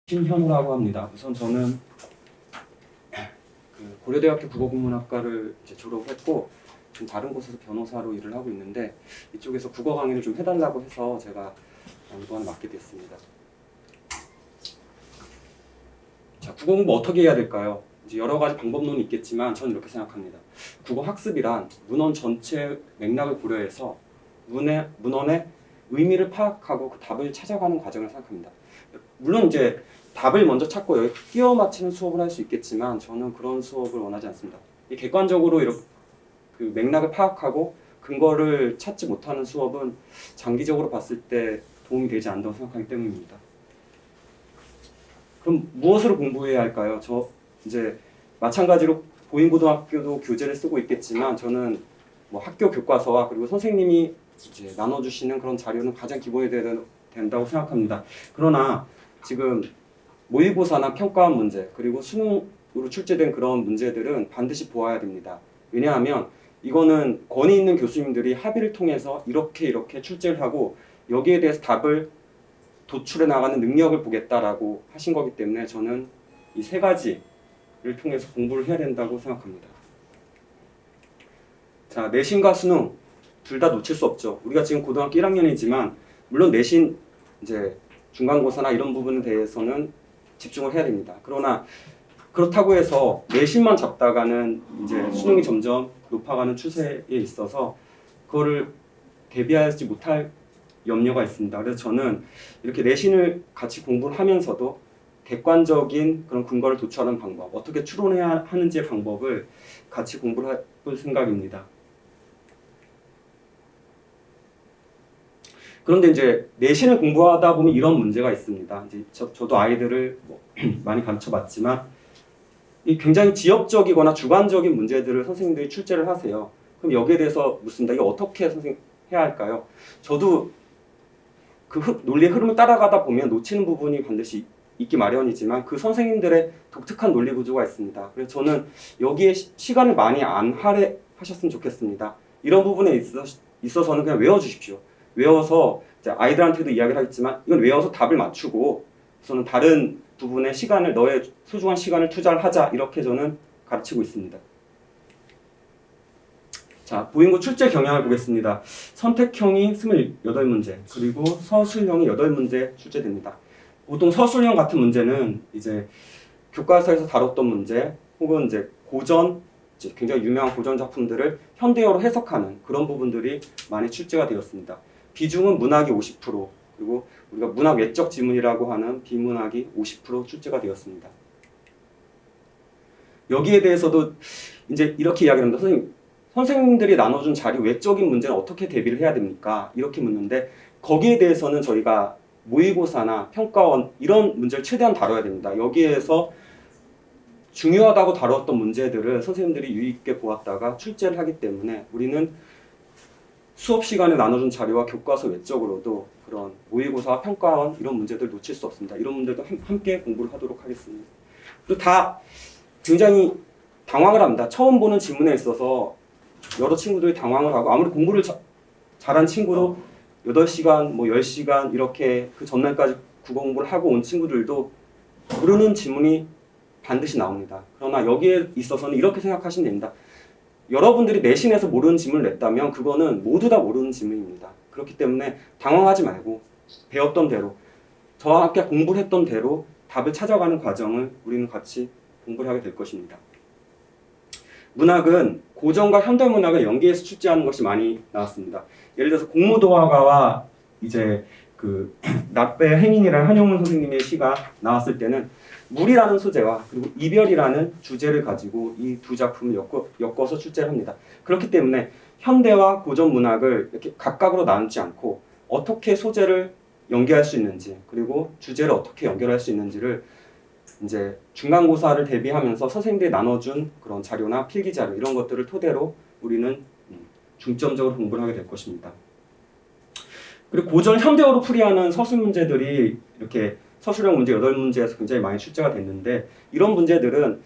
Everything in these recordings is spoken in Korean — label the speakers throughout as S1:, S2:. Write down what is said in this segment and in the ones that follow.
S1: 신현우라고 합니다. 우선 저는 고려대학교 국어국문학과를 이제 졸업했고 지금 다른 곳에서 변호사로 일을 하고 있는데 이쪽에서 국어 강의를 좀 해달라고 해서 제가 이번에 맡게 됐습니다. 자, 국어 공부 어떻게 해야 될까요? 이제 여러 가지 방법론이 있겠지만 저는 이렇게 생각합니다. 국어 학습이란 문헌 전체 맥락을 고려해서 문헌의 의미를 파악하고 그 답을 찾아가는 과정을 생각합니다. 물론 이제 답을 먼저 찾고 여기 끼워 맞추는 수업을 할 수 있겠지만 저는 그런 수업을 원하지 않습니다. 객관적으로 이렇게 그 맥락을 파악하고 근거를 찾지 못하는 수업은 장기적으로 봤을 때 도움이 되지 않는다고 생각하기 때문입니다. 그럼 무엇으로 공부해야 할까요? 저 이제 마찬가지로 보인고등학교도 교재를 쓰고 있겠지만 저는 뭐 학교 교과서와 그리고 선생님이 이제 나눠주시는 그런 자료는 가장 기본이 된다고 생각합니다. 그러나 지금 모의고사나 평가원 문제 그리고 수능으로 출제된 그런 문제들은 반드시 보아야 됩니다. 왜냐하면 이거는 권위 있는 교수님들이 합의를 통해서 이렇게 출제를 하고 여기에 대해서 답을 도출해 나가는 능력을 보겠다라고 하신 거기 때문에 저는 이 세 가지를 통해서 공부를 해야 된다고 생각합니다. 자, 내신과 수능 둘 다 놓칠 수 없죠. 우리가 지금 고등학교 1학년이지만 물론 내신 이제 중간고사나 이런 부분에 대해서는 집중을 해야 됩니다. 그러나 그렇다고 해서 내신만 잡다가는 이제 수능이 점점 높아가는 추세에 있어서 그거를 대비하지 못할 염려가 있습니다. 그래서 저는 이렇게 내신을 같이 공부를 하면서도 객관적인 그런 근거를 도출하는 방법, 어떻게 추론해야 하는지의 방법을 같이 공부를 해볼 생각입니다. 그런데 이제 내신을 공부하다 보면 이런 문제가 있습니다. 이제 저도 아이들을 많이 가르쳐봤지만 이 굉장히 지역적이거나 주관적인 문제들을 선생님들이 출제를 하세요. 그럼 여기에 대해서 묻습니다. 이거 어떻게 선생님 해야 할까요? 저도 그 논리의 흐름을 따라가다 보면 놓치는 부분이 반드시 있기 마련이지만 그 선생님들의 독특한 논리 구조가 있습니다. 그래서 저는 여기에 시간을 많이 안 할애하셨으면 좋겠습니다. 이런 부분에 있어서는 그냥 외워주십시오. 외워서 이제 아이들한테도 이야기를 하겠지만 이건 외워서 답을 맞추고 저는 다른 부분에 시간을 너의 소중한 시간을 투자를 하자 이렇게 저는 가르치고 있습니다. 자, 보인고 출제 경향을 보겠습니다. 선택형이 28문제 그리고 서술형이 8문제 출제됩니다. 보통 서술형 같은 문제는 이제 교과서에서 다뤘던 문제 혹은 이제 고전 이제 굉장히 유명한 고전 작품들을 현대어로 해석하는 그런 부분들이 많이 출제가 되었습니다. 비중은 문학이 50% 그리고 우리가 문학 외적 지문이라고 하는 비문학이 50% 출제가 되었습니다. 여기에 대해서도 이제 이렇게 이야기를 합니다. 선생님들이 나눠준 자료 외적인 문제는 어떻게 대비를 해야 됩니까? 이렇게 묻는데 거기에 대해서는 저희가 모의고사나 평가원 이런 문제를 최대한 다뤄야 됩니다. 여기에서 중요하다고 다뤘던 문제들을 선생님들이 유의 있게 보았다가 출제를 하기 때문에 우리는 수업 시간에 나눠준 자료와 교과서 외적으로도 그런 모의고사, 평가원 이런 문제들 놓칠 수 없습니다. 이런 문제도 함께 공부를 하도록 하겠습니다. 또 다 굉장히 당황을 합니다. 처음 보는 지문에 있어서 여러 친구들이 당황을 하고 아무리 공부를 잘한 친구도 8시간, 뭐 10시간 이렇게 그 전날까지 국어 공부를 하고 온 친구들도 모르는 지문이 반드시 나옵니다. 그러나 여기에 있어서는 이렇게 생각하시면 됩니다. 여러분들이 내신에서 모르는 지문을 냈다면 그거는 모두 다 모르는 지문입니다. 그렇기 때문에 당황하지 말고 배웠던 대로 저와 함께 공부를 했던 대로 답을 찾아가는 과정을 우리는 같이 공부를 하게 될 것입니다. 문학은 고전과 현대문학을 연계해서 출제하는 것이 많이 나왔습니다. 예를 들어서 공무도화가와 이제 그 납배 행인이라는 한용운 선생님의 시가 나왔을 때는 물이라는 소재와 그리고 이별이라는 주제를 가지고 이 두 작품을 엮어서 출제를 합니다. 그렇기 때문에 현대와 고전 문학을 이렇게 각각으로 나누지 않고 어떻게 소재를 연계할 수 있는지 그리고 주제를 어떻게 연결할 수 있는지를 이제 중간고사를 대비하면서 선생님들이 나눠준 그런 자료나 필기자료 이런 것들을 토대로 우리는 중점적으로 공부를 하게 될 것입니다. 그리고 고전 현대어로 풀이하는 서술 문제들이 이렇게 서술형 문제 8문제에서 굉장히 많이 출제가 됐는데 이런 문제들은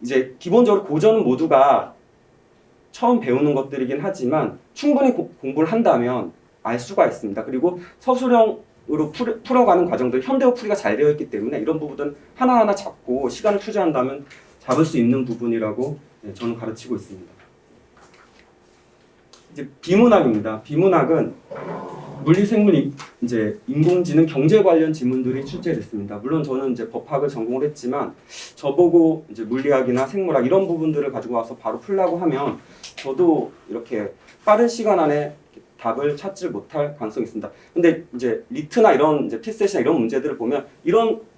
S1: 이제 기본적으로 고전은 모두가 처음 배우는 것들이긴 하지만 충분히 공부를 한다면 알 수가 있습니다. 그리고 서술형 으로 풀어가는 과정들 현대어 풀이가 잘 되어 있기 때문에 이런 부분은 하나하나 잡고 시간을 투자한다면 잡을 수 있는 부분이라고 저는 가르치고 있습니다. 이제 비문학입니다. 비문학은 물리, 생물, 이제 인공지능, 경제 관련 지문들이 출제됐습니다. 물론 저는 이제 법학을 전공을 했지만 저보고 이제 물리학이나 생물학 이런 부분들을 가지고 와서 바로 풀라고 하면 저도 이렇게 빠른 시간 안에 답을 찾지 못할 가능성이 있습니다. 근데 이제 리트나 이런 이제 피셋이나 이런 문제들을 보면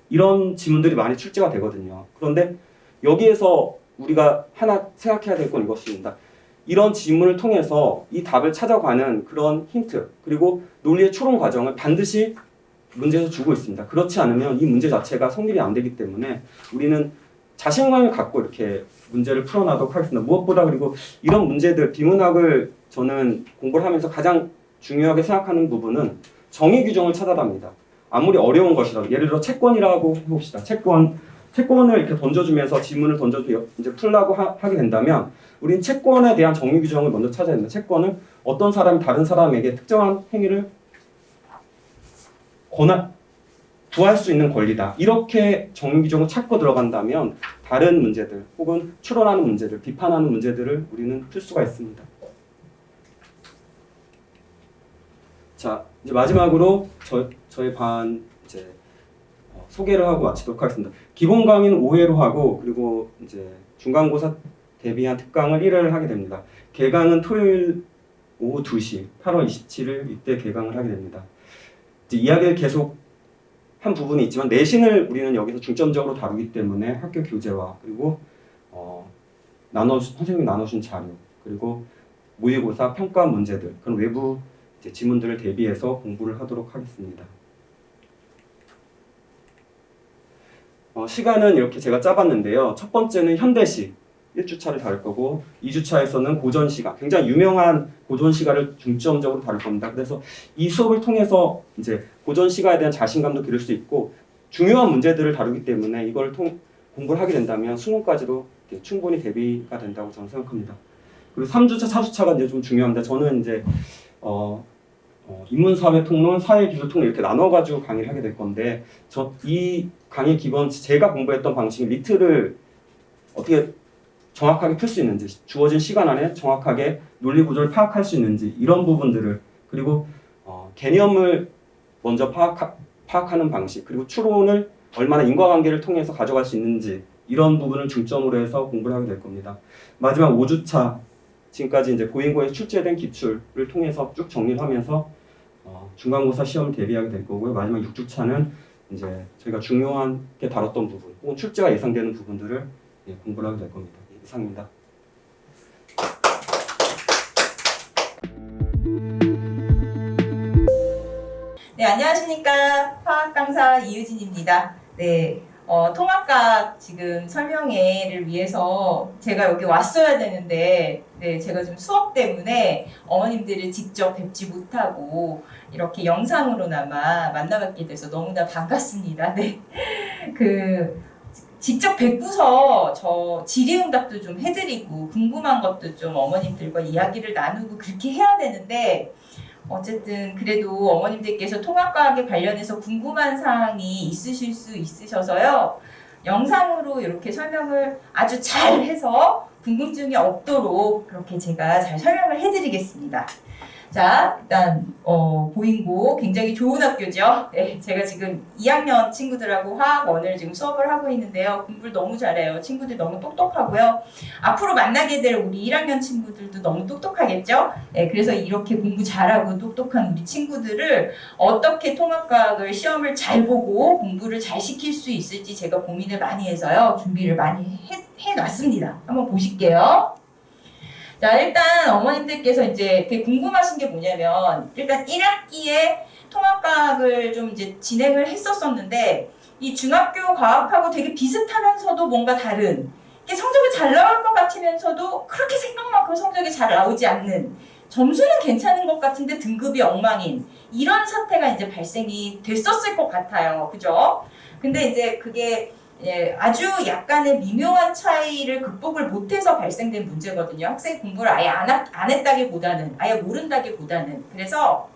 S1: 이런 지문들이 많이 출제가 되거든요. 그런데 여기에서 우리가 하나 생각해야 될 건 이것입니다. 이런 지문을 통해서 이 답을 찾아가는 그런 힌트 그리고 논리의 추론 과정을 반드시 문제에서 주고 있습니다. 그렇지 않으면 이 문제 자체가 성립이 안 되기 때문에 우리는 자신감을 갖고 이렇게 문제를 풀어나도록 하겠습니다. 무엇보다 그리고 이런 문제들 비문학을 저는 공부를 하면서 가장 중요하게 생각하는 부분은 정의 규정을 찾아답니다. 아무리 어려운 것이라도 예를 들어 채권이라고 해봅시다. 채권을 이렇게 던져주면서 지문을 던져서 이제 풀라고 하게 된다면 우린 채권에 대한 정의 규정을 먼저 찾아야 됩니다. 채권은 어떤 사람이 다른 사람에게 특정한 행위를 구할 수 있는 권리다. 이렇게 정의 규정을 찾고 들어간다면 다른 문제들 혹은 추론하는 문제들, 비판하는 문제들을 우리는 풀 수가 있습니다. 자, 이제 마지막으로 저희 반 이제 소개를 하고 마치도록 하겠습니다. 기본 강의는 5회로 하고 그리고 이제 중간고사 대비한 특강을 1회를 하게 됩니다. 개강은 토요일 오후 2시 8월 27일 이때 개강을 하게 됩니다. 이제 이야기를 계속 한 부분이 있지만 내신을 우리는 여기서 중점적으로 다루기 때문에 학교 교재와 그리고 선생님이 나눠준 자료 그리고 모의고사 평가 문제들 그런 외부 이제 지문들을 대비해서 공부를 하도록 하겠습니다. 시간은 이렇게 제가 짜봤는데요. 첫 번째는 현대시 1주차를 다룰 거고 2주차에서는 고전시가 굉장히 유명한 고전시가를 중점적으로 다룰 겁니다. 그래서 이 수업을 통해서 이제 고전시가에 대한 자신감도 기를 수 있고 중요한 문제들을 다루기 때문에 이걸 공부를 하게 된다면 수능까지도 충분히 대비가 된다고 저는 생각합니다. 그리고 3주차, 4주차가 이제 좀 중요합니다. 저는 이제 인문사회 통론, 사회기술 통론 이렇게 나눠가지고 강의를 하게 될 건데 이 강의 기본 제가 공부했던 방식이 리트를 어떻게 정확하게 풀 수 있는지 주어진 시간 안에 정확하게 논리 구조를 파악할 수 있는지 이런 부분들을 그리고 개념을 먼저 파악하는 방식 그리고 추론을 얼마나 인과관계를 통해서 가져갈 수 있는지 이런 부분을 중점으로 해서 공부를 하게 될 겁니다. 마지막 5주차 지금까지 이제 고인고에 출제된 기출을 통해서 쭉 정리를 하면서 중간고사 시험 대비하게 될 거고요. 마지막 6주차는 이제 저희가 중요하게 다뤘던 부분 혹은 출제가 예상되는 부분들을 공부를 하게 될 겁니다. 이상입니다.
S2: 네, 안녕하십니까. 화학 강사 이유진입니다. 네, 통합과학 지금 설명회를 위해서 제가 여기 왔어야 되는데, 네, 제가 좀 수업 때문에 어머님들을 직접 뵙지 못하고 이렇게 영상으로나마 만나뵙게 돼서 너무나 반갑습니다. 네, 직접 뵙고서 저 질의응답도 좀 해드리고 궁금한 것도 좀 어머님들과 이야기를 나누고 그렇게 해야 되는데 어쨌든 그래도 어머님들께서 통합과학에 관련해서 궁금한 사항이 있으실 수 있으셔서요. 영상으로 이렇게 설명을 아주 잘 해서 궁금증이 없도록 그렇게 제가 잘 설명을 해드리겠습니다. 자, 일단 보인고 굉장히 좋은 학교죠. 네, 제가 지금 2학년 친구들하고 화학원을 지금 수업을 하고 있는데요. 공부를 너무 잘해요. 친구들 너무 똑똑하고요. 앞으로 만나게 될 우리 1학년 친구들도 너무 똑똑하겠죠. 네, 그래서 이렇게 공부 잘하고 똑똑한 우리 친구들을 어떻게 통합과학을 시험을 잘 보고 공부를 잘 시킬 수 있을지 제가 고민을 많이 해서요. 준비를 많이 해놨습니다. 한번 보실게요. 자, 일단 어머님들께서 이제 되게 궁금하신 게 뭐냐면 일단 1학기에 통합과학을 좀 이제 진행을 했었었는데 이 중학교 과학하고 되게 비슷하면서도 뭔가 다른 성적이 잘 나올 것 같으면서도 그렇게 생각만큼 성적이 잘 나오지 않는 점수는 괜찮은 것 같은데 등급이 엉망인 이런 사태가 이제 발생이 됐었을 것 같아요. 그죠? 근데 이제 그게 아주 약간의 미묘한 차이를 극복을 못해서 발생된 문제거든요. 학생이 공부를 아예 안 했다기보다는 아예 모른다기보다는 그래서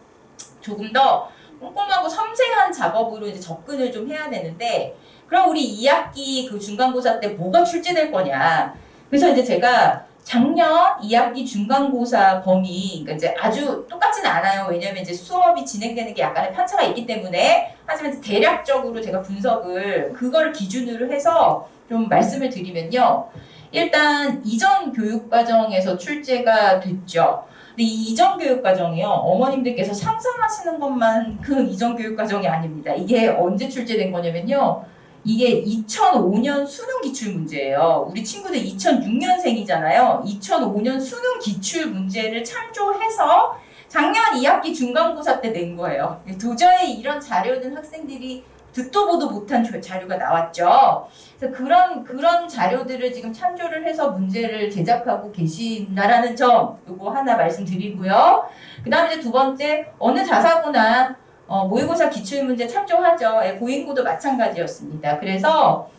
S2: 조금 더 꼼꼼하고 섬세한 작업으로 이제 접근을 좀 해야 되는데, 그럼 우리 2학기 그 중간고사 때 뭐가 출제될 거냐. 그래서 이제 제가 작년 2학기 중간고사 범위, 그러니까 이제 아주 똑같지는 않아요. 왜냐면 이제 수업이 진행되는 게 약간의 편차가 있기 때문에. 하지만 이제 대략적으로 제가 분석을, 그걸 기준으로 해서 좀 말씀을 드리면요. 일단 이전 교육과정에서 출제가 됐죠. 근데 이 이전 교육과정이요, 어머님들께서 상상하시는 것만큼 이전 교육과정이 아닙니다. 이게 언제 출제된 거냐면요, 이게 2005년 수능 기출 문제예요. 우리 친구들 2006년생이잖아요. 2005년 수능 기출 문제를 참조해서 작년 2학기 중간고사 때 낸 거예요. 도저히 이런 자료는 학생들이 듣도 보도 못한 자료가 나왔죠. 그래서 그런 자료들을 지금 참조를 해서 문제를 제작하고 계신다라는 점, 요거 하나 말씀드리고요. 그 다음에 이제 두 번째, 어느 자사고나 모의고사 기출문제 참조하죠. 예, 고인고도 마찬가지였습니다. 그래서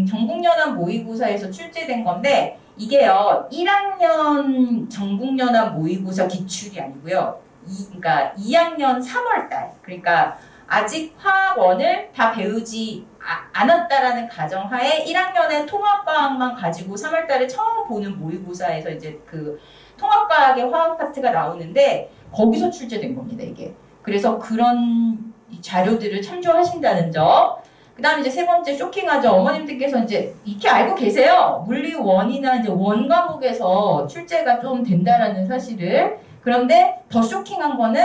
S2: 전국연합 모의고사에서 출제된 건데, 이게요 1학년 전국연합 모의고사 기출이 아니고요. 그러니까 2학년 3월달, 그러니까 아직 화학원을 다 배우지 않았다라는 가정하에 1학년엔 통합과학만 가지고 3월달에 처음 보는 모의고사에서 이제 그 통합과학의 화학 파트가 나오는데, 거기서 출제된 겁니다, 이게. 그래서 그런 자료들을 참조하신다는 점. 그 다음에 이제 세 번째 쇼킹하죠. 어머님들께서 이제 익히 알고 계세요. 물리 1이나 이제 원 과목에서 출제가 좀 된다라는 사실을. 그런데 더 쇼킹한 거는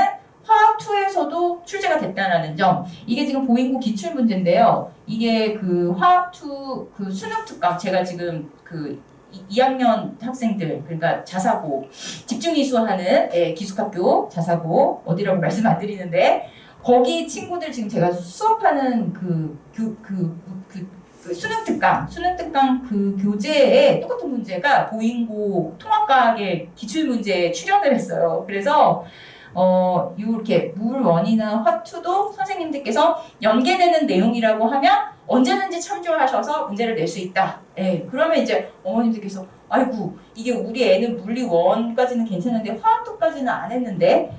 S2: 화학 2에서도 출제가 됐다라는 점. 이게 지금 보인고 기출 문제인데요. 이게 그 화학 2 그 수능 특강, 제가 지금 그 2학년 학생들, 그러니까 자사고 집중 이수하는 기숙학교 자사고 어디라고 말씀 안 드리는데, 거기 친구들 지금 제가 수업하는 그 수능 특강 그 교재에 똑같은 문제가 보인고 통합과학의 기출 문제에 출연을 했어요. 그래서 이렇게 물 1이나 화 2도 선생님들께서 연계되는 내용이라고 하면 언제든지 참조하셔서 문제를 낼 수 있다. 예, 그러면 이제 어머님들께서 아이고, 이게 우리 애는 물리 1까지는 괜찮은데 화학 2까지는 안 했는데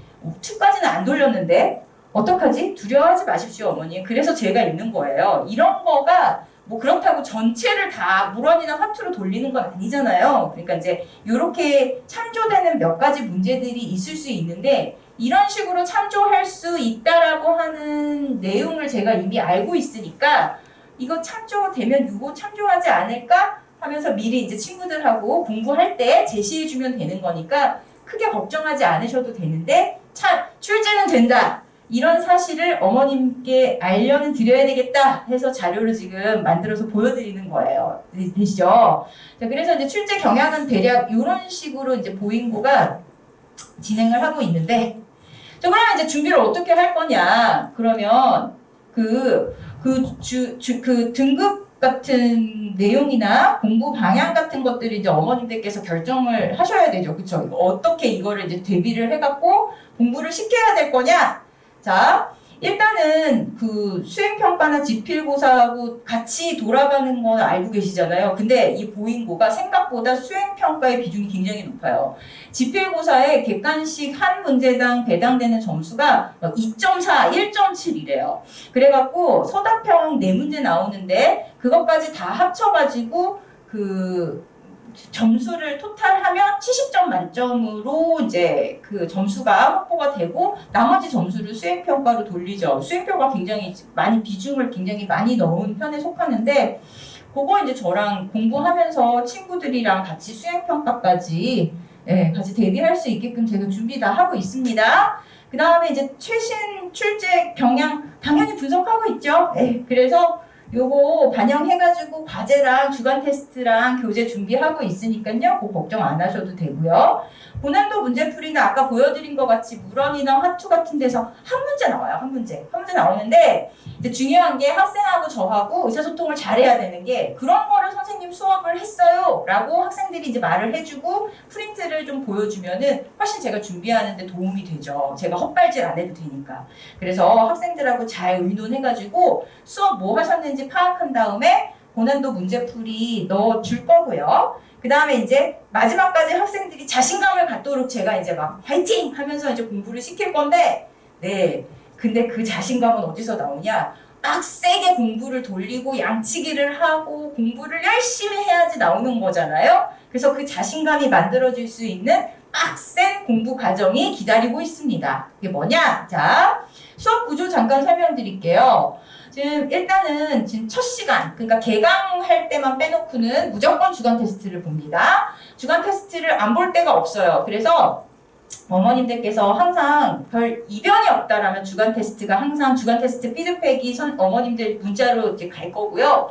S2: 2까지는 안 돌렸는데 어떡하지? 두려워하지 마십시오, 어머니. 그래서 제가 있는 거예요. 이런 거가 뭐 그렇다고 전체를 다 물원이나 화투로 돌리는 건 아니잖아요. 그러니까 이제 이렇게 참조되는 몇 가지 문제들이 있을 수 있는데, 이런 식으로 참조할 수 있다라고 하는 내용을 제가 이미 알고 있으니까 이거 참조되면 이거 참조하지 않을까 하면서 미리 이제 친구들하고 공부할 때 제시해주면 되는 거니까 크게 걱정하지 않으셔도 되는데, 출제는 된다. 이런 사실을 어머님께 알려는 드려야 되겠다 해서 자료를 지금 만들어서 보여드리는 거예요. 되시죠? 자, 그래서 이제 출제 경향은 대략 이런 식으로 이제 보인고가 진행을 하고 있는데, 자, 그러면 이제 준비를 어떻게 할 거냐? 그러면 그 등급 같은 내용이나 공부 방향 같은 것들이 이제 어머님들께서 결정을 하셔야 되죠. 그쵸? 어떻게 이거를 이제 대비를 해갖고 공부를 시켜야 될 거냐? 자, 일단은 그 수행평가나 지필고사하고 같이 돌아가는 건 알고 계시잖아요. 근데 이 보인고가 생각보다 수행평가의 비중이 굉장히 높아요. 지필고사에 객관식 한 문제당 배당되는 점수가 2.4, 1.7이래요. 그래갖고 서답형 4문제 나오는데 그것까지 다 합쳐가지고 그 점수를 토탈하면 70점 만점으로 이제 그 점수가 확보가 되고, 나머지 점수를 수행평가로 돌리죠. 수행평가 굉장히 많이 비중을 굉장히 많이 넣은 편에 속하는데, 그거 이제 저랑 공부하면서 친구들이랑 같이 수행평가까지 같이 대비할 수 있게끔 제가 준비 다 하고 있습니다. 그 다음에 이제 최신 출제 경향 당연히 분석하고 있죠. 그래서 요거 반영해가지고 과제랑 주간 테스트랑 교재 준비하고 있으니까요. 그거 걱정 안 하셔도 되고요. 고난도 문제풀이는 아까 보여드린 것 같이 물원이나 화투 같은 데서 한 문제 나와요. 한 문제 나오는데, 이제 중요한 게 학생하고 저하고 의사소통을 잘해야 되는 게, 그런 거를 선생님 수업을 했어요 라고 학생들이 이제 말을 해주고 프린트를 좀 보여주면은 훨씬 제가 준비하는데 도움이 되죠. 제가 헛발질 안 해도 되니까. 그래서 학생들하고 잘 의논해가지고 수업 뭐 하셨는지 파악한 다음에 고난도 문제풀이 넣어줄 거고요. 그 다음에 이제 마지막까지 학생들이 자신감을 갖도록 제가 이제 막 화이팅! 하면서 이제 공부를 시킬 건데, 네. 근데 그 자신감은 어디서 나오냐? 빡세게 공부를 돌리고 양치기를 하고 공부를 열심히 해야지 나오는 거잖아요. 그래서 그 자신감이 만들어질 수 있는 빡센 공부 과정이 기다리고 있습니다. 이게 뭐냐? 자, 수업 구조 잠깐 설명드릴게요. 지금 일단은 지금 첫 시간, 그러니까 개강할 때만 빼놓고는 무조건 주간 테스트를 봅니다. 주간 테스트를 안 볼 때가 없어요. 그래서 어머님들께서 항상 별 이변이 없다라면 주간 테스트가 항상 주간 테스트 피드백이 어머님들 문자로 이제 갈 거고요.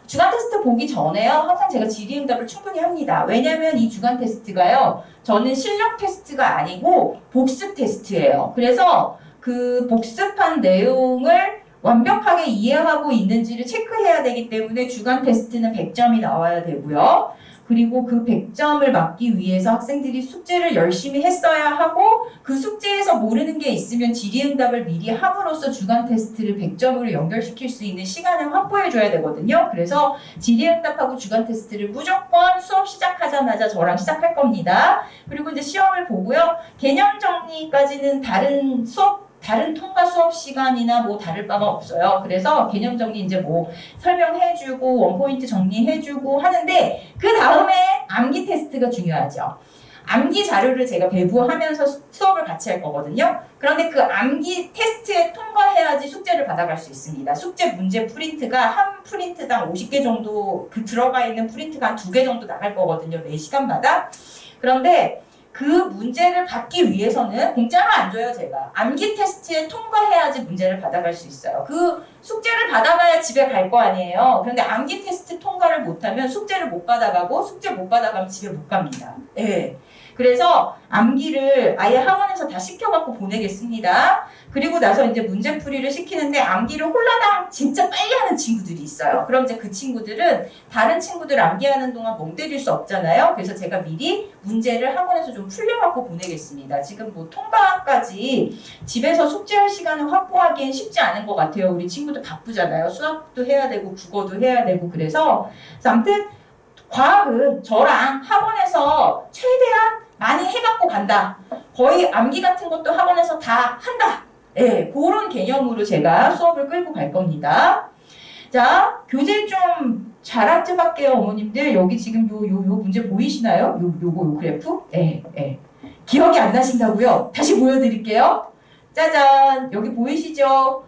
S2: 주간 테스트 보기 전에요. 항상 제가 질의응답을 충분히 합니다. 왜냐하면 이 주간 테스트가요. 저는 실력 테스트가 아니고 복습 테스트예요. 그래서 그 복습한 내용을 완벽하게 이해하고 있는지를 체크해야 되기 때문에 주간 테스트는 100점이 나와야 되고요. 그리고 그 100점을 맞기 위해서 학생들이 숙제를 열심히 했어야 하고 그 숙제에서 모르는 게 있으면 질의응답을 미리 함으로써 주간 테스트를 100점으로 연결시킬 수 있는 시간을 확보해 줘야 되거든요. 그래서 질의응답하고 주간 테스트를 무조건 수업 시작하자마자 저랑 시작할 겁니다. 그리고 이제 시험을 보고요. 개념 정리까지는 다른 통과 수업 시간이나 뭐 다를 바가 없어요. 그래서 개념 정리 이제 뭐 설명해주고 원포인트 정리해주고 하는데 그 다음에 암기 테스트가 중요하죠. 암기 자료를 제가 배부하면서 수업을 같이 할 거거든요. 그런데 그 암기 테스트에 통과해야지 숙제를 받아갈 수 있습니다. 숙제 문제 프린트가 한 프린트당 50개 정도 들어가 있는 프린트가 한 2개 정도 나갈 거거든요. 매 시간마다. 그런데 그 문제를 받기 위해서는 공짜로 안 줘요, 제가. 암기 테스트에 통과해야지 문제를 받아갈 수 있어요. 그 숙제를 받아가야 집에 갈 거 아니에요. 그런데 암기 테스트 통과를 못하면 숙제를 못 받아가고 숙제 못 받아가면 집에 못 갑니다. 네. 그래서 암기를 아예 학원에서 다 시켜갖고 보내겠습니다. 그리고 나서 이제 문제풀이를 시키는데 암기를 홀라당 진짜 빨리 하는 친구들이 있어요. 그럼 이제 그 친구들은 다른 친구들 암기하는 동안 멍 때릴 수 없잖아요. 그래서 제가 미리 문제를 학원에서 좀 풀려갖고 보내겠습니다. 지금 뭐 통과까지 집에서 숙제할 시간을 확보하기엔 쉽지 않은 것 같아요. 우리 친구들 바쁘잖아요. 수학도 해야 되고 국어도 해야 되고 그래서 아무튼 과학은 저랑 학원에서 최대한 많이 해갖고 간다. 거의 암기 같은 것도 학원에서 다 한다. 네, 그런 개념으로 제가 수업을 끌고 갈 겁니다. 자, 교재 좀 자랑 좀 할게요, 어머님들. 여기 지금 요 문제 보이시나요? 요 그래프? 네, 네. 기억이 안 나신다고요? 다시 보여드릴게요. 짜잔, 여기 보이시죠?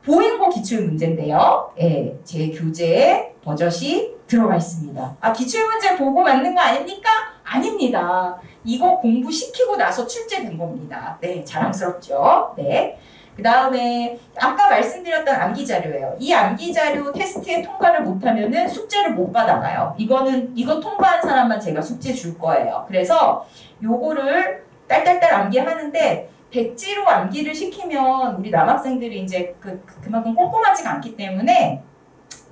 S2: 보인고 기출 문제인데요. 네, 제 교재에 버젓이 들어가 있습니다. 아, 기출문제 보고 만든 거 아닙니까? 아닙니다. 이거 공부시키고 나서 출제된 겁니다. 네, 자랑스럽죠? 네. 그 다음에 아까 말씀드렸던 암기 자료예요. 이 암기 자료 테스트에 통과를 못하면은 숙제를 못 받아가요. 이거 통과한 사람만 제가 숙제 줄 거예요. 그래서 요거를 딸딸딸 암기하는데 백지로 암기를 시키면 우리 남학생들이 이제 그만큼 꼼꼼하지가 않기 때문에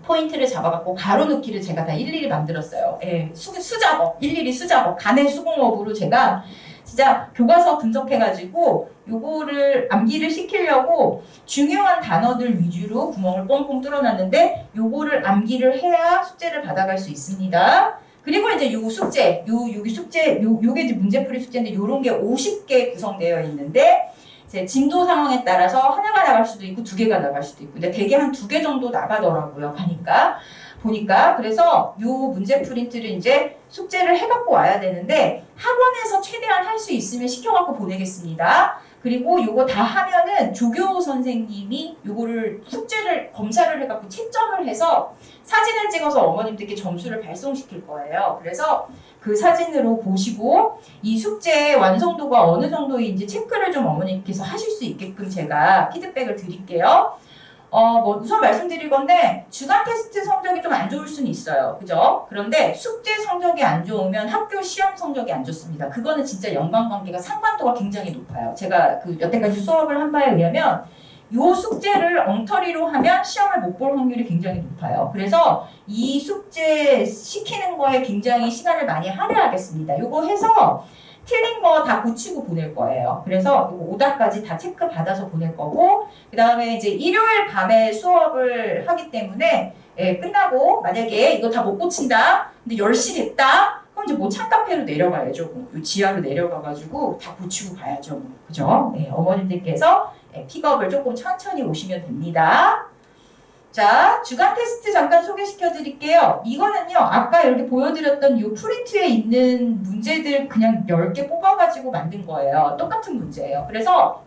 S2: 포인트를 잡아갖고 가로놓기를 제가 다 일일이 만들었어요. 예, 수작업, 일일이 수작업, 간의 수공업으로 제가 진짜 교과서 분석해가지고 요거를 암기를 시키려고 중요한 단어들 위주로 구멍을 뻥뻥 뚫어놨는데 요거를 암기를 해야 숙제를 받아갈 수 있습니다. 그리고 이제 요 숙제, 요게 숙제, 요게 이제 문제풀이 숙제인데 요런 게 50개 구성되어 있는데 이제 진도 상황에 따라서 하나가 나갈 수도 있고 2개가 나갈 수도 있고 근데 대개 한 2개 정도 나가더라고요. 보니까 그래서 요 문제 프린트를 이제 숙제를 해갖고 와야 되는데 학원에서 최대한 할 수 있으면 시켜갖고 보내겠습니다. 그리고 요거 다 하면은 조교 선생님이 요거를 숙제를 검사를 해갖고 채점을 해서 사진을 찍어서 어머님들께 점수를 발송시킬 거예요. 그래서 그 사진으로 보시고 이 숙제의 완성도가 어느 정도인지 체크를 좀 어머님께서 하실 수 있게끔 제가 피드백을 드릴게요. 뭐 우선 말씀드릴 건데 주간 테스트 성적이 좀 안 좋을 수는 있어요. 그죠? 그런데 숙제 성적이 안 좋으면 학교 시험 성적이 안 좋습니다. 그거는 진짜 연관관계가 상관도가 굉장히 높아요. 제가 그 여태까지 수업을 한 바에 의하면 요 숙제를 엉터리로 하면 시험을 못 볼 확률이 굉장히 높아요. 그래서 이 숙제 시키는 거에 굉장히 시간을 많이 할애하겠습니다. 요거 해서 틀린 거 다 고치고 보낼 거예요. 그래서 이거 오답까지 다 체크 받아서 보낼 거고 그 다음에 이제 일요일 밤에 수업을 하기 때문에 끝나고 만약에 이거 다 못 고친다 근데 10시 됐다 그럼 이제 뭐 창카페로 내려가야죠. 뭐 지하로 내려가가지고 다 고치고 가야죠. 뭐. 그죠? 네, 어머님들께서 픽업을 조금 천천히 오시면 됩니다. 자, 주간 테스트 잠깐 소개시켜 드릴게요. 이거는요, 아까 이렇게 보여드렸던 이 프린트에 있는 문제들 그냥 10개 뽑아가지고 만든 거예요. 똑같은 문제예요. 그래서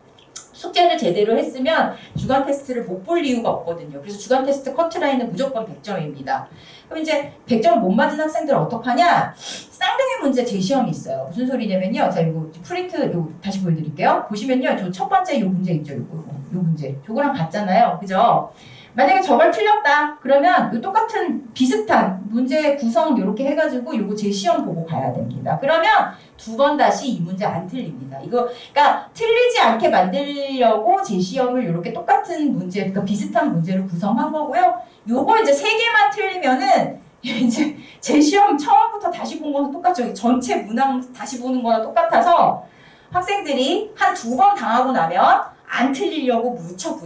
S2: 숙제를 제대로 했으면 주간 테스트를 못 볼 이유가 없거든요. 그래서 주간 테스트 커트라인은 무조건 100점입니다. 그럼 이제 100점 못 맞은 학생들 어떡하냐? 쌍둥이 문제 재시험이 있어요. 무슨 소리냐면요. 자, 이거 프린트 이거 다시 보여드릴게요. 보시면요. 저 첫 번째 이 문제 있죠. 요 문제. 저거랑 같잖아요. 그죠? 만약에 저걸 틀렸다. 그러면 이 똑같은 비슷한 문제 구성 이렇게 해가지고 이거 재시험 보고 가야 됩니다. 그러면 2번 다시 이 문제 안 틀립니다. 이거 그러니까 틀리지 않게 만들려고 재시험을 이렇게 똑같은 문제, 그러니까 비슷한 문제를 구성한 거고요. 요거 이제 3개만 틀리면은 이제 재시험 처음부터 다시 본 거랑 똑같죠. 전체 문항 다시 보는 거랑 똑같아서 학생들이 한 2번 당하고 나면 안 틀리려고 무척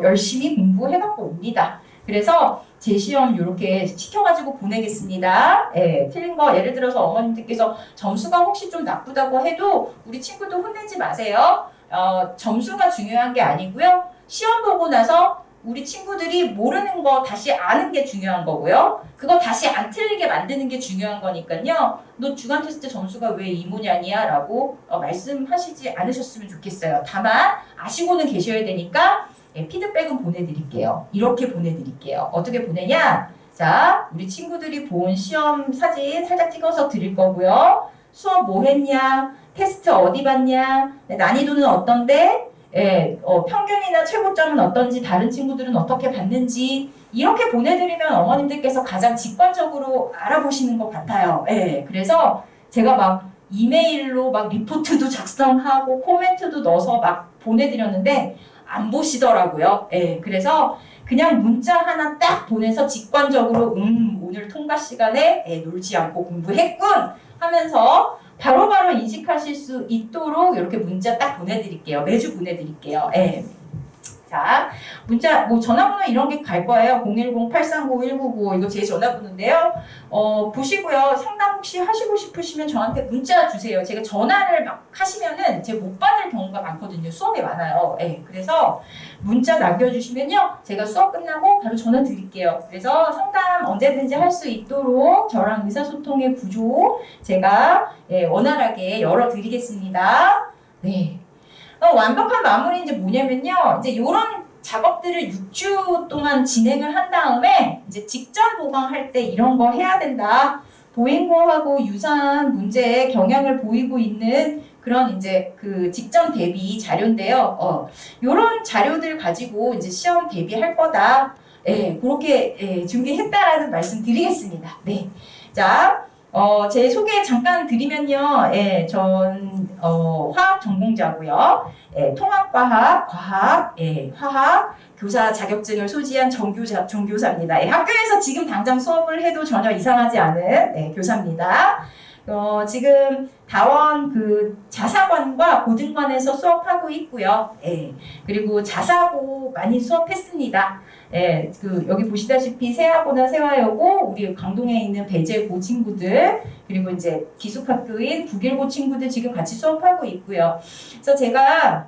S2: 열심히 공부해갖고 옵니다. 그래서 재시험 이렇게 시켜가지고 보내겠습니다. 틀린 거 예를 들어서 어머님들께서 점수가 혹시 좀 나쁘다고 해도 우리 친구도 혼내지 마세요. 점수가 중요한 게 아니고요. 시험 보고 나서 우리 친구들이 모르는 거 다시 아는 게 중요한 거고요. 그거 다시 안 틀리게 만드는 게 중요한 거니까요. 너 주간 테스트 점수가 왜 이 모양이야? 라고 말씀하시지 않으셨으면 좋겠어요. 다만 아시고는 계셔야 되니까 피드백은 보내드릴게요. 이렇게 보내드릴게요. 어떻게 보내냐? 자, 우리 친구들이 본 시험 사진 살짝 찍어서 드릴 거고요. 수업 뭐 했냐? 테스트 어디 봤냐? 난이도는 어떤데? 평균이나 최고점은 어떤지, 다른 친구들은 어떻게 봤는지 이렇게 보내드리면 어머님들께서 가장 직관적으로 알아보시는 것 같아요. 그래서 제가 막 이메일로 막 리포트도 작성하고 코멘트도 넣어서 막 보내드렸는데 안 보시더라고요. 그래서 그냥 문자 하나 딱 보내서 직관적으로 오늘 통과 시간에 놀지 않고 공부했군 하면서 바로바로 인식하실 수 있도록 이렇게 문자 딱 보내드릴게요. 매주 보내드릴게요. 자, 문자, 뭐 전화번호 이런 게 갈 거예요. 010-839-1995 이거 제 전화번호인데요. 보시고요. 상담 혹시 하시고 싶으시면 저한테 문자 주세요. 제가 전화를 막 하시면은 제가 못 받을 경우가 많거든요. 수업이 많아요. 그래서 문자 남겨주시면요. 제가 수업 끝나고 바로 전화 드릴게요. 그래서 상담 언제든지 할 수 있도록 저랑 의사소통의 구조 제가 원활하게 열어드리겠습니다. 네. 완벽한 마무리 이제 뭐냐면요. 이제 요런 작업들을 6주 동안 진행을 한 다음에 이제 직전 보강할 때 이런 거 해야 된다. 보행고하고 유사한 문제에 경향을 보이고 있는 그런 이제 그 직전 대비 자료인데요. 요런 자료들 가지고 이제 시험 대비할 거다. 그렇게 준비했다라는 말씀 드리겠습니다. 네. 자, 제 소개 잠깐 드리면요. 전 화학 전공자고요. 통합과학, 과학, 화학 교사 자격증을 소지한 정교사입니다. 학교에서 지금 당장 수업을 해도 전혀 이상하지 않은 교사입니다. 지금 다원 그 자사관과 고등관에서 수업하고 있고요. 그리고 자사고 많이 수업했습니다. 여기 보시다시피 세아고나 세화여고, 우리 강동에 있는 배재고 친구들, 그리고 이제 기숙학교인 북일고 친구들 지금 같이 수업하고 있고요. 그래서 제가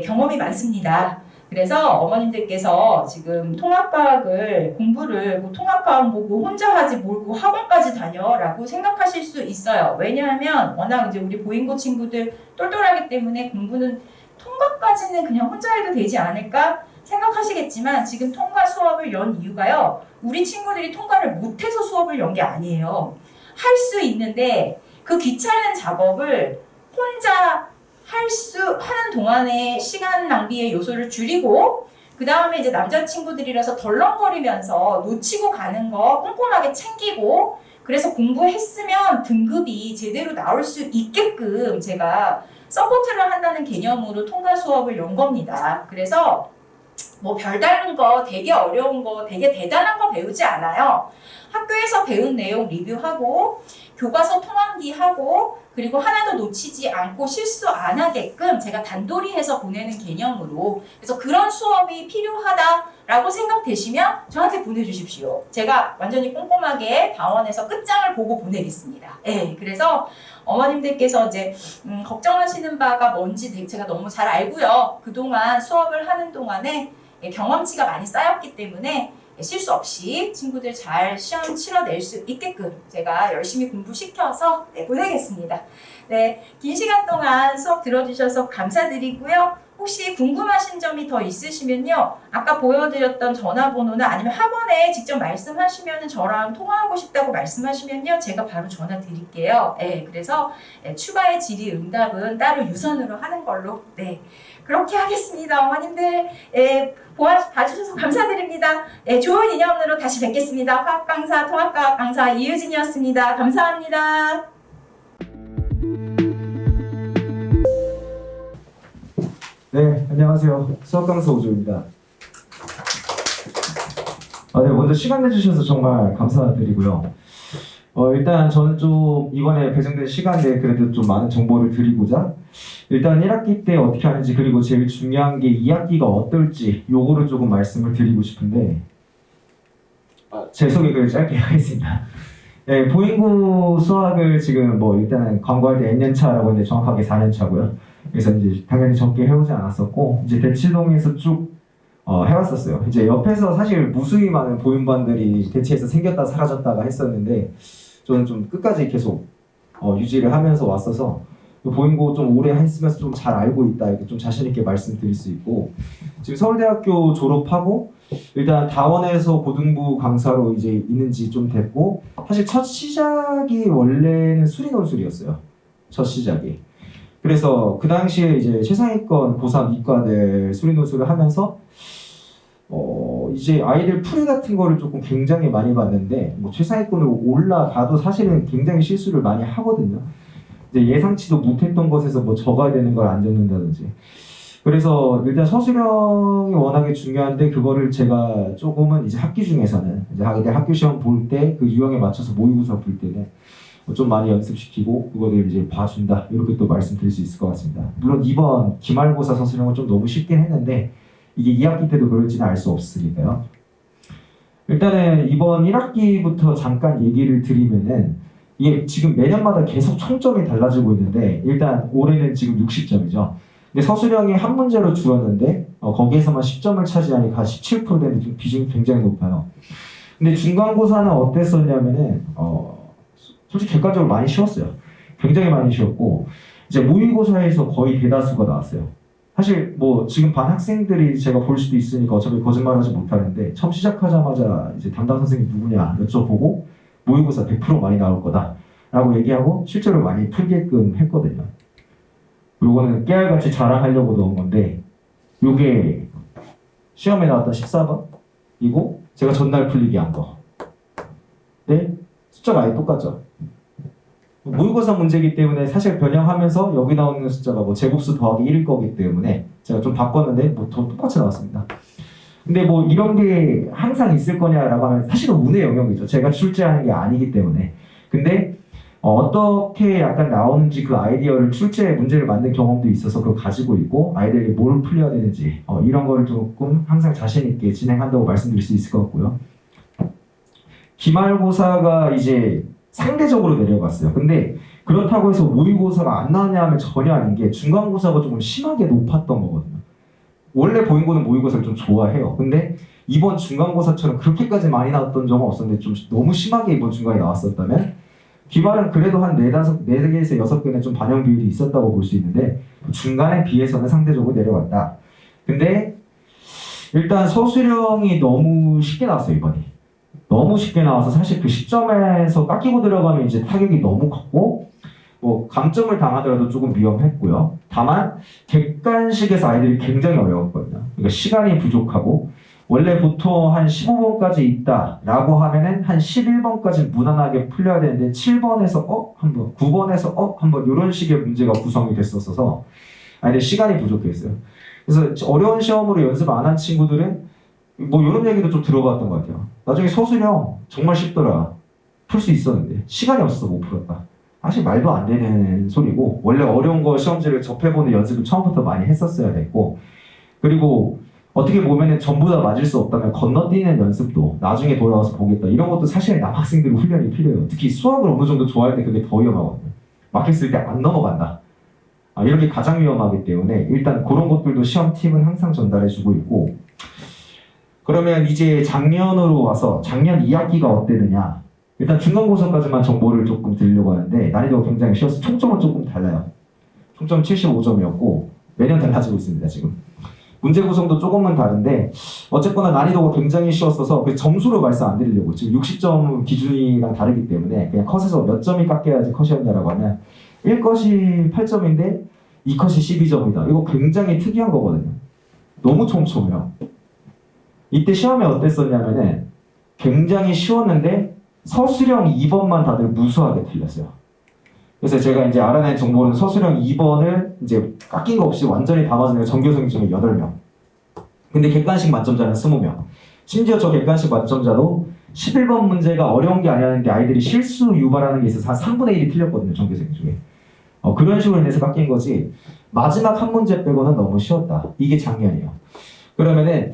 S2: 경험이 많습니다. 그래서 어머님들께서 지금 통합과학을 공부를 통합과학 보고 혼자 하지 말고 학원까지 다녀라고 생각하실 수 있어요. 왜냐하면 워낙 이제 우리 보인고 친구들 똘똘하기 때문에 공부는 통과까지는 그냥 혼자 해도 되지 않을까 생각하시겠지만 지금 통과 수업을 연 이유가요. 우리 친구들이 통과를 못해서 수업을 연 게 아니에요. 할 수 있는데 그 귀찮은 작업을 혼자 하는 동안에 시간 낭비의 요소를 줄이고 그 다음에 이제 남자친구들이라서 덜렁거리면서 놓치고 가는 거 꼼꼼하게 챙기고 그래서 공부했으면 등급이 제대로 나올 수 있게끔 제가 서포트를 한다는 개념으로 통과 수업을 연 겁니다. 그래서 뭐 별다른 거, 되게 어려운 거, 되게 대단한 거 배우지 않아요. 학교에서 배운 내용 리뷰하고 교과서 통합기 하고 그 그리고 하나도 놓치지 않고 실수 안 하게끔 제가 단돌이 해서 보내는 개념으로, 그래서 그런 수업이 필요하다라고 생각되시면 저한테 보내주십시오. 제가 완전히 꼼꼼하게 다원에서 끝장을 보고 보내겠습니다. 네, 그래서 어머님들께서 이제 걱정하시는 바가 뭔지 제가 너무 잘 알고요. 그동안 수업을 하는 동안에 경험치가 많이 쌓였기 때문에 실수 없이 친구들 잘 시험 치러낼 수 있게끔 제가 열심히 공부시켜서 보내겠습니다. 네, 긴 시간 동안 수업 들어주셔서 감사드리고요. 혹시 궁금하신 점이 더 있으시면요, 아까 보여드렸던 전화번호나 아니면 학원에 직접 말씀하시면, 저랑 통화하고 싶다고 말씀하시면요, 제가 바로 전화 드릴게요. 네, 그래서 추가의 질의 응답은 따로 유선으로 하는 걸로, 네, 그렇게 하겠습니다. 어머님들 봐주셔서 감사드립니다. 네, 좋은 인연으로 다시 뵙겠습니다. 화학 강사, 통합과학 강사 이유진이었습니다. 감사합니다.
S3: 네, 안녕하세요. 수학 강사 오조입니다. 네, 먼저 시간 내주셔서 정말 감사드리고요. 일단 저는 좀 이번에 배정된 시간에 그래도 좀 많은 정보를 드리고자, 일단 1학기 때 어떻게 하는지, 그리고 제일 중요한 게 2학기가 어떨지 요거를 조금 말씀을 드리고 싶은데, 제 소개를 짧게 하겠습니다. 네, 보인고 수학을 지금 뭐 일단 광고할 때 N년차라고 했는데 정확하게 4년차고요. 그래서 이제 당연히 적게 해오지 않았었고, 이제 대치동에서 쭉 해왔었어요. 이제 옆에서 사실 무수히 많은 보인반들이 대치에서 생겼다 사라졌다가 했었는데, 저는 좀 끝까지 계속 유지를 하면서 왔어서 보인고 좀 오래 했으면서 좀 잘 알고 있다, 이렇게 좀 자신 있게 말씀드릴 수 있고, 지금 서울대학교 졸업하고 일단 다원에서 고등부 강사로 이제 있는지 좀 됐고, 사실 첫 시작이 원래는 수리논술이었어요. 첫 시작이. 그래서 그 당시에 이제 최상위권 고3 이과들 수리논술을 하면서 이제 아이들 풀이 같은 거를 조금 굉장히 많이 봤는데, 뭐 최상위권으로 올라가도 사실은 굉장히 실수를 많이 하거든요. 이제 예상치도 못했던 것에서 뭐 적어야 되는 걸 안 적는다든지. 그래서 일단 서술형이 워낙에 중요한데, 그거를 제가 조금은 이제 학기 중에서는 이제 학교 시험 볼 때 그 유형에 맞춰서 모의고사 볼 때는 좀 많이 연습시키고 그거를 이제 봐준다, 이렇게 또 말씀드릴 수 있을 것 같습니다. 물론 이번 기말고사 서술형은 좀 너무 쉽긴 했는데 이게 2학기 때도 그럴지는 알 수 없으니까요. 일단은 이번 1학기부터 잠깐 얘기를 드리면은, 이게 지금 매년마다 계속 총점이 달라지고 있는데, 일단 올해는 지금 60점이죠. 근데 서술형이 한 문제로 줄었는데 거기에서만 10점을 차지하니까 17% 되는데 좀 비중이 굉장히 높아요. 근데 중간고사는 어땠었냐면은 솔직히 객관적으로 많이 쉬웠어요. 굉장히 많이 쉬웠고, 이제 모의고사에서 거의 대다수가 나왔어요. 사실 뭐 지금 반 학생들이 제가 볼 수도 있으니까 어차피 거짓말하지 못하는데, 처음 시작하자마자 이제 담당 선생님 누구냐 여쭤보고 모의고사 100% 많이 나올 거다라고 얘기하고 실제로 많이 풀게끔 했거든요. 요거는 깨알같이 자랑하려고 넣은 건데, 요게 시험에 나왔던 14번이고 제가 전날 풀리기 한 거. 네? 숫자가 아예 똑같죠. 모의고사 문제이기 때문에 사실 변형하면서 여기 나오는 숫자가 뭐 제곱수 더하기 1일 거기 때문에 제가 좀 바꿨는데 뭐 더 똑같이 나왔습니다. 근데 뭐 이런 게 항상 있을 거냐라고 하면 사실은 운의 영역이죠. 제가 출제하는 게 아니기 때문에. 근데 어떻게 약간 나오는지 그 아이디어를 출제 문제를 만든 경험도 있어서 그걸 가지고 있고, 아이들이 뭘 풀려야 되는지 이런 거를 조금 항상 자신 있게 진행한다고 말씀드릴 수 있을 것 같고요. 기말고사가 이제 상대적으로 내려갔어요. 근데 그렇다고 해서 모의고사가 안 나왔냐 하면 전혀 아닌 게, 중간고사가 조금 심하게 높았던 거거든요. 원래 보인고는 모의고사를 좀 좋아해요. 근데 이번 중간고사처럼 그렇게까지 많이 나왔던 적은 없었는데 좀 너무 심하게 이번 중간에 나왔었다면, 기말은 그래도 한 4개에서 6개는 좀 반영 비율이 있었다고 볼 수 있는데 중간에 비해서는 상대적으로 내려갔다. 근데 일단 서술형이 너무 쉽게 나왔어요. 이번에 너무 쉽게 나와서 사실 그 시점에서 깎이고 들어가면 이제 타격이 너무 컸고, 뭐 감점을 당하더라도 조금 위험했고요. 다만 객관식에서 아이들이 굉장히 어려웠거든요. 그러니까 시간이 부족하고, 원래 보통 한 15번까지 있다라고 하면은 한 11번까지 무난하게 풀려야 되는데 7번에서 한번, 9번에서 한번, 이런 식의 문제가 구성이 됐었어서 아이들 시간이 부족했어요. 그래서 어려운 시험으로 연습 안 한 친구들은 뭐 이런 얘기도 좀 들어봤던 것 같아요. 나중에 서술형 정말 쉽더라, 풀 수 있었는데 시간이 없어서 못 풀었다. 사실 말도 안 되는 소리고 원래 어려운 거 시험지를 접해보는 연습을 처음부터 많이 했었어야 됐고 그리고 어떻게 보면은 전부 다 맞을 수 없다면 건너뛰는 연습도 나중에 돌아와서 보겠다 이런 것도 사실 남학생들 훈련이 필요해요. 특히 수학을 어느 정도 좋아할 때 그게 더 위험하거든요. 막혔을 때 안 넘어간다. 이런 게 가장 위험하기 때문에 일단 그런 것들도 시험 팁은 항상 전달해주고 있고 그러면 이제 작년으로 와서 작년 2학기가 어땠느냐 일단 중간고사까지만 정보를 조금 드리려고 하는데 난이도가 굉장히 쉬워서 총점은 조금 달라요. 총점 75점이었고 매년 달라지고 있습니다 지금. 문제 구성도 조금은 다른데 어쨌거나 난이도가 굉장히 쉬웠어서 그 점수로 말씀 안 드리려고 지금 60점 기준이랑 다르기 때문에 그냥 컷에서 몇 점이 깎여야지 컷이었냐라고 하면 1컷이 8점인데 2컷이 12점이다. 이거 굉장히 특이한 거거든요. 너무 촘촘해요. 이때 시험에 어땠었냐면은 굉장히 쉬웠는데 서술형 2번만 다들 무수하게 틀렸어요. 그래서 제가 이제 알아낸 정보는 서술형 2번을 이제 깎인 거 없이 완전히 다 맞은 애가 전교생 중에 8명. 근데 객관식 만점자는 20명. 심지어 저 객관식 만점자도 11번 문제가 어려운 게 아니었는데 아이들이 실수 유발하는 게 있어서 한 3분의 1이 틀렸거든요. 전교생 중에. 그런 식으로 인해서 깎인 거지 마지막 한 문제 빼고는 너무 쉬웠다. 이게 작년이에요. 그러면은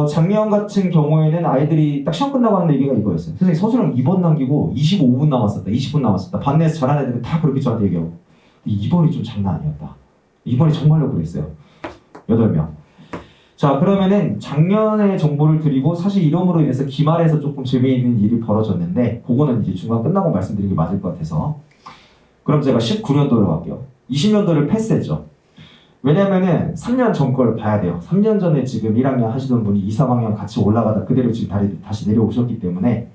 S3: 작년 같은 경우에는 아이들이 딱 시험 끝나고 하는 얘기가 이거였어요. 선생님 서술형 2번 남기고 25분 남았었다. 20분 남았었다. 반내에서 잘하는 애들은 다 그렇게 저한테 얘기하고 2번이 좀 장난 아니었다. 2번이 정말로 그랬어요. 8명. 자 그러면은 작년의 정보를 드리고 사실 이름으로 인해서 기말에서 조금 재미있는 일이 벌어졌는데 그거는 이제 중간 끝나고 말씀드리는 게 맞을 것 같아서 그럼 제가 19년도로 갈게요. 20년도를 패스했죠. 왜냐면은 3년 전 걸 봐야 돼요. 3년 전에 지금 1학년 하시던 분이 2, 3학년 같이 올라가다 그대로 지금 다시 내려오셨기 때문에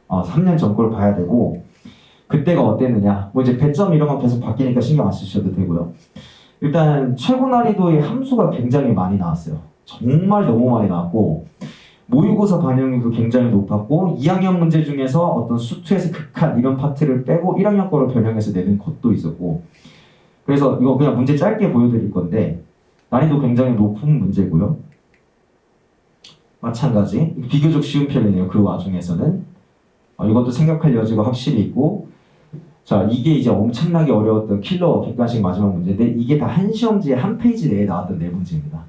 S3: 3년 전 걸 봐야 되고 그때가 어땠느냐 뭐 이제 배점 이런 건 계속 바뀌니까 신경 안 쓰셔도 되고요. 일단 최고 난이도의 함수가 굉장히 많이 나왔어요. 정말 너무 많이 나왔고 모의고사 반영률도 굉장히 높았고 2학년 문제 중에서 어떤 수투에서 극한 이런 파트를 빼고 1학년 거로 변형해서 내는 것도 있었고 그래서 이거 그냥 문제 짧게 보여드릴 건데 난이도 굉장히 높은 문제고요. 마찬가지 비교적 쉬운 편이네요. 그 와중에서는 이것도 생각할 여지가 확실히 있고 자 이게 이제 엄청나게 어려웠던 킬러 객관식 마지막 문제인데 이게 다 한 시험지에 한 페이지 내에 나왔던 네 문제입니다.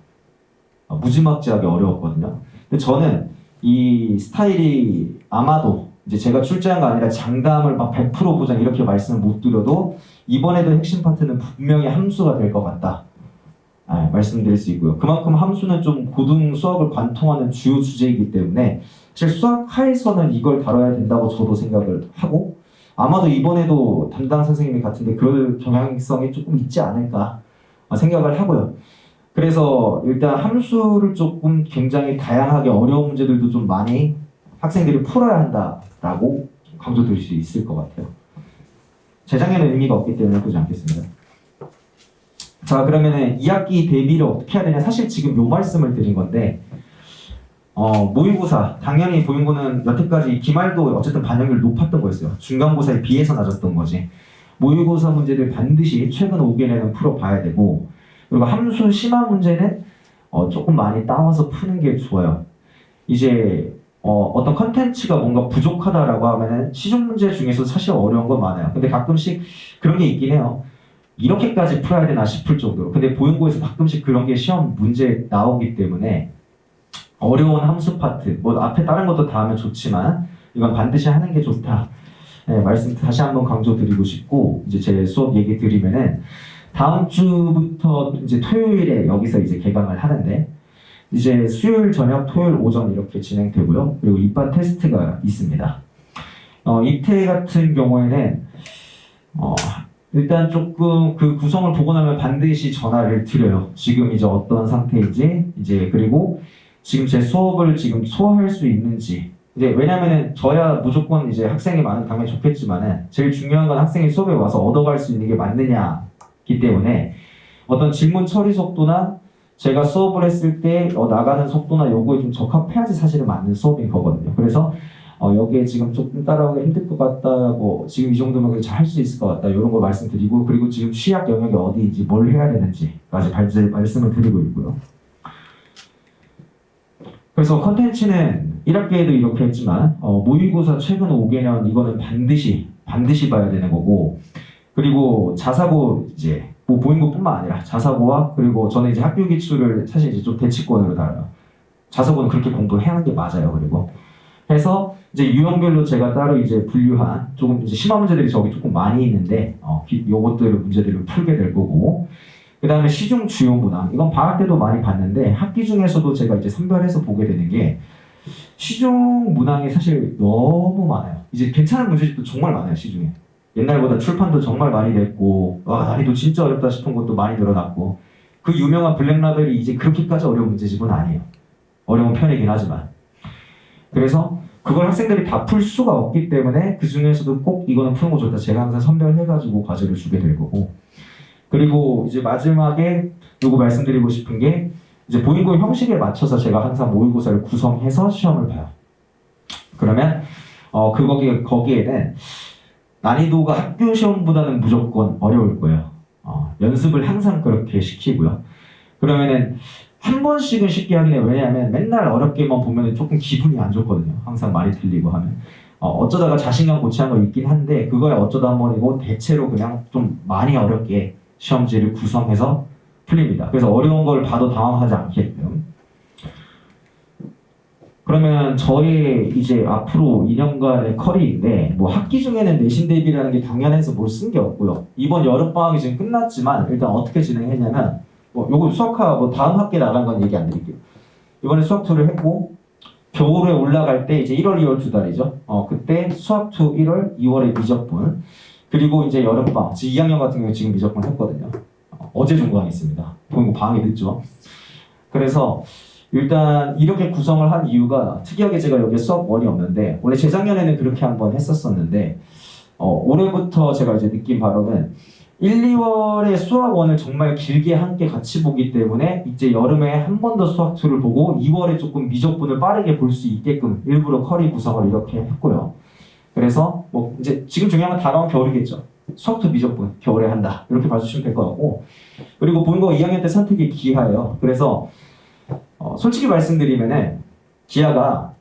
S3: 무지막지하게 어려웠거든요. 근데 저는 이 스타일이 아마도 이제 제가 출제한 거 아니라 장담을 막 100% 보장 이렇게 말씀을 못 드려도 이번에도 핵심 파트는 분명히 함수가 될 것 같다. 말씀드릴 수 있고요. 그만큼 함수는 좀 고등 수학을 관통하는 주요 주제이기 때문에 사실 수학하에서는 이걸 다뤄야 된다고 저도 생각을 하고 아마도 이번에도 담당 선생님이 같은데 그럴 경향성이 조금 있지 않을까 생각을 하고요. 그래서 일단 함수를 조금 굉장히 다양하게 어려운 문제들도 좀 많이 학생들이 풀어야 한다라고 강조드릴 수 있을 것 같아요. 재작년에 의미가 없기 때문에 그러지 않겠습니다. 자 그러면은 2학기 대비를 어떻게 해야 되냐 사실 지금 요 말씀을 드린 건데 모의고사 당연히 보행고는 여태까지 기말도 어쨌든 반영률 높았던 거였어요. 중간고사에 비해서 낮았던 거지. 모의고사 문제들 반드시 최근 5개년은 풀어봐야 되고 그리고 함수 심화 문제는 조금 많이 따와서 푸는 게 좋아요. 이제 어떤 컨텐츠가 뭔가 부족하다라고 하면은 시중 문제 중에서 사실 어려운 건 많아요. 근데 가끔씩 그런 게 있긴 해요. 이렇게까지 풀어야 되나 싶을 정도로. 근데 보행고에서 가끔씩 그런 게 시험 문제 나오기 때문에 어려운 함수 파트, 뭐 앞에 다른 것도 다 하면 좋지만 이건 반드시 하는 게 좋다. 네, 말씀 다시 한번 강조드리고 싶고 이제 제 수업 얘기 드리면은 다음 주부터 이제 토요일에 여기서 이제 개강을 하는데 이제 수요일 저녁, 토요일 오전 이렇게 진행되고요. 그리고 입반 테스트가 있습니다. 입태 같은 경우에는 일단 조금 그 구성을 보고 나면 반드시 전화를 드려요. 지금 이제 어떤 상태인지 이제 그리고 지금 제 수업을 지금 소화할 수 있는지 이제 왜냐면은 저야 무조건 이제 학생이 많으면 당연히 좋겠지만은 제일 중요한 건 학생이 수업에 와서 얻어갈 수 있는 게 맞느냐기 때문에 어떤 질문 처리 속도나 제가 수업을 했을 때 나가는 속도나 요거에 좀 적합해야지 사실은 맞는 수업인 거거든요. 그래서 여기에 지금 조금 따라오기 힘들 것 같다, 뭐 지금 이 정도면 잘 할 수 있을 것 같다 이런 거 말씀드리고 그리고 지금 취약 영역이 어디인지 뭘 해야 되는지까지 말씀을 드리고 있고요. 그래서 컨텐츠는 1학기에도 이렇게 했지만 모의고사 최근 5개년 이거는 반드시 반드시 봐야 되는 거고, 그리고 자사고 이제 뭐 보행고뿐만 아니라 자사고와 그리고 저는 이제 학교 기출을 사실 이제 좀 대치권으로 달아요. 자사고는 그렇게 공부해야 하는 게 맞아요. 그리고 해서 이제 유형별로 제가 따로 이제 분류한 조금 이제 심화 문제들이 저기 조금 많이 있는데 요것들을 문제들을 풀게 될 거고, 그 다음에 시중 주요 문항 이건 방학 때도 많이 봤는데 학기 중에서도 제가 이제 선별해서 보게 되는 게 시중 문항이 사실 너무 많아요. 이제 괜찮은 문제집도 정말 많아요. 시중에 옛날보다 출판도 정말 많이 됐고 난이도 진짜 어렵다 싶은 것도 많이 늘어났고, 그 유명한 블랙라벨이 이제 그렇게까지 어려운 문제집은 아니에요. 어려운 편이긴 하지만. 그래서 그걸 학생들이 다 풀 수가 없기 때문에 그 중에서도 꼭 이거는 푸는 거 좋다 제가 항상 선별해가지고 과제를 주게 될 거고, 그리고 이제 마지막에 요거 말씀드리고 싶은 게 이제 보인고 형식에 맞춰서 제가 항상 모의고사를 구성해서 시험을 봐요. 그러면 거기에는 난이도가 학교 시험보다는 무조건 어려울 거예요. 연습을 항상 그렇게 시키고요. 그러면은 한 번씩은 쉽게 하긴 해요. 왜냐하면 맨날 어렵게만 보면 조금 기분이 안 좋거든요. 항상 많이 틀리고 하면. 어쩌다가 자신감 고취한 거 있긴 한데 그거야 어쩌다 한 번이고 대체로 그냥 좀 많이 어렵게 시험지를 구성해서 풀립니다. 그래서 어려운 걸 봐도 당황하지 않게끔. 그러면 저의 이제 앞으로 2년간의 커리어인데 뭐 학기 중에는 내신 대비라는 게 당연해서 뭘 쓴 게 없고요. 이번 여름방학이 지금 끝났지만 일단 어떻게 진행했냐면 요거 수학화 다음 학기에 나간 건 얘기 안 드릴게요. 이번에 수학2를 했고 겨울에 올라갈 때 이제 1월, 2월 2달이죠. 그때 수학2 1월, 2월에 미적분, 그리고 이제 여름방학 2학년 같은 경우에 지금 미적분 했거든요. 어제 종강했습니다. 보면 방학이 늦죠. 그래서 일단 이렇게 구성을 한 이유가 특이하게 제가 여기에 수학 1이 없는데 원래 재작년에는 그렇게 한번 했었었는데 올해부터 제가 이제 느낀 바로는 1, 2월에 수학 1을 정말 길게 함께 같이 보기 때문에 이제 여름에 한 번 더 수학 2를 보고 2월에 조금 미적분을 빠르게 볼 수 있게끔 일부러 커리 구성을 이렇게 했고요. 그래서 뭐 이제 지금 중요한 건 다가온 겨울이겠죠. 수학 2 미적분 겨울에 한다 이렇게 봐주시면 될 것 같고, 그리고 보는 거 2학년 때 선택이 기하예요. 그래서 솔직히 말씀드리면은 기하가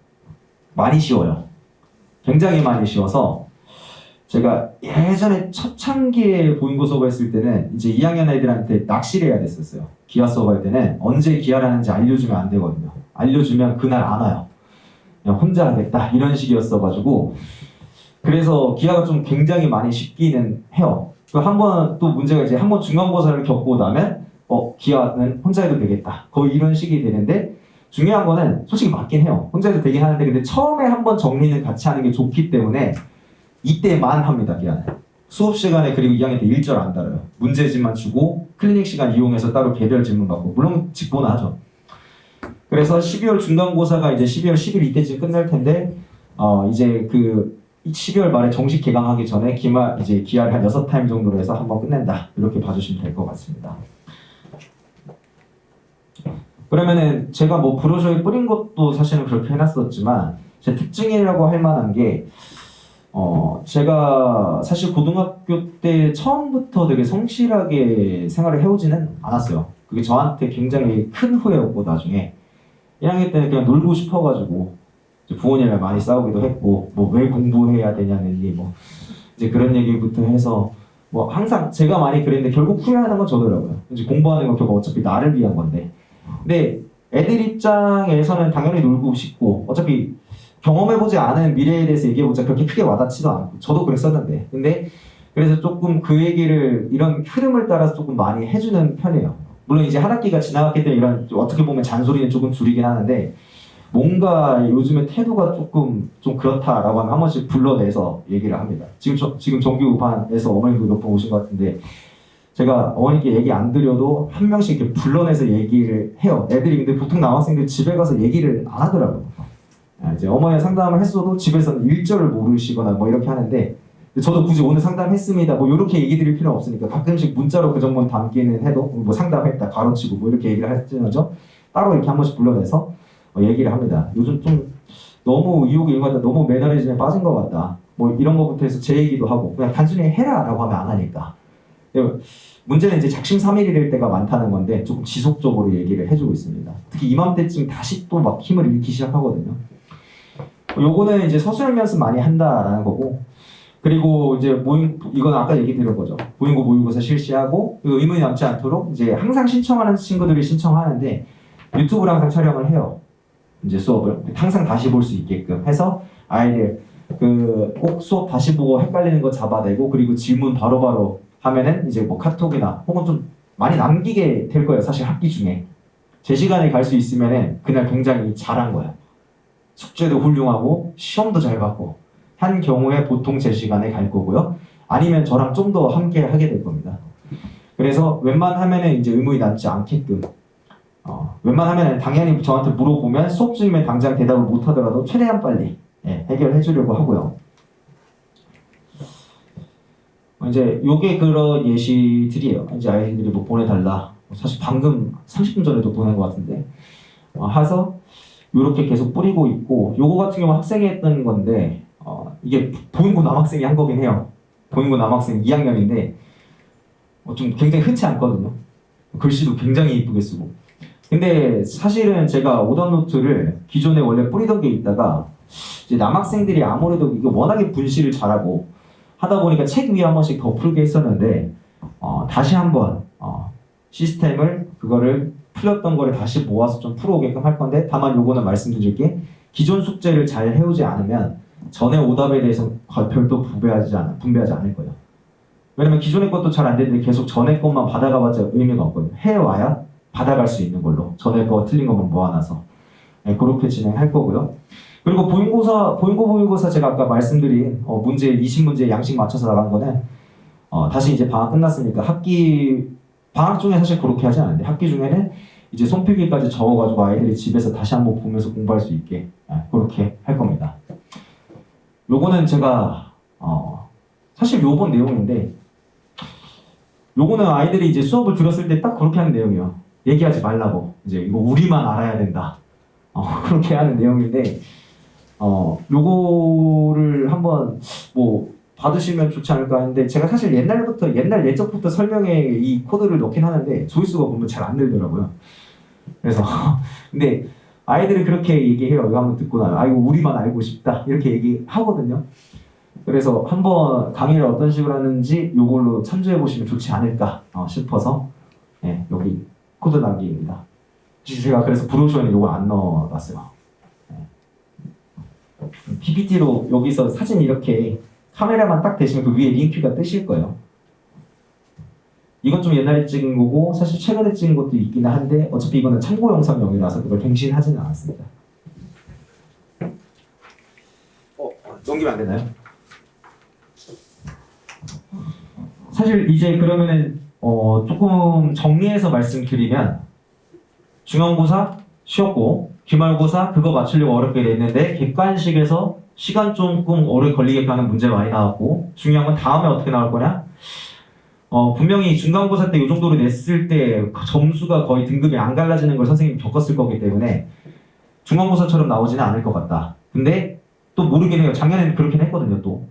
S3: 많이 쉬워요. 굉장히 많이 쉬워서 제가 예전에 초창기에 보인고 수업했을 때는 이제 2학년 애들한테 낚시를 해야 됐었어요. 기하 수업할 때는 언제 기하를 하는지 알려주면 안 되거든요. 알려주면 그날 안 와요. 그냥 혼자 하겠다 이런 식이었어가지고 그래서 기하가 좀 굉장히 많이 쉽기는 해요. 한번 또 문제가 이제 한번 중간고사를 겪고 나면 기하는 혼자 해도 되겠다 거의 이런 식이 되는데, 중요한 거는 솔직히 맞긴 해요. 혼자 해도 되긴 하는데 근데 처음에 한번 정리는 같이 하는 게 좋기 때문에 이때만 합니다. 기하는 수업 시간에. 그리고 2학년 때 1절 안 달아요. 문제집만 주고 클리닉 시간 이용해서 따로 개별 질문 받고 물론 직보는 하죠. 그래서 12월 중간고사가 이제 12월 10일 이때쯤 끝날 텐데 이제 그 12월 말에 정식 개강하기 전에 이제 기하를 한 6타임 정도로 해서 한번 끝낸다 이렇게 봐주시면 될 것 같습니다. 그러면은 제가 뭐 브로셔에 뿌린 것도 사실은 그렇게 해놨었지만 제 특징이라고 할 만한 게 제가 사실 고등학교 때 처음부터 되게 성실하게 생활을 해오지는 않았어요. 그게 저한테 굉장히 큰 후회였고 나중에 1학년 때는 그냥 놀고 싶어가지고 부모님이랑 많이 싸우기도 했고 뭐 왜 공부해야 되냐는 뭐 이제 그런 얘기부터 해서 뭐 항상 제가 많이 그랬는데 결국 후회하는 건 저더라고요. 이제 공부하는 건 결국 어차피 나를 위한 건데, 근데 애들 입장에서는 당연히 놀고 싶고 어차피 경험해보지 않은 미래에 대해서 얘기해보자 그렇게 크게 와닿지도 않고 저도 그랬었는데, 근데 그래서 조금 그 얘기를 이런 흐름을 따라서 조금 많이 해주는 편이에요. 물론 이제 한 학기가 지나갔기 때문에 이런 어떻게 보면 잔소리는 조금 줄이긴 하는데 뭔가 요즘에 태도가 조금 좀 그렇다라고 하면 한 번씩 불러내서 얘기를 합니다. 지금 정규반에서 어머님도 몇 번 오신 것 같은데 제가 어머니께 얘기 안 드려도 한 명씩 이렇게 불러내서 얘기를 해요. 애들이 근데 보통 남학생들 집에 가서 얘기를 안 하더라고요. 이제 어머니 상담을 했어도 집에서는 일절을 모르시거나 뭐 이렇게 하는데 저도 굳이 오늘 상담했습니다 뭐 이렇게 얘기 드릴 필요는 없으니까 가끔씩 문자로 그 정보는 담기는 해도 뭐 상담했다 가로치고 뭐 이렇게 얘기를 하죠. 따로 이렇게 한 번씩 불러내서 얘기를 합니다. 요즘 좀 너무 의욕이 있는 것 같다, 너무 매너리즘에 빠진 것 같다 뭐 이런 것부터 해서 제 얘기도 하고 그냥 단순히 해라 라고 하면 안 하니까. 문제는 이제 작심삼일이 될 때가 많다는 건데 조금 지속적으로 얘기를 해주고 있습니다. 특히 이맘때쯤 다시 또 막 힘을 잃기 시작하거든요. 요거는 이제 서술형 연습 많이 한다라는 거고, 그리고 이제 이건 아까 얘기 드린 거죠. 모의고 모의고사 실시하고 그리고 의문이 남지 않도록 이제 항상 신청하는 친구들이 신청하는데 유튜브를 항상 촬영을 해요. 이제 수업을 항상 다시 볼 수 있게끔 해서 아이들 꼭 수업 다시 보고 헷갈리는 거 잡아내고 그리고 질문 바로바로 하면은 이제 뭐 카톡이나 혹은 좀 많이 남기게 될 거예요. 사실 학기 중에 제 시간에 갈 수 있으면은 그날 굉장히 잘한 거예요. 숙제도 훌륭하고 시험도 잘 봤고 한 경우에 보통 제 시간에 갈 거고요. 아니면 저랑 좀 더 함께 하게 될 겁니다. 그래서 웬만하면은 이제 의문이 남지 않게끔 웬만하면 당연히 저한테 물어보면 수업 중이면 당장 대답을 못 하더라도 최대한 빨리 해결해 주려고 하고요. 이제 요게 그런 예시들이에요. 이제 아이들이 뭐 보내달라. 사실 방금 30분 전에도 보낸 것 같은데 해서 요렇게 계속 뿌리고 있고 요거 같은 경우 학생이 했던 건데 이게 보인고 남학생이 한 거긴 해요. 보인고 남학생 2학년인데 좀 굉장히 흔치 않거든요. 글씨도 굉장히 이쁘게 쓰고. 근데 사실은 제가 오답노트를 기존에 원래 뿌리던 게 있다가 이제 남학생들이 아무래도 이거 워낙에 분실을 잘하고 하다 보니까 책 위에 한 번씩 더 풀게 했었는데 다시 한번 시스템을 그거를 풀렸던 거를 다시 모아서 좀 풀어오게끔 할 건데 다만 요거는 말씀드릴게 기존 숙제를 잘 해오지 않으면 전에 오답에 대해서 별도 분배하지 않을 거예요. 왜냐면 기존의 것도 잘 안 되는데 계속 전에 것만 받아가봤자 의미가 없거든요. 해와야 받아갈 수 있는 걸로 전에 거 틀린 것만 모아놔서 그렇게 진행할 거고요. 그리고 모의고사 제가 아까 말씀드린 문제 20문제 양식 맞춰서 나간 거는 다시 이제 방학 끝났으니까 방학 중에 사실 그렇게 하지 않는데 학기 중에는 이제 손필기까지 적어가지고 아이들이 집에서 다시 한번 보면서 공부할 수 있게 그렇게 할 겁니다. 요거는 제가 사실 요번 내용인데 요거는 아이들이 이제 수업을 들었을 때 딱 그렇게 하는 내용이에요. 얘기하지 말라고 이제 이거 우리만 알아야 된다. 그렇게 하는 내용인데 요거를 한번 뭐 받으시면 좋지 않을까 하는데 제가 사실 옛날 예적부터 설명에 이 코드를 넣긴 하는데 조회수가 보면 잘 안 늘더라고요. 그래서 근데 아이들이 그렇게 얘기해요. 이거 한번 듣고 나면 이거 우리만 알고 싶다 이렇게 얘기하거든요. 그래서 한번 강의를 어떤 식으로 하는지 요걸로 참조해 보시면 좋지 않을까 싶어서 여기 코드 남기입니다. 제가 그래서 브로셔에는 요거 안 넣어놨어요. PPT로 여기서 사진 이렇게 카메라만 딱 대시면 그 위에 링크가 뜨실 거예요. 이건 좀 옛날에 찍은 거고 사실 최근에 찍은 것도 있긴 한데 어차피 이거는 참고 영상용이라서 그걸 갱신하지는 않았습니다. 넘기면 안 되나요? 사실 이제 그러면은 조금 정리해서 말씀드리면 중간고사 쉬웠고 기말고사 그거 맞추려고 어렵게 됐는데 객관식에서 시간 조금 오래 걸리게 하는 문제 많이 나왔고 중요한 건 다음에 어떻게 나올 거냐? 분명히 중간고사 때 이 정도로 냈을 때 점수가 거의 등급이 안 갈라지는 걸 선생님이 겪었을 거기 때문에 중간고사처럼 나오지는 않을 것 같다. 근데 또 모르긴 해요. 작년에는 그렇긴 했거든요. 또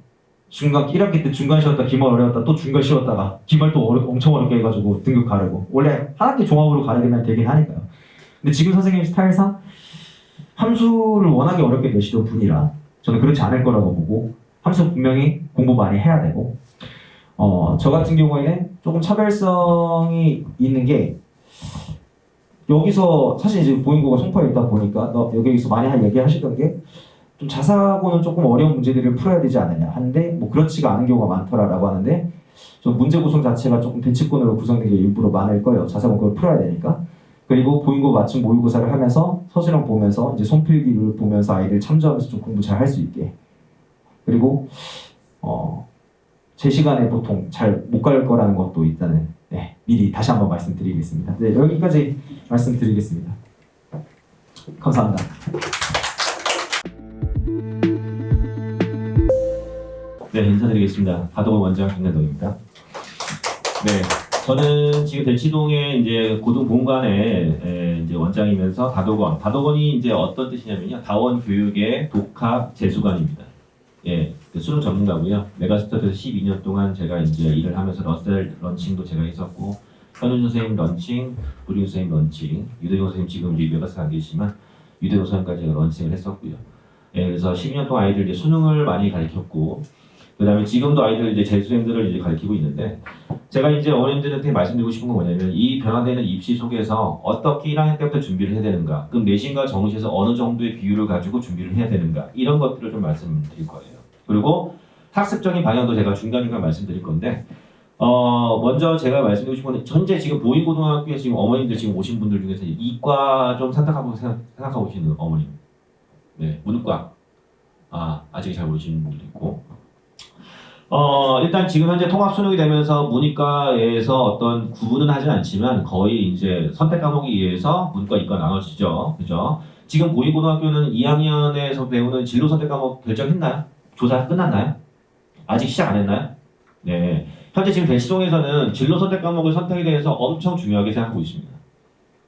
S3: 중간 1학기 때 중간 쉬었다 기말 어려웠다 또 중간 쉬었다가 기말 또 엄청 어렵게 해가지고 등급 가르고 원래 한 학기 종합으로 가르면 되긴 하니까요. 근데 지금 선생님 스타일상 함수를 워낙에 어렵게 내시던 분이라 저는 그렇지 않을 거라고 보고 함수 분명히 공부 많이 해야 되고 저 같은 경우에는 조금 차별성이 있는 게 여기서 사실 이제 보인고가 송파에 있다 보니까 여기서 많이 얘기하시던 게 좀 자사고는 조금 어려운 문제들을 풀어야 되지 않느냐 하는데 뭐 그렇지가 않은 경우가 많더라라고 하는데 좀 문제 구성 자체가 조금 대치권으로 구성된 게 일부러 많을 거예요. 자사고 그걸 풀어야 되니까. 그리고 보인고 맞춤 모의고사를 하면서 서술형 보면서 이제 손필기를 보면서 아이들 참조하면서 좀 공부 잘 할 수 있게. 그리고 제 시간에 보통 잘 못 갈 거라는 것도 일단은 미리 다시 한번 말씀드리겠습니다. 네, 여기까지 말씀드리겠습니다. 감사합니다.
S4: 네, 인사드리겠습니다. 다도건 원장 김내동입니다. 네, 저는 지금 대치동의 이제 고등본관의 이제 원장이면서 다도건이 이제 어떤 뜻이냐면요, 다원 교육의 독학 재수관입니다. 예, 수능 전문가고요. 메가스터디에서 12년 동안 제가 이제 일을 하면서 러셀 런칭도 제가 했었고, 현훈 선생님 런칭, 우리 선생님 런칭, 유대용 선생님 지금 우리 메가스터 안 계시지만 유대용 선생님까지 제가 런칭을 했었고요. 예, 그래서 12년 동안 아이들 이제 수능을 많이 가르쳤고, 그다음에 지금도 아이들 이제 재수생들을 이제 가르치고 있는데 제가 이제 어머님들한테 말씀드리고 싶은 건 뭐냐면 이 변화되는 입시 속에서 어떻게 1학년 때부터 준비를 해야 되는가, 그럼 내신과 정시에서 어느 정도의 비율을 가지고 준비를 해야 되는가 이런 것들을 좀 말씀드릴 거예요. 그리고 학습적인 방향도 제가 중간중간 말씀드릴 건데 먼저 제가 말씀드리고 싶은 건 현재 지금 보이고등학교에 지금 어머님들 지금 오신 분들 중에서 이과 좀 선택하고 생각하고 계시는 어머님, 네, 문과 아직 잘 모르시는 분도 있고 일단 지금 현재 통합 수능이 되면서 문이과에서 어떤 구분은 하진 않지만 거의 이제 선택 과목에 의해서 문과, 이과 나눠지죠. 그죠? 지금 고위고등학교는 2학년에서 배우는 진로 선택 과목 결정했나요? 조사 끝났나요? 아직 시작 안 했나요? 네. 현재 지금 대치동에서는 진로 선택 과목을 선택에 대해서 엄청 중요하게 생각하고 있습니다.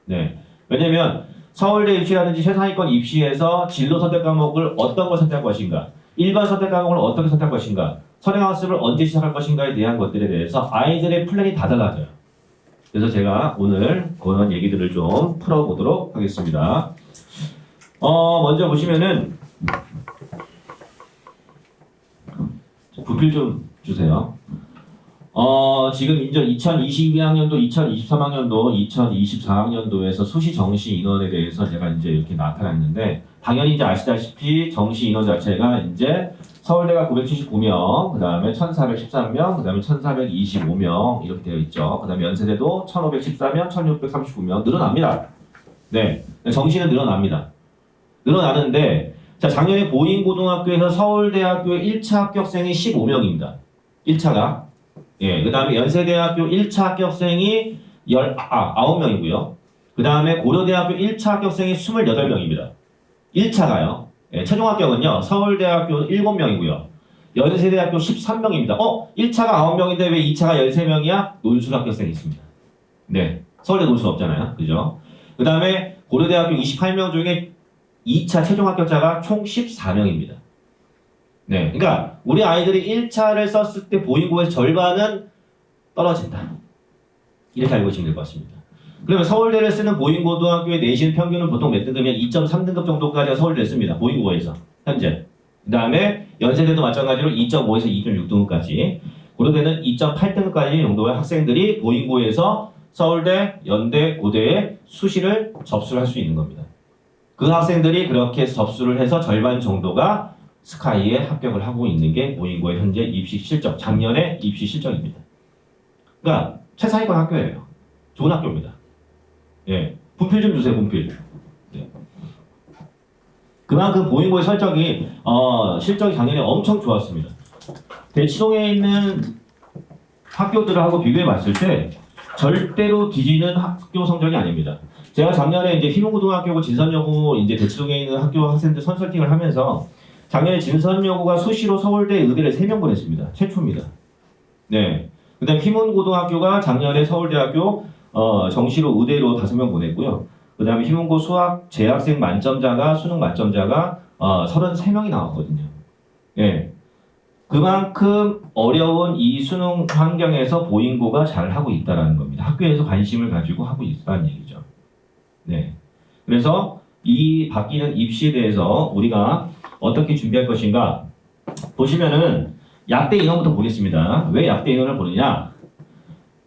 S4: 네. 왜냐면 서울대 입시라든지 최상위권 입시에서 진로 선택 과목을 어떤 걸 선택할 것인가, 일반 선택 과목을 어떻게 선택할 것인가, 선행학습을 언제 시작할 것인가에 대한 것들에 대해서 아이들의 플랜이 다 달라져요. 그래서 제가 오늘 그런 얘기들을 좀 풀어보도록 하겠습니다. 먼저 보시면은 부필 좀 주세요. 지금 이제 2022학년도, 2023학년도, 2024학년도에서 수시 정시 인원에 대해서 제가 이제 이렇게 나타났는데 당연히 이제 아시다시피 정시 인원 자체가 이제 서울대가 979명, 그 다음에 1413명, 그 다음에 1425명 이렇게 되어 있죠. 그 다음에 연세대도 1514명, 1639명 늘어납니다. 네, 정시는 늘어납니다. 늘어나는데 자, 작년에 보인고등학교에서 서울대학교의 1차 합격생이 15명입니다. 1차가. 예, 그 다음에 연세대학교 1차 합격생이 9명이고요. 그 다음에 고려대학교 1차 합격생이 28명입니다. 1차가요. 예, 최종 합격은요, 서울대학교 7명이고요. 연세대학교 13명입니다. 1차가 9명인데 왜 2차가 13명이야? 논술 합격생이 있습니다. 네, 서울대 논술 없잖아요. 그죠? 그 다음에 고려대학교 28명 중에 2차 최종 합격자가 총 14명입니다. 네, 그러니까 우리 아이들이 1차를 썼을 때 보인고에서 절반은 떨어진다. 이렇게 알고 계시면 될 것 같습니다. 그러면 서울대를 쓰는 보인고등학교의 내신 평균은 보통 몇 등급이면 2.3등급 정도까지가 서울대를 씁니다. 보인고에서 현재. 그 다음에 연세대도 마찬가지로 2.5에서 2.6등급까지, 고려대는 2.8등급까지 정도의 학생들이 보인고에서 서울대, 연대, 고대에 수시를 접수를 할 수 있는 겁니다. 그 학생들이 그렇게 접수를 해서 절반 정도가 스카이에 합격을 하고 있는 게 보인고의 현재 입시 실적, 작년의 입시 실적입니다. 그러니까 최상위권 학교예요. 좋은 학교입니다. 예, 분필 좀 주세요, 분필. 네. 그만큼 보인고의 실적이 작년에 엄청 좋았습니다. 대치동에 있는 학교들하고 비교해 봤을 때 절대로 뒤지는 학교 성적이 아닙니다. 제가 작년에 이제 휘문고등학교고 진선여고 이제 대치동에 있는 학교 학생들 컨설팅을 하면서 작년에 진선여고가 수시로 서울대 의대를 3명 보냈습니다. 최초입니다. 네. 그 다음에 휘문고등학교가 작년에 서울대학교 정시로 의대로 5명 보냈고요. 그 다음에 휘문고 수학 재학생 만점자가, 수능 만점자가 33명이 나왔거든요. 예. 그만큼 어려운 이 수능 환경에서 보인고가 잘 하고 있다는 겁니다. 학교에서 관심을 가지고 하고 있다는 얘기죠. 네. 그래서 이 바뀌는 입시에 대해서 우리가 어떻게 준비할 것인가 보시면은 약대 인원부터 보겠습니다. 왜 약대 인원을 보느냐?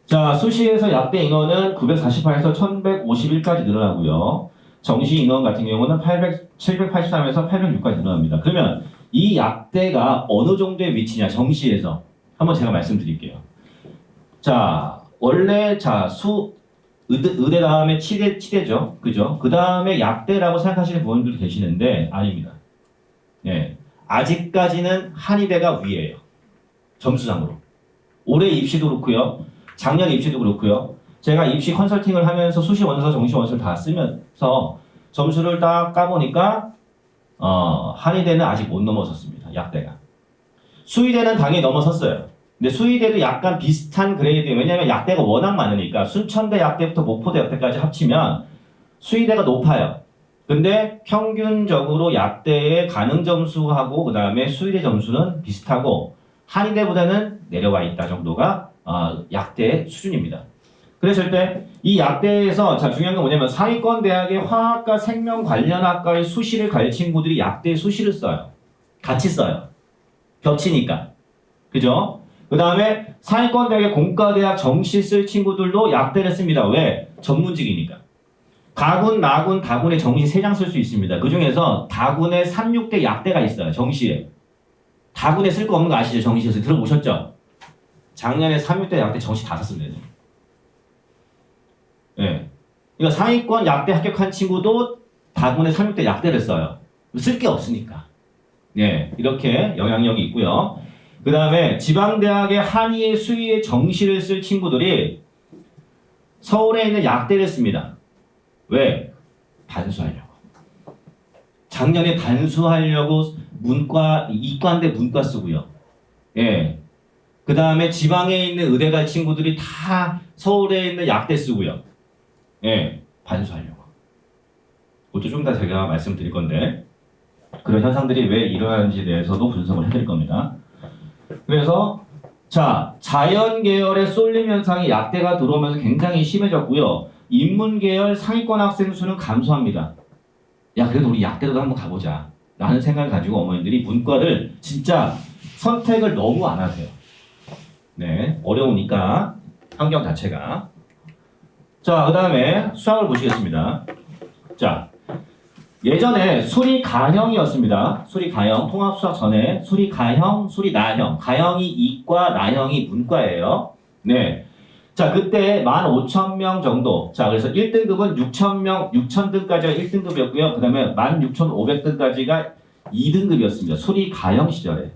S4: 자, 수시에서 약대 인원은 948에서 1151까지 늘어나고요. 정시 인원 같은 경우는 783에서 806까지 늘어납니다. 그러면 이 약대가 어느 정도의 위치냐, 정시에서 한번 제가 말씀드릴게요. 자, 원래 의대 다음에 치대죠, 그죠? 그 다음에 약대라고 생각하시는 분들도 계시는데 아닙니다. 네, 아직까지는 한의대가 위에요. 점수상으로. 올해 입시도 그렇고요. 작년 입시도 그렇고요. 제가 입시 컨설팅을 하면서 수시 원서, 정시 원서를 다 쓰면서 점수를 딱 까보니까 한의대는 아직 못 넘어섰습니다. 약대가. 수의대는 당연히 넘어섰어요. 근데 수의대도 약간 비슷한 그레이드예요. 왜냐하면 약대가 워낙 많으니까 순천대 약대부터 목포대 약대까지 합치면 수의대가 높아요. 근데 평균적으로 약대의 가능 점수하고 그 다음에 수의대 점수는 비슷하고 한의대보다는 내려와 있다 정도가 약대 수준입니다. 그랬을 때 이 약대에서 자, 중요한 건 뭐냐면 상위권 대학의 화학과 생명 관련 학과의 수시를 가르친 친구들이 약대 수시를 써요. 같이 써요. 겹치니까. 그죠? 그 다음에 상위권 대학의 공과대학 정시 쓸 친구들도 약대를 씁니다. 왜? 전문직이니까. 가군, 나군, 다군의 정시 3장 쓸 수 있습니다. 그 중에서 다군에 3, 6대 약대가 있어요. 정시에. 다군에 쓸 거 없는 거 아시죠? 정시에서 들어보셨죠? 작년에 3, 6대 약대 정시 다 썼습니다. 예. 그러니까 상위권 약대 합격한 친구도 다군에 3, 6대 약대를 써요. 쓸 게 없으니까. 예. 이렇게 영향력이 있고요. 그 다음에 지방대학의 한의의 수의의 정시를 쓸 친구들이 서울에 있는 약대를 씁니다. 왜? 반수하려고. 작년에 반수하려고 문과, 이과인데 문과 쓰고요. 예. 그 다음에 지방에 있는 의대 갈 친구들이 다 서울에 있는 약대 쓰고요. 예. 반수하려고. 그것도 좀 더 제가 말씀드릴 건데, 그런 현상들이 왜 일어나는지에 대해서도 분석을 해드릴 겁니다. 그래서 자, 자연 계열의 쏠림 현상이 약대가 들어오면서 굉장히 심해졌고요. 인문 계열 상위권 학생 수는 감소합니다. 야, 그래도 우리 약대도 한번 가보자 라는 생각을 가지고 어머니들이 문과를 진짜 선택을 너무 안 하세요. 네, 어려우니까 환경 자체가. 자, 그 다음에 수학을 보시겠습니다. 자, 예전에 수리 가형이었습니다. 수리 가형, 통합 수학 전에 수리 가형, 수리 나형. 가형이 이과, 나형이 문과예요. 네. 자, 그때 15,000명 정도. 자, 그래서 1등급은 6,000명, 6,000등까지가 1등급이었고요. 그 다음에 16,500등까지가 2등급이었습니다. 수리 가형 시절에.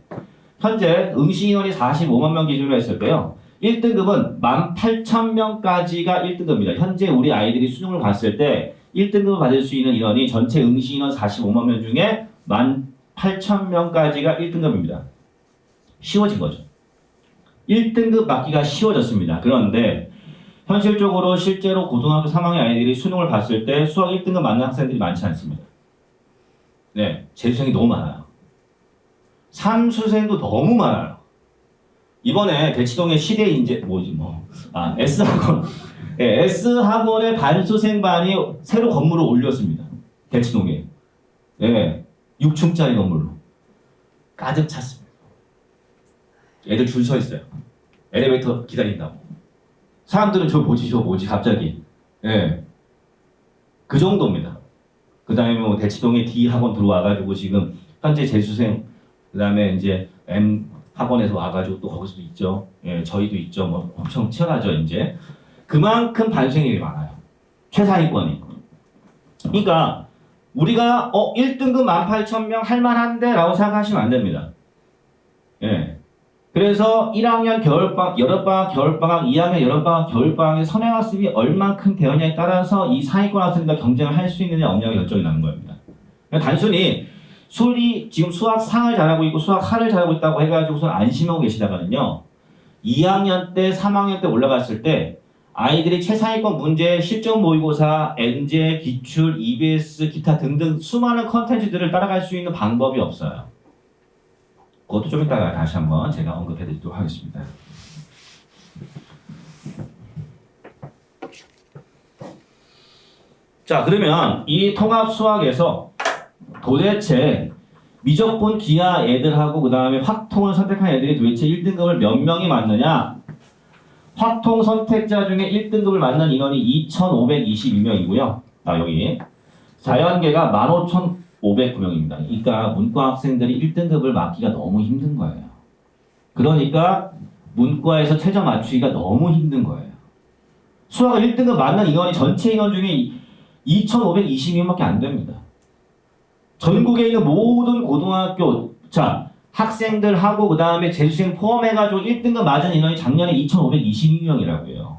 S4: 현재 응시 인원이 45만 명 기준으로 했을 때요. 1등급은 18,000명까지가 1등급입니다. 현재 우리 아이들이 수능을 봤을 때 1등급을 받을 수 있는 인원이 전체 응시 인원 45만 명 중에 18,000명까지가 1등급입니다. 쉬워진 거죠. 1등급 맞기가 쉬워졌습니다. 그런데 현실적으로 실제로 고등학교 3학년 아이들이 수능을 봤을 때 수학 1등급 맞는 학생들이 많지 않습니다. 네, 재수생이 너무 많아요. 삼수생도 너무 많아요. 이번에 대치동의 시대인재 S학원. 네, S학원의 반수생반이 새로 건물을 올렸습니다. 대치동에. 네, 6층짜리 건물로. 가득 찼습니다. 애들 줄 서 있어요. 엘리베이터 기다린다고. 사람들은 저 뭐지 갑자기. 네. 그 정도입니다. 그 다음에 뭐 대치동에 D 학원 들어와가지고 지금 현재 재수생, 그 다음에 이제 M 학원에서 와가지고 또 거기서도 있죠. 예, 저희도 있죠. 뭐 엄청 치열하죠, 이제. 그만큼 반수생이 많아요. 최상위권이. 그러니까 우리가 1등급 18,000명 할만한데 라고 생각하시면 안 됩니다. 예. 그래서 1학년 겨울방학, 여름방학, 겨울방학, 2학년 여름방학, 겨울방학의 선행학습이 얼만큼 되었냐에 따라서 이 상위권 학생과 경쟁을 할 수 있느냐 없냐가 결정이 나는 겁니다. 단순히 지금 수학 상을 잘하고 있고 수학 하를 잘하고 있다고 해가지고서 안심하고 계시다가는요, 2학년 때, 3학년 때 올라갔을 때 아이들이 최상위권 문제, 실전 모의고사, 엔제, 기출, EBS, 기타 등등 수많은 컨텐츠들을 따라갈 수 있는 방법이 없어요. 그것도 좀 이따가 다시 한번 제가 언급해 드리도록 하겠습니다. 자, 그러면 이 통합 수학에서 도대체 미적분 기하 애들하고 그 다음에 확통을 선택한 애들이 도대체 1등급을 몇 명이 맞느냐? 확통 선택자 중에 1등급을 맞는 인원이 2,522명이고요. 여기 자연계가 15,509명입니다. 그러니까 문과 학생들이 1등급을 맞기가 너무 힘든 거예요. 그러니까 문과에서 최저 맞추기가 너무 힘든 거예요. 수학을 1등급 맞는 인원이 전체 인원 중에 2,522명밖에 안 됩니다. 전국에 있는 모든 고등학교 학생들하고 그 다음에 재수생 포함해가지고 1등급 맞은 인원이 작년에 2,522명이라고 해요.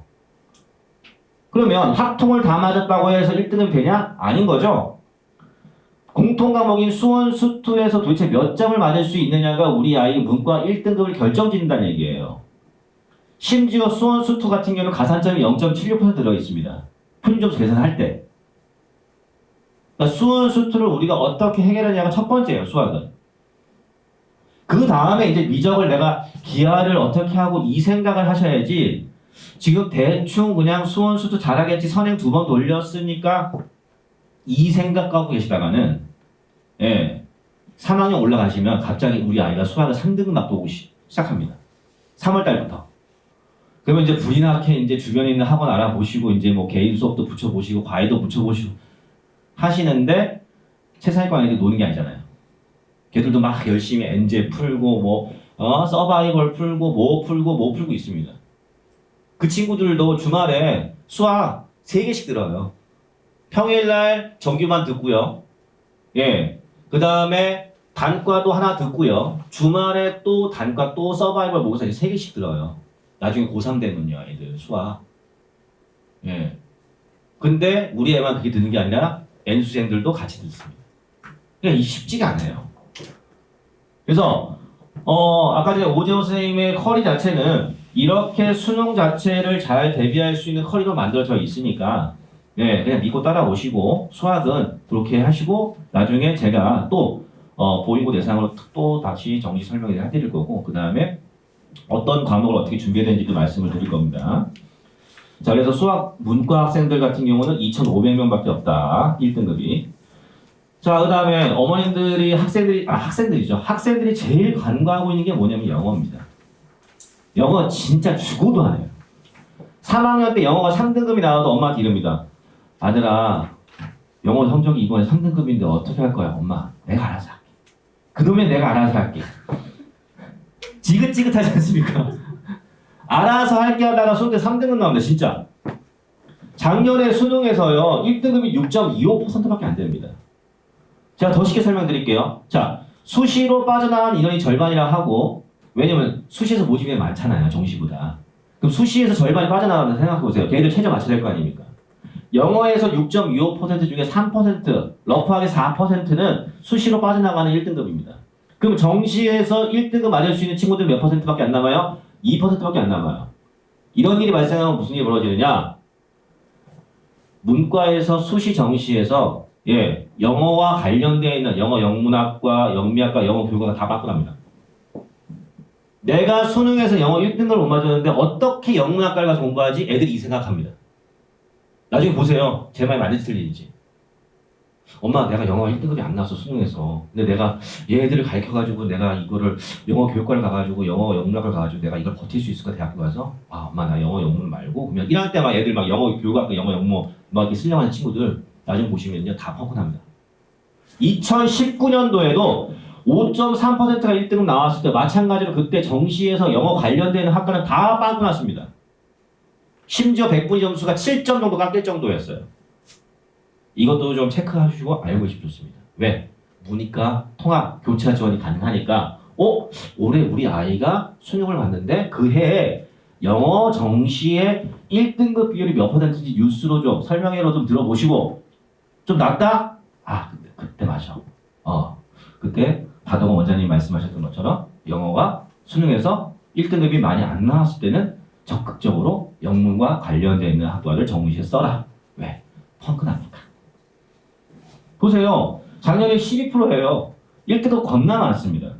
S4: 그러면 학통을 다 맞았다고 해서 1등급이 되냐? 아닌 거죠. 공통 과목인 수원, 수투에서 도대체 몇 점을 맞을 수 있느냐가 우리 아이 문과 1등급을 결정짓는다는 얘기예요. 심지어 수원, 수투 같은 경우는 가산점이 0.76% 들어있습니다. 평균점수 계산할 때. 그러니까 수원, 수투를 우리가 어떻게 해결하냐가 첫 번째예요, 수학은. 그 다음에 이제 미적을 내가 기하를 어떻게 하고 이 생각을 하셔야지, 지금 대충 그냥 수원, 수투 잘하겠지 선행 2번 돌렸으니까 이 생각하고 계시다가는 3학년 올라가시면 갑자기 우리 아이가 수학을 3등급 막 보고 시작합니다. 3월 달부터. 그러면 이제 불이 나게 이제 주변에 있는 학원 알아보시고 이제 뭐 개인 수업도 붙여보시고 과외도 붙여보시고 하시는데 최상위권 애들이 노는 게 아니잖아요. 걔들도 막 열심히 엔제 풀고 뭐 서바이벌 풀고 뭐 풀고 있습니다. 그 친구들도 주말에 수학 3개씩 들어요. 평일날 정규만 듣고요. 예. 그 다음에 단과도 하나 듣고요. 주말에 또 단과 또 서바이벌 모의고사 3개씩 들어요. 나중에 고3 되면요, 애들 수학. 예. 근데 우리 애만 그게 듣는 게 아니라 N수생들도 같이 듣습니다. 그러니까 이 쉽지가 않아요. 그래서 아까 전에 오재호 선생님의 커리 자체는 이렇게 수능 자체를 잘 대비할 수 있는 커리로 만들어져 있으니까 예, 그냥 믿고 따라오시고 수학은 그렇게 하시고 나중에 제가 또 보이고 대상으로 또 다시 정시 설명을 해드릴 거고 그 다음에 어떤 과목을 어떻게 준비해야 되는지도 말씀을 드릴 겁니다. 자, 그래서 수학 문과 학생들 같은 경우는 2,500명밖에 없다. 1등급이. 자, 그 다음에 어머님들이 학생들이죠. 학생들이 제일 간과하고 있는 게 뭐냐면 영어입니다. 영어 진짜 죽어도 안 해요. 3학년 때 영어가 3등급이 나와도 엄마한테 이럽니다. 아들아, 영어 성적이 이번에 3등급인데 어떻게 할 거야? 엄마, 내가 알아서 할게. 그놈의 내가 알아서 할게. 지긋지긋하지 않습니까? 알아서 할게 하다가 수능 때 3등급 나옵니다. 진짜. 작년에 수능에서요. 1등급이 6.25%밖에 안 됩니다. 제가 더 쉽게 설명드릴게요. 자, 수시로 빠져나간 인원이 절반이라 하고 왜냐면 수시에서 모집이 많잖아요. 정시보다. 그럼 수시에서 절반이 빠져나가는 생각해보세요. 걔들 최저 맞춰야 될 거 아닙니까? 영어에서 6.25% 중에 3%, 러프하게 4%는 수시로 빠져나가는 1등급입니다. 그럼 정시에서 1등급 맞을 수 있는 친구들 몇 %밖에 안 남아요? 2%밖에 안 남아요. 이런 일이 발생하면 무슨 일이 벌어지느냐? 문과에서 수시 정시에서 영어와 관련되어 있는 영어 영문학과, 영미학과, 영어 교과가 다 바꿔납니다. 내가 수능에서 영어 1등급을 못 맞았는데 어떻게 영문학과를 가서 공부하지? 애들이 이 생각합니다. 나중에 보세요. 제 말이 맞는지 틀리는지. 엄마, 내가 영어 1등급이 안 나왔어, 수능에서. 근데 내가 얘들을 가르쳐가지고 내가 이거를 영어 교육과를 가가지고 영어 영문학을 가가지고 내가 이걸 버틸 수 있을까, 대학교 가서? 아, 엄마, 나 영어 영문 말고. 그러면 1학년 때 막 애들 막 영어 교육학과, 영어 영문 막 이렇게 쓰려고 하는 친구들 나중에 보시면요. 다 펑크납니다. 2019년도에도 5.3%가 1등급 나왔을 때 마찬가지로 그때 정시에서 영어 관련되는 학과는 다 빵꾸 났습니다. 심지어 100분위 점수가 7점 정도 깎일 정도였어요. 이것도 좀 체크하시고 알고 계시면 좋습니다. 왜? 문이과 통합 교차 지원이 가능하니까 올해 우리 아이가 수능을 봤는데 그 해에 영어 정시의 1등급 비율이 몇 %인지 뉴스로 좀 설명회로 좀 들어보시고 좀 낮다? 아, 그때 맞아. 그때 박덕원 원장님이 말씀하셨던 것처럼 영어가 수능에서 1등급이 많이 안 나왔을 때는 적극적으로 영문과 관련되어 있는 학과를 정시에 써라. 왜? 펑크 나니까. 보세요. 작년에 12%예요. 1등급 겁나 많습니다.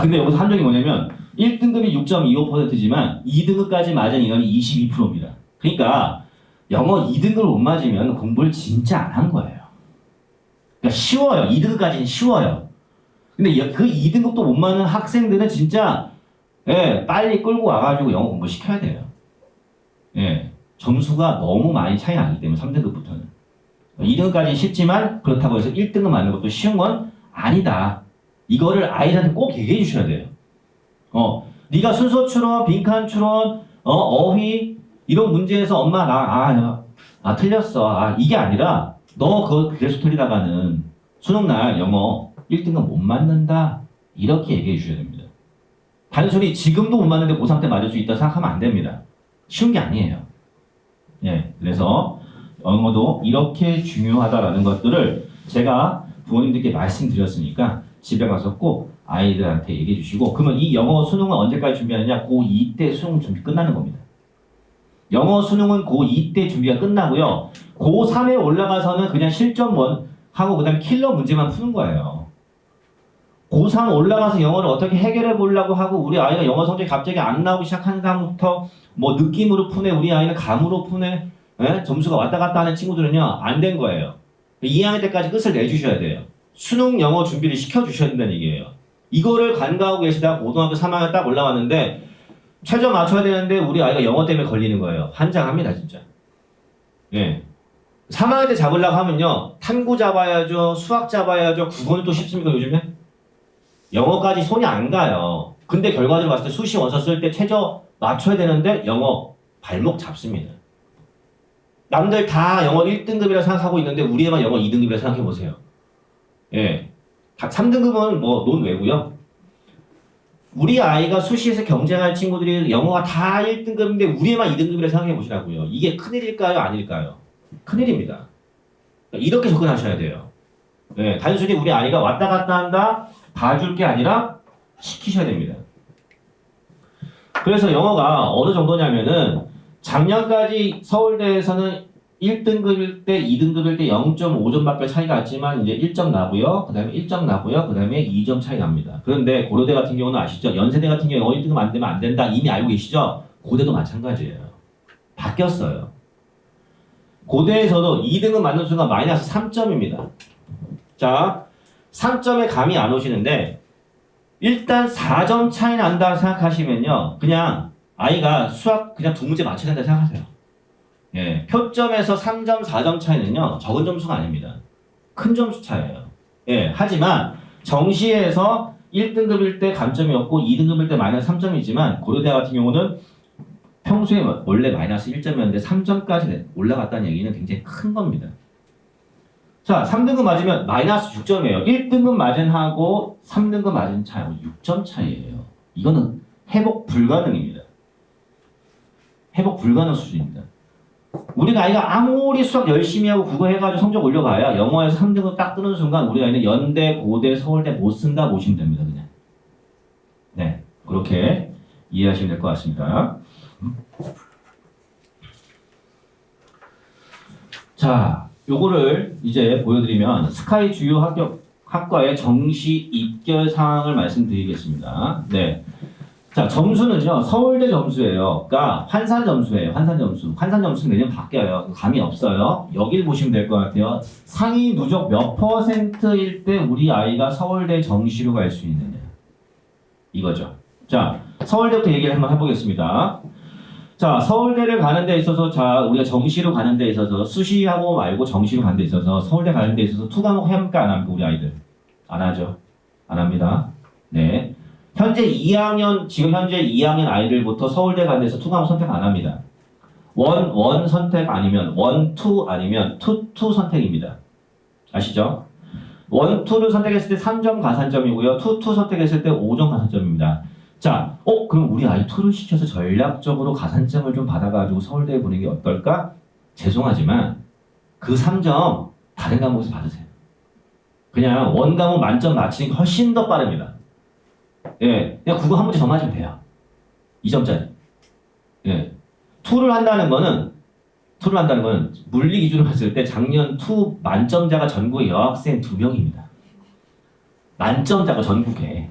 S4: 근데 여기서 함정이 뭐냐면 1등급이 6.25%지만 2등급까지 맞은 인원이 22%입니다. 그러니까 영어 2등급을 못 맞으면 공부를 진짜 안 한 거예요. 그러니까 쉬워요. 2등급까지는 쉬워요. 근데 그 2등급도 못 맞는 학생들은 진짜 빨리 끌고 와가지고 영어 공부 시켜야 돼요. 점수가 너무 많이 차이 나기 때문에 3등급부터는. 2등급까지는 쉽지만 그렇다고 해서 1등급 맞는 것도 쉬운 건 아니다. 이거를 아이들한테 꼭 얘기해 주셔야 돼요. 네가 순서 추론, 빈칸 추론, 어휘 이런 문제에서 엄마 나 틀렸어. 이게 아니라 너 그거 그래서 틀리다가는 수능날 영어 1등급 못 맞는다. 이렇게 얘기해 주셔야 됩니다. 단순히 지금도 못 맞는데 고3 때 맞을 수 있다 생각하면 안 됩니다. 쉬운 게 아니에요. 그래서 영어도 이렇게 중요하다라는 것들을 제가 부모님들께 말씀드렸으니까 집에 가서 꼭 아이들한테 얘기해 주시고 그러면 이 영어 수능은 언제까지 준비하느냐? 고2 때 수능 준비 끝나는 겁니다. 영어 수능은 고2 때 준비가 끝나고요. 고3에 올라가서는 그냥 실전원 하고 그 다음에 킬러 문제만 푸는 거예요. 고3 올라가서 영어를 어떻게 해결해 보려고 하고 우리 아이가 영어 성적이 갑자기 안 나오기 시작하는 다음부터 뭐 느낌으로 푸네, 우리 아이는 감으로 푸네, 점수가 왔다 갔다 하는 친구들은요 안 된 거예요. 2학년 때까지 끝을 내주셔야 돼요. 수능 영어 준비를 시켜주셔야 된다는 얘기예요. 이거를 간과하고 계시다가 고등학교 3학년 딱 올라왔는데 최저 맞춰야 되는데 우리 아이가 영어 때문에 걸리는 거예요. 환장합니다, 진짜. 예. 3학년 때 잡으려고 하면요. 탐구 잡아야죠. 수학 잡아야죠. 국어는 또 쉽습니까, 요즘에? 영어까지 손이 안 가요. 근데 결과적으로 봤을 때 수시 원서 쓸 때 최저 맞춰야 되는데 영어 발목 잡습니다. 남들 다 영어 1등급이라 생각하고 있는데 우리 애만 영어 2등급이라 생각해 보세요. 예. 3등급은 뭐 논외고요. 우리 아이가 수시에서 경쟁할 친구들이 영어가 다 1등급인데 우리 애만 2등급이라 생각해 보시라고요. 이게 큰일일까요? 아닐까요? 큰일입니다. 이렇게 접근하셔야 돼요. 예. 단순히 우리 아이가 왔다 갔다 한다 봐줄 게 아니라 시키셔야 됩니다. 그래서 영어가 어느 정도냐면은 작년까지 서울대에서는 1등급일 때, 2등급일 때 0.5점밖에 차이가 났지만 이제 1점 나고요. 그 다음에 1점 나고요. 그 다음에 2점 차이 납니다. 그런데 고려대 같은 경우는 아시죠? 연세대 같은 경우 영어 1등급 안 되면 안 된다. 이미 알고 계시죠? 고대도 마찬가지예요. 바뀌었어요. 고대에서도 2등급 맞는 순간 마이너스 3점입니다. 자, 3점에 감이 안 오시는데 일단 4점 차이 난다 생각하시면요. 그냥 아이가 수학 그냥 두 문제 맞춰야 된다 생각하세요. 예, 표점에서 3점, 4점 차이는요. 적은 점수가 아닙니다. 큰 점수 차이예요. 예, 하지만 정시에서 1등급일 때 감점이 없고 2등급일 때 마이너스 3점이지만 고려대 같은 경우는 평소에 원래 마이너스 1점이었는데 3점까지 올라갔다는 얘기는 굉장히 큰 겁니다. 자, 3등급 맞으면 마이너스 6점이에요. 1등급 맞은 하고 3등급 맞은 차이하고 6점 차이예요. 이거는 회복 불가능입니다. 회복 불가능 수준입니다. 우리가 아이가 아무리 수학 열심히 하고 국어 해가지고 성적 올려봐야 영어에서 3등급 딱 뜨는 순간 우리 아이는 연대, 고대, 서울대 못 쓴다 보시면 됩니다. 그냥. 네, 그렇게 이해하시면 될 것 같습니다. 자, 요거를 이제 보여드리면 스카이 주요 학과의 정시 입결 사항을 말씀드리겠습니다. 네. 자, 점수는요, 서울대 점수예요. 그러니까 환산 점수예요. 환산 점수. 환산 점수는 매년 바뀌어요. 감이 없어요. 여길 보시면 될 것 같아요. 상위 누적 몇 %일 때 우리 아이가 서울대 정시로 갈 수 있느냐. 이거죠. 자, 서울대부터 얘기를 한번 해보겠습니다. 자, 서울대를 가는 데 있어서, 자, 우리가 정시로 가는 데 있어서, 수시하고 말고 정시로 가는 데 있어서, 서울대 가는 데 있어서 투 과목 합니까? 안 합니까? 우리 아이들. 안 하죠. 안 합니다. 네. 지금 현재 2학년 아이들부터 서울대 가는 데서 투 과목 선택 안 합니다. 원 선택 아니면, 투 아니면 투 선택입니다. 아시죠? 투를 선택했을 때 3점 가산점이고요. 투 선택했을 때 5점 가산점입니다. 자, 그럼 우리 아이 투를 시켜서 전략적으로 가산점을 좀 받아가지고 서울대에 보내는 게 어떨까? 죄송하지만 그 3점 다른 과목에서 받으세요. 그냥 원 과목 만점 맞히는 게 훨씬 더 빠릅니다. 예, 그냥 국어 한 문제 더 맞으면 돼요. 2점짜리. 예, 투를 한다는 거는 물리 기준으로 봤을 때 작년 투 만점자가 전국에 여학생 2명입니다. 만점자가 전국에.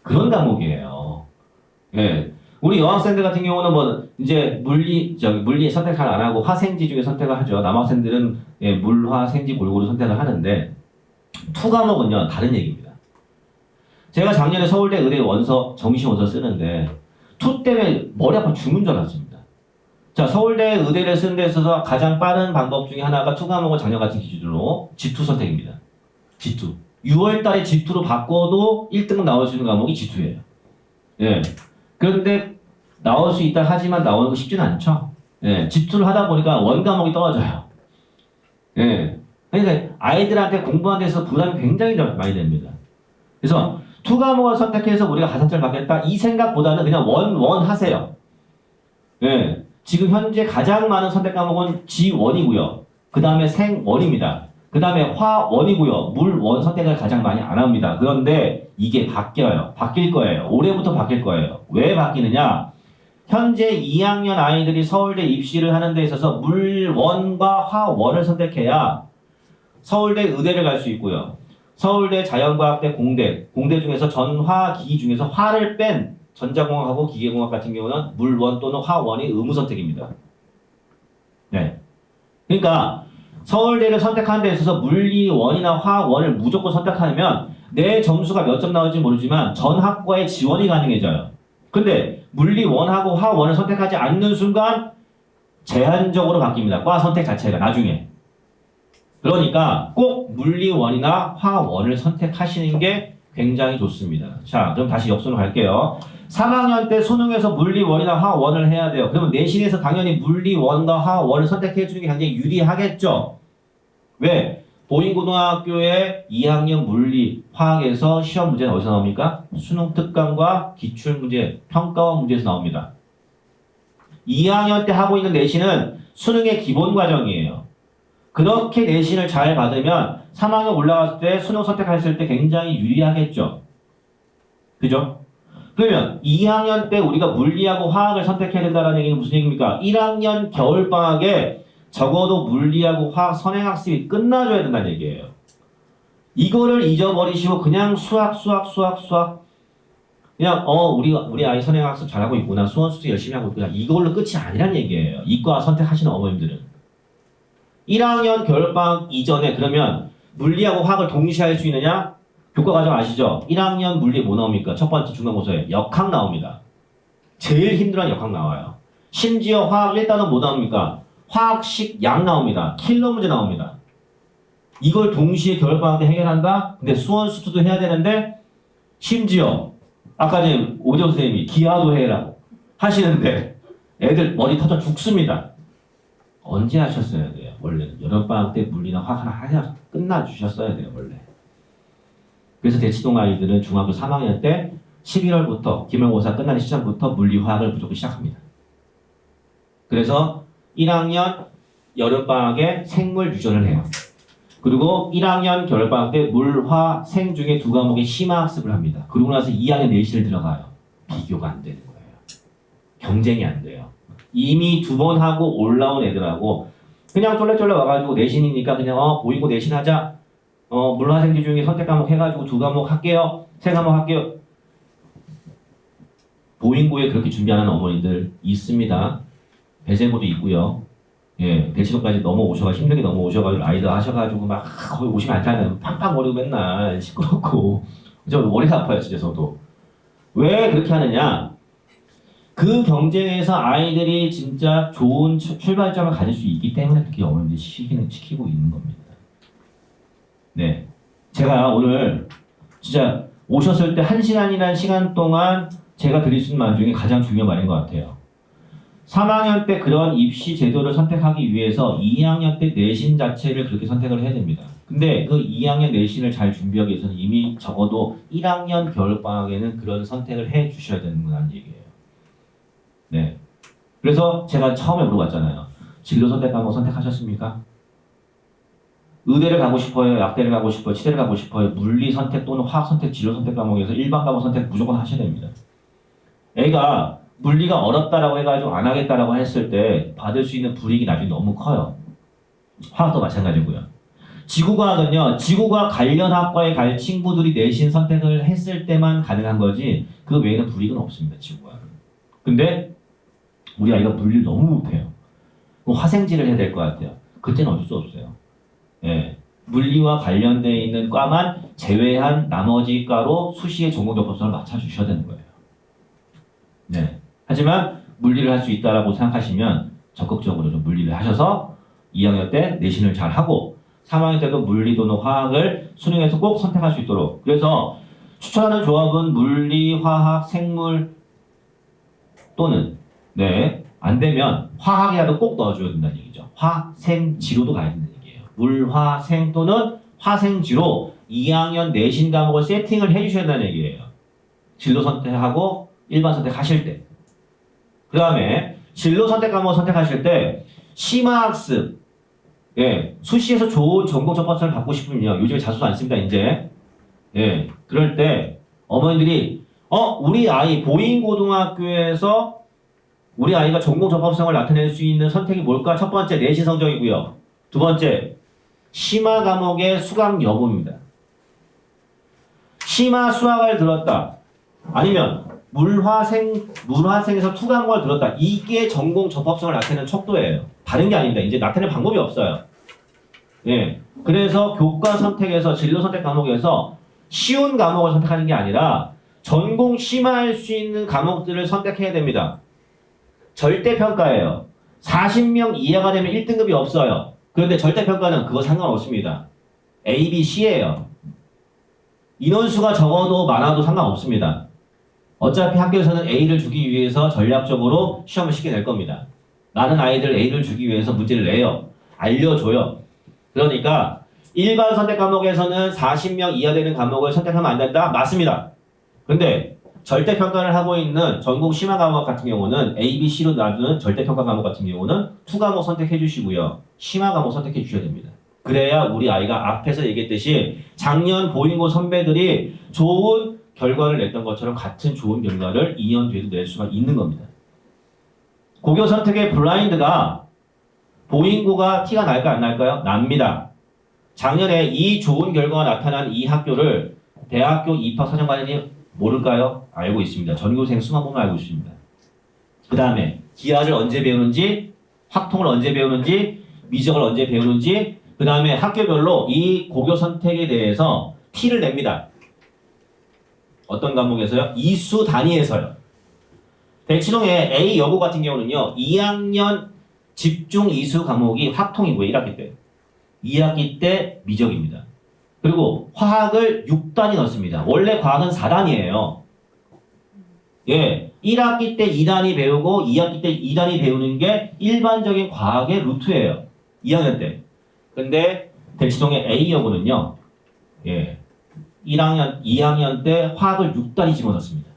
S4: 그런 과목이에요. 예. 우리 여학생들 같은 경우는 뭐 이제 물리 선택 잘 안 하고 화생지 중에 선택을 하죠. 남학생들은 예, 물화생지 골고루 선택을 하는데 투 과목은요 다른 얘기입니다. 제가 작년에 서울대 의대 정시 원서 쓰는데 투 때문에 머리 아파 죽는 줄 알았습니다. 자, 서울대 의대를 쓰는 데 있어서 가장 빠른 방법 중에 하나가 투 과목은 작년 같은 기준으로 G2 선택입니다. G2. 6월 달에 G2로 바꿔도 1등급 나올 수 있는 과목이 G2예요. 예. 그런데 나올 수 있다 하지만 나오는 거 쉽지는 않죠. 예. G2를 하다 보니까 원 과목이 떨어져요. 예. 그러니까 아이들한테 공부하는 데서 부담이 굉장히 많이 됩니다. 그래서 투 과목을 선택해서 우리가 가산점을 받겠다 이 생각보다는 그냥 원 하세요. 예. 지금 현재 가장 많은 선택 과목은 G1이고요. 그 다음에 생원입니다. 그 다음에 화원이고요. 물원 선택을 가장 많이 안 합니다. 그런데 이게 바뀌어요. 바뀔 거예요. 올해부터 바뀔 거예요. 왜 바뀌느냐? 현재 2학년 아이들이 서울대 입시를 하는 데 있어서 물원과 화원을 선택해야 서울대 의대를 갈 수 있고요. 서울대 자연과학대 공대 중에서 전화기 중에서 화를 뺀 전자공학하고 기계공학 같은 경우는 물원 또는 화원이 의무 선택입니다. 네. 그러니까 서울대를 선택하는 데 있어서 물리원이나 화원을 무조건 선택하면 내 점수가 몇 점 나올지 모르지만 전 학과에 지원이 가능해져요. 근데 물리 1하고 화 1을 선택하지 않는 순간 제한적으로 바뀝니다. 과 선택 자체가 나중에. 그러니까 꼭 물리 1이나 화 1을 선택하시는 게 굉장히 좋습니다. 자, 그럼 다시 역순으로 갈게요. 3학년 때 수능에서 물리 1이나 화 1을 해야 돼요. 그러면 내신에서 당연히 물리 1과 화 1을 선택해 주는 게 굉장히 유리하겠죠. 왜? 보인고등학교의 2학년 물리, 화학에서 시험 문제는 어디서 나옵니까? 수능 특강과 기출문제, 평가원 문제에서 나옵니다. 2학년 때 하고 있는 내신은 수능의 기본 과정이에요. 그렇게 내신을 잘 받으면 3학년 올라갔을 때 수능 선택했을 때 굉장히 유리하겠죠. 그죠? 그러면 2학년 때 우리가 물리하고 화학을 선택해야 된다는 얘기는 무슨 얘기입니까? 1학년 겨울방학에 적어도 물리하고 화학 선행학습이 끝나줘야 된다는 얘기예요. 이거를 잊어버리시고 그냥 수학 그냥 우리 아이 선행학습 잘하고 있구나, 수원수도 열심히 하고 있구나, 이걸로 끝이 아니란 얘기예요. 이과 선택하시는 어머님들은 1학년 겨울방학 이전에 그러면 물리하고 화학을 동시에 할 수 있느냐? 교과과정 아시죠? 1학년 물리 뭐 나옵니까? 첫 번째 중간고사에 역학 나옵니다. 제일 힘들어하는 역학 나와요. 심지어 화학 1단원 뭐 나옵니까? 화학식 양 나옵니다. 킬러 문제 나옵니다. 이걸 동시에 겨울방학 때 해결한다? 근데 수원수투도 해야 되는데 심지어 아까 전에 오재호 선생님이 기하도 해라 하시는데 애들 머리 터져 죽습니다. 언제 하셨어야 돼요? 원래는 여름방학 때 물리나 화학 하나 하셔 끝나주셨어야 돼요. 원래. 그래서 대치동 아이들은 중학교 3학년 때 11월부터 기말고사 끝나는 시점부터 물리 화학을 무조건 시작합니다. 그래서 1학년 여름방학에 생물 유전을 해요. 그리고 1학년 겨울방학 때 물, 화, 생 중에 두 과목의 심화학습을 합니다. 그러고 나서 2학년 내신을 들어가요. 비교가 안 되는 거예요. 경쟁이 안 돼요. 이미 2번 하고 올라온 애들하고 그냥 쫄래쫄래 와가지고 내신이니까 그냥 보이고 내신하자. 물화생지 중에 선택 과목 해가지고 2과목 할게요. 3과목 할게요. 보인고에 그렇게 준비하는 어머니들 있습니다. 배세고도 있고요. 예, 대치동까지 넘어오셔가지고 힘들게 넘어오셔가지고 라이더 하셔가지고 막 거의 오시면 않다면 팡팡거리고 맨날 시끄럽고 저 머리가 아파요 진짜 저도. 왜 그렇게 하느냐? 그 경쟁에서 아이들이 진짜 좋은 출발점을 가질 수 있기 때문에 그렇게 어머니들이 시키고 있는 겁니다. 네, 제가 오늘 진짜 오셨을 때 1시간이라는 시간 동안 제가 드릴 수 있는 말 중에 가장 중요한 말인 것 같아요. 3학년 때 그런 입시 제도를 선택하기 위해서 2학년 때 내신 자체를 그렇게 선택을 해야 됩니다. 근데 그 2학년 내신을 잘 준비하기 위해서는 이미 적어도 1학년 겨울방학에는 그런 선택을 해 주셔야 되는 거라는 얘기예요. 네. 그래서 제가 처음에 물어봤잖아요. 진로 선택 과목 선택하셨습니까? 의대를 가고 싶어요? 약대를 가고 싶어요? 치대를 가고 싶어요? 물리 선택 또는 화학 선택, 진로 선택 과목에서 일반 과목 선택 무조건 하셔야 됩니다. 애가 물리가 어렵다라고 해가지고 안 하겠다라고 했을 때 받을 수 있는 불이익이 나중에 너무 커요. 화학도 마찬가지고요. 지구과학은요, 지구과학 관련 학과에 갈 친구들이 내신 선택을 했을 때만 가능한 거지 그 외에는 불이익은 없습니다. 지구과학은. 근데 우리 아이가 물리를 너무 못해요. 그럼 화생지를 해야 될 것 같아요. 그때는 어쩔 수 없어요. 예, 물리와 관련되어 있는 과만 제외한 나머지 과로 수시의 전공 접근성을 맞춰주셔야 되는 거예요. 네. 하지만 물리를 할 수 있다라고 생각하시면 적극적으로 좀 물리를 하셔서 2학년 때 내신을 잘 하고 3학년 때도 물리 또는 화학을 수능에서 꼭 선택할 수 있도록. 그래서 추천하는 조합은 물리, 화학, 생물 또는 안 되면 화학이라도 꼭 넣어줘야 된다는 얘기죠. 화, 생, 지로도 가야 된다는 얘기예요. 물, 화, 생 또는 화생지로 2학년 내신 과목을 세팅을 해주셔야 된다는 얘기예요. 진로 선택하고 일반 선택하실 때. 그 다음에 진로 선택 과목 선택하실 때 심화학습, 수시에서 좋은 전공 접근성을 받고 싶으면요. 요즘에 자소서 안 씁니다 이제. 그럴 때 어머니들이 우리 아이 보인고등학교에서 우리 아이가 전공 접합성을 나타낼 수 있는 선택이 뭘까? 첫 번째 내신 성적이고요. 두 번째 심화 과목의 수강 여부입니다. 심화 수학을 들었다. 아니면 물화생에서 투과목을 들었다. 이게 전공 접합성을 나타내는 척도예요. 다른 게 아닙니다. 이제 나타낼 방법이 없어요. 그래서 교과 선택에서 진로 선택 과목에서 쉬운 과목을 선택하는 게 아니라 전공 심화할 수 있는 과목들을 선택해야 됩니다. 절대평가예요. 40명 이하가 되면 1등급이 없어요. 그런데 절대평가는 그거 상관없습니다. A, B, C예요. 인원수가 적어도 많아도 상관없습니다. 어차피 학교에서는 A를 주기 위해서 전략적으로 시험을 시게 될 겁니다. 많은 아이들 A를 주기 위해서 문제를 내요. 알려줘요. 그러니까 일반 선택 과목에서는 40명 이하 되는 과목을 선택하면 안 된다? 맞습니다. 근데 절대평가를 하고 있는 전공 심화 과목 같은 경우는 A, B, C로 나누는 절대평가 과목 같은 경우는 2과목 선택해 주시고요. 심화 과목 선택해 주셔야 됩니다. 그래야 우리 아이가 앞에서 얘기했듯이 작년 보인고 선배들이 좋은 결과를 냈던 것처럼 같은 좋은 결과를 2년 뒤에도 낼 수가 있는 겁니다. 고교 선택의 블라인드가 보인고가 티가 날까 안 날까요? 납니다. 작년에 이 좋은 결과가 나타난 이 학교를 대학교 입학사정관이 모를까요? 알고 있습니다. 전교생 수만 보면 알고 있습니다. 그 다음에 기하를 언제 배우는지, 확통을 언제 배우는지, 미적을 언제 배우는지, 그 다음에 학교별로 이 고교 선택에 대해서 티를 냅니다. 어떤 과목에서요? 이수 단위에서요. 대치동의 A 여고 같은 경우는요, 2학년 집중 이수 과목이 확통이고요, 1학기 때. 2학기 때 미적입니다. 그리고 화학을 6단위 넣습니다. 원래 과학은 4단위예요. 예, 1학기 때 2단위 배우고 2학기 때 2단위 배우는 게 일반적인 과학의 루트예요. 2학년 때. 근데 대치동의 A 여고는요, 예, 2학년 때 화학을 6단위 집어넣습니다.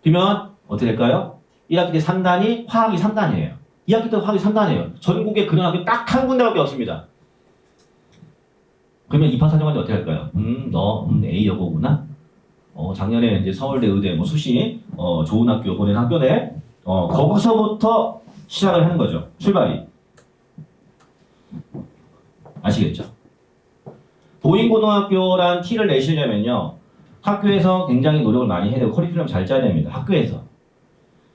S4: 그러면 어떻게 될까요? 1학기 때 3단위, 화학이 3단위예요. 2학기 때 화학이 3단위예요. 전국에 그런 학교 딱 한 군데밖에 없습니다. 그러면 입학사정관이 어떻게 할까요? 너 A 여고구나. 작년에 이제 서울대 의대 뭐 수시 좋은 학교 보낸 학교네. 거기서부터 시작을 하는 거죠. 출발이. 아시겠죠? 보인고등학교란 티를 내시려면요, 학교에서 굉장히 노력을 많이 해야 되고 커리큘럼 잘 짜야 됩니다. 학교에서.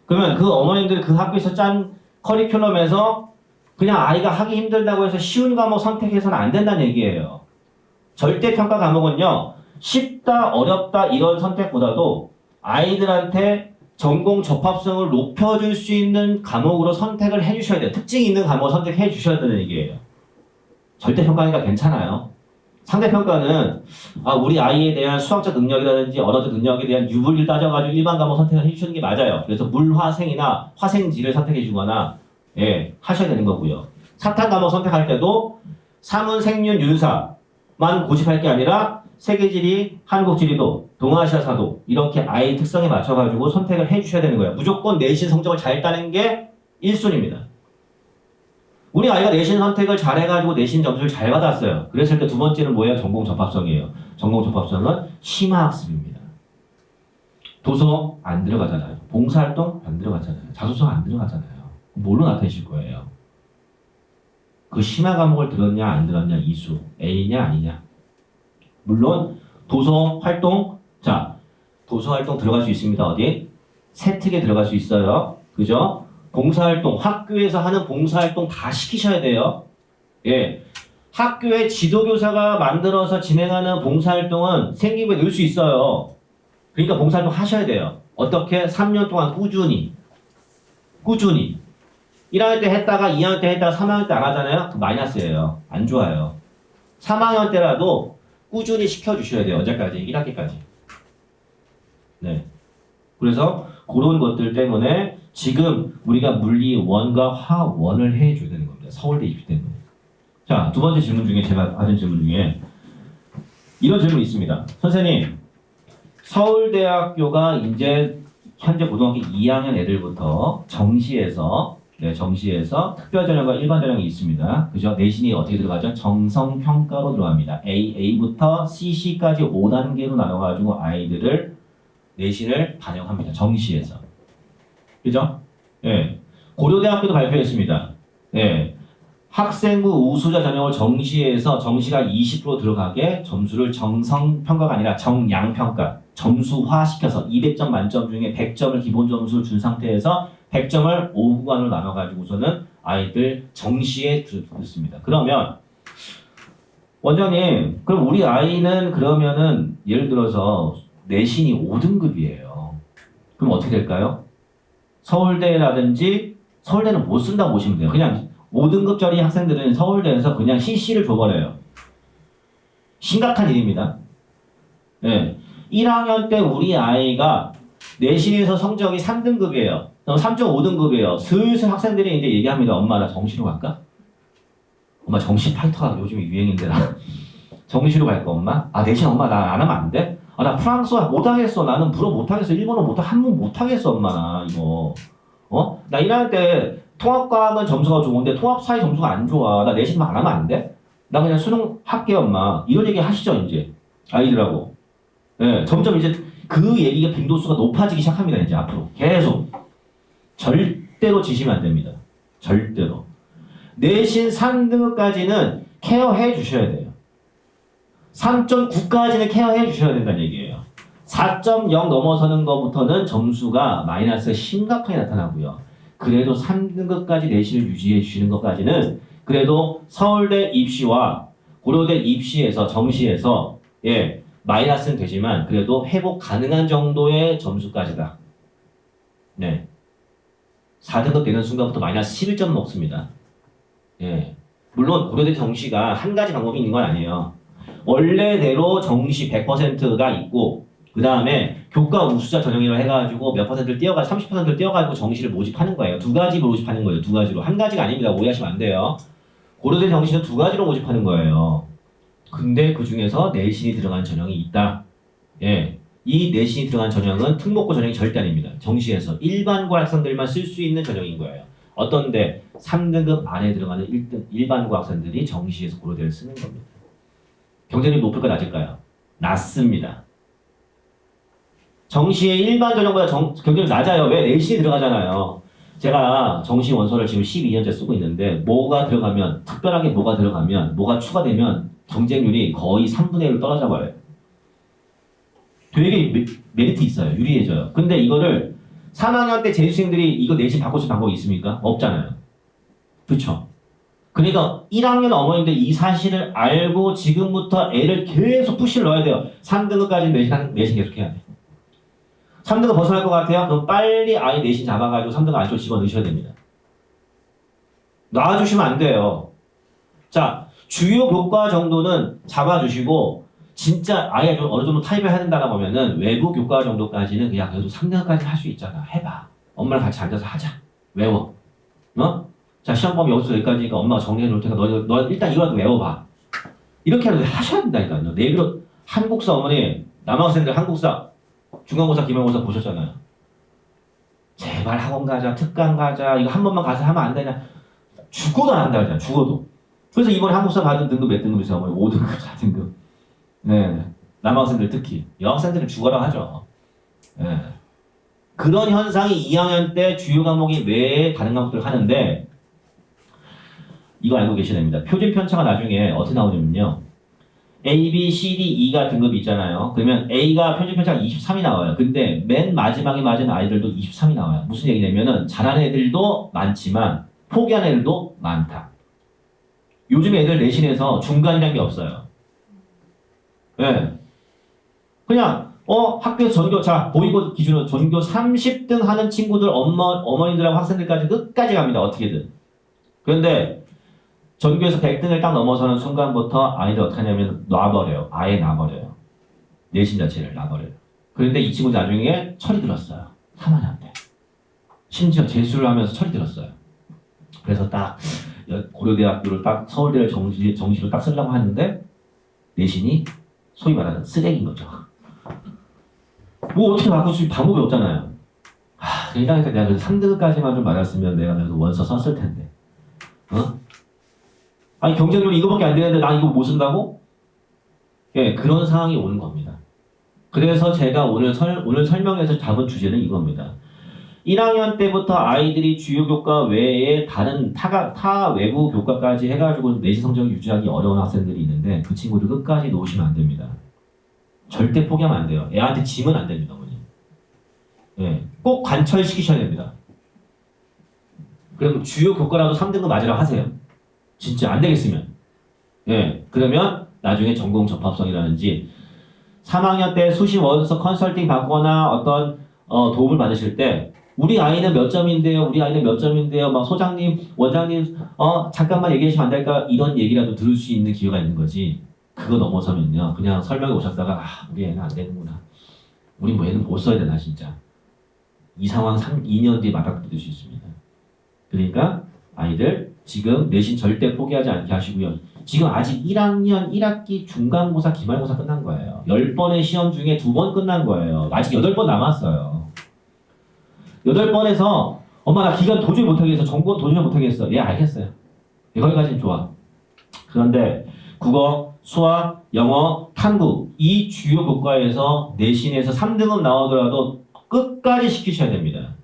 S4: 그러면 그 어머님들이 그 학교에서 짠 커리큘럼에서 그냥 아이가 하기 힘들다고 해서 쉬운 과목 선택해서는 안 된다는 얘기예요. 절대평가 과목은요, 쉽다, 어렵다 이런 선택보다도 아이들한테 전공 접합성을 높여줄 수 있는 과목으로 선택을 해주셔야 돼요. 특징이 있는 과목을 선택해 주셔야 되는 얘기예요. 절대평가니까 괜찮아요. 상대평가는 우리 아이에 대한 수학적 능력이라든지 언어적 능력에 대한 유불리를 따져가지고 일반 과목 선택을 해주시는 게 맞아요. 그래서 물화생이나 화생지를 선택해 주거나 하셔야 되는 거고요. 사탄 과목 선택할 때도 사문, 생륜, 윤사만 고집할 게 아니라 세계지리, 한국지리도, 동아시아사도 이렇게 아이 특성에 맞춰가지고 선택을 해주셔야 되는 거예요. 무조건 내신 성적을 잘 따는 게 1순위입니다. 우리 아이가 내신 선택을 잘해가지고 내신 점수를 잘 받았어요. 그랬을 때 두 번째는 뭐예요? 전공 접합성이에요. 전공 접합성은 심화학습입니다. 도서 안 들어가잖아요. 봉사활동 안 들어가잖아요. 자소서 안 들어가잖아요. 뭘로 나타내실 거예요? 그 심화 과목을 들었냐 안 들었냐 이수 A냐 아니냐. 물론 도서 활동, 자 도서 활동 들어갈 수 있습니다. 어디? 세특에 들어갈 수 있어요. 그죠? 봉사활동, 학교에서 하는 봉사활동 다 시키셔야 돼요. 예, 학교의 지도교사가 만들어서 진행하는 봉사활동은 생기부에 넣을 수 있어요. 그러니까 봉사활동 하셔야 돼요. 어떻게? 3년 동안 꾸준히 1학년 때 했다가 2학년 때 했다가 3학년 때 안 하잖아요. 그 마이너스예요. 안 좋아요. 3학년 때라도 꾸준히 시켜주셔야 돼요. 언제까지? 1학기까지. 네. 그래서 그런 것들 때문에 지금 우리가 물리 1과 화학 1을 해줘야 되는 겁니다. 서울대 입시 때문에. 자, 두 번째 질문 중에 제가 받은 질문 중에 이런 질문이 있습니다. 선생님, 서울대학교가 이제 현재 고등학교 2학년 애들부터 정시에서 특별전형과 일반전형이 있습니다. 그죠? 내신이 어떻게 들어가죠? 정성평가로 들어갑니다. AA부터 CC까지 5단계로 나눠가지고 아이들을 내신을 반영합니다. 정시에서. 그죠? 예. 고려대학교도 발표했습니다. 예. 학생부 우수자 전형을 정시에서 정시가 20% 들어가게 점수를 정성평가가 아니라 정량평가, 점수화시켜서 200점 만점 중에 100점을 기본 점수를 준 상태에서 100점을 5구간으로 나눠가지고서는 아이들 정시에 듣습니다. 그러면 원장님, 그럼 우리 아이는 그러면은 예를 들어서 내신이 5등급이에요. 그럼 어떻게 될까요? 서울대라든지 서울대는 못 쓴다고 보시면 돼요. 그냥 5등급짜리 학생들은 서울대에서 그냥 CC를 줘버려요. 심각한 일입니다. 예. 1학년 때 우리 아이가 내신에서 성적이 3등급이에요. 3.5등급이에요. 슬슬 학생들이 이제 얘기합니다. 엄마 나 정시로 갈까? 엄마 정시 파이터가 요즘에 유행인데 나 정시로 갈까 엄마? 아 내신 엄마 나 안 하면 안 돼? 아 나 프랑스어 못하겠어. 나는 불어 못하겠어. 일본어 한문 못하겠어 엄마 나 이거. 나 1학년 때 통합과학은 점수가 좋은데 통합사회 점수가 안 좋아. 나 내신만 안 하면 안 돼? 나 그냥 수능 할게 엄마. 이런 얘기 하시죠 이제 아이들하고. 예, 점점 이제 그 얘기가 빈도수가 높아지기 시작합니다 이제 앞으로 계속. 절대로 지시면 안 됩니다. 절대로. 내신 3등급까지는 케어해 주셔야 돼요. 3.9까지는 케어해 주셔야 된다는 얘기예요. 4.0 넘어서는 것부터는 점수가 마이너스가 심각하게 나타나고요. 그래도 3등급까지 내신을 유지해 주시는 것까지는 그래도 서울대 입시와 고려대 입시에서 정시에서 예 마이너스는 되지만 그래도 회복 가능한 정도의 점수까지다. 네. 4등급 되는 순간부터 마이너스 11점 먹습니다. 예. 물론 고려대 정시가 한 가지 방법이 있는 건 아니에요. 원래대로 정시 100%가 있고 그 다음에 교과 우수자 전형이라고 해가지고 몇 퍼센트를 띄어가 30%를 띄어가지고 정시를 모집하는 거예요. 두 가지로 모집하는 거예요. 두 가지로. 한 가지가 아닙니다. 오해하시면 안 돼요. 고려대 정시는 두 가지로 모집하는 거예요. 근데 그 중에서 내신이 들어간 전형이 있다. 예. 이 내신이 들어간 전형은 특목고 전형이 절대 아닙니다. 정시에서 일반고 학생들만 쓸 수 있는 전형인 거예요. 어떤데 3등급 안에 들어가는 1등 일반고 학생들이 정시에서 고려대를 쓰는 겁니다. 경쟁률이 높을까 낮을까요? 낮습니다. 정시의 일반 전형보다 경쟁률이 낮아요. 왜? 내신이 들어가잖아요. 제가 정시 원서를 지금 12년째 쓰고 있는데 뭐가 들어가면 특별하게 뭐가 들어가면 뭐가 추가되면 경쟁률이 거의 3분의 1로 떨어져 버려요. 되게 메리트 있어요. 유리해져요. 근데 이거를 3학년 때 재수생들이 이거 내신 바꿀 수 있는 방법이 있습니까? 없잖아요. 그렇죠? 그러니까 1학년 어머님들 이 사실을 알고 지금부터 애를 계속 푸시를 넣어야 돼요. 3등급까지 내신 계속 해야 돼. 3등급 벗어날 것 같아요? 그럼 빨리 아이 내신 잡아가지고 3등급 안쪽으로 집어넣으셔야 됩니다. 놔주시면 안 돼요. 자, 주요 교과 정도는 잡아주시고 진짜 아예 좀 어느 정도 타입을 해야 된다고 보면은 외부 교과 정도까지는 그냥 그래도 3등급까지 할 수 있잖아. 해봐. 엄마랑 같이 앉아서 하자. 외워. 자, 시험범위 여기서 여기까지니까 엄마가 정리해 놓을 테니까 너 일단 이거라도 외워봐. 이렇게라도 하셔야 된다니까요. 내일로 한국사 어머니, 남학생들 한국사, 중간고사, 기말고사 보셨잖아요. 제발 학원 가자, 특강 가자, 이거 한 번만 가서 하면 안 되냐. 죽어도 안 한다 그러잖아. 죽어도. 그래서 이번에 한국사 받은 등급 몇 등급이세요? 어머니 5등급, 4등급. 네. 남학생들 특히. 여학생들은 죽어라 하죠. 네. 그런 현상이 2학년 때 주요 과목이 외에 다른 과목들을 하는데 이거 알고 계셔야 됩니다. 표준 편차가 나중에 어떻게 나오냐면요. A, B, C, D, E가 등급이 있잖아요. 그러면 A가 표준 편차가 23이 나와요. 근데 맨 마지막에 맞은 아이들도 23이 나와요. 무슨 얘기냐면은 잘하는 애들도 많지만 포기한 애들도 많다. 요즘 애들 내신에서 중간이라는 게 없어요. 네. 그냥 학교에서 전교 자 보이고 기준으로 전교 30등 하는 친구들 어머니들하고 학생들까지 끝까지 갑니다. 어떻게든. 그런데 전교에서 100등을 딱 넘어서는 순간부터 아이들 어떻게 하냐면 놔버려요. 아예 놔버려요. 내신 자체를 놔버려요. 그런데 이 친구 나중에 철이 들었어요. 3학년 때. 심지어 재수를 하면서 철이 들었어요. 그래서 딱 고려대학교를 딱 서울대를 정시로 딱 쓰려고 하는데 내신이 소위 말하는 쓰레기인 거죠. 뭐 어떻게 바꿀 수 있는 방법이 없잖아요. 1학년 때 내가 그래도 3등급까지만 좀 맞았으면 내가 그래도 원서 썼을 텐데. 아니 경쟁률이 이거밖에 안 되는데 나 이거 못 쓴다고? 예, 그런 상황이 오는 겁니다. 그래서 제가 오늘 설명해서 잡은 주제는 이겁니다. 1학년 때부터 아이들이 주요 교과 외에 다른 타 외부 교과까지 해가지고 내신 성적을 유지하기 어려운 학생들이 있는데 그 친구들 끝까지 놓으시면 안 됩니다. 절대 포기하면 안 돼요. 애한테 지면 안 됩니다, 어머니. 예, 꼭 관철시키셔야 됩니다. 그럼 주요 교과라도 3등급 맞으라고 하세요. 진짜 안 되겠으면. 예, 그러면 나중에 전공 접합성이라든지 3학년 때 수시 원서 컨설팅 받거나 어떤 도움을 받으실 때 우리 아이는 몇 점인데요, 우리 아이는 몇 점인데요, 막 소장님, 원장님, 잠깐만 얘기해 주시면 안 될까? 이런 얘기라도 들을 수 있는 기회가 있는 거지. 그거 넘어서면요, 그냥 설명해 오셨다가 우리 애는 안 되는구나. 우리 뭐 애는 못 써야 되나 진짜. 이 상황 2년 뒤에 맞닥뜨릴 수 있습니다. 그러니까 아이들 지금 내신 절대 포기하지 않게 하시고요. 지금 아직 1학년 1학기 중간고사 기말고사 끝난 거예요. 10번의 시험 중에 2번 끝난 거예요. 아직 8번 남았어요. 8번에서 엄마 나 기간 도저히 못하겠어. 정권 도저히 못하겠어. 예 알겠어요. 여기까지는 좋아. 그런데 국어, 수학, 영어, 탐구 이 주요 교과에서 내신에서 3등급 나오더라도 끝까지 시키셔야 됩니다.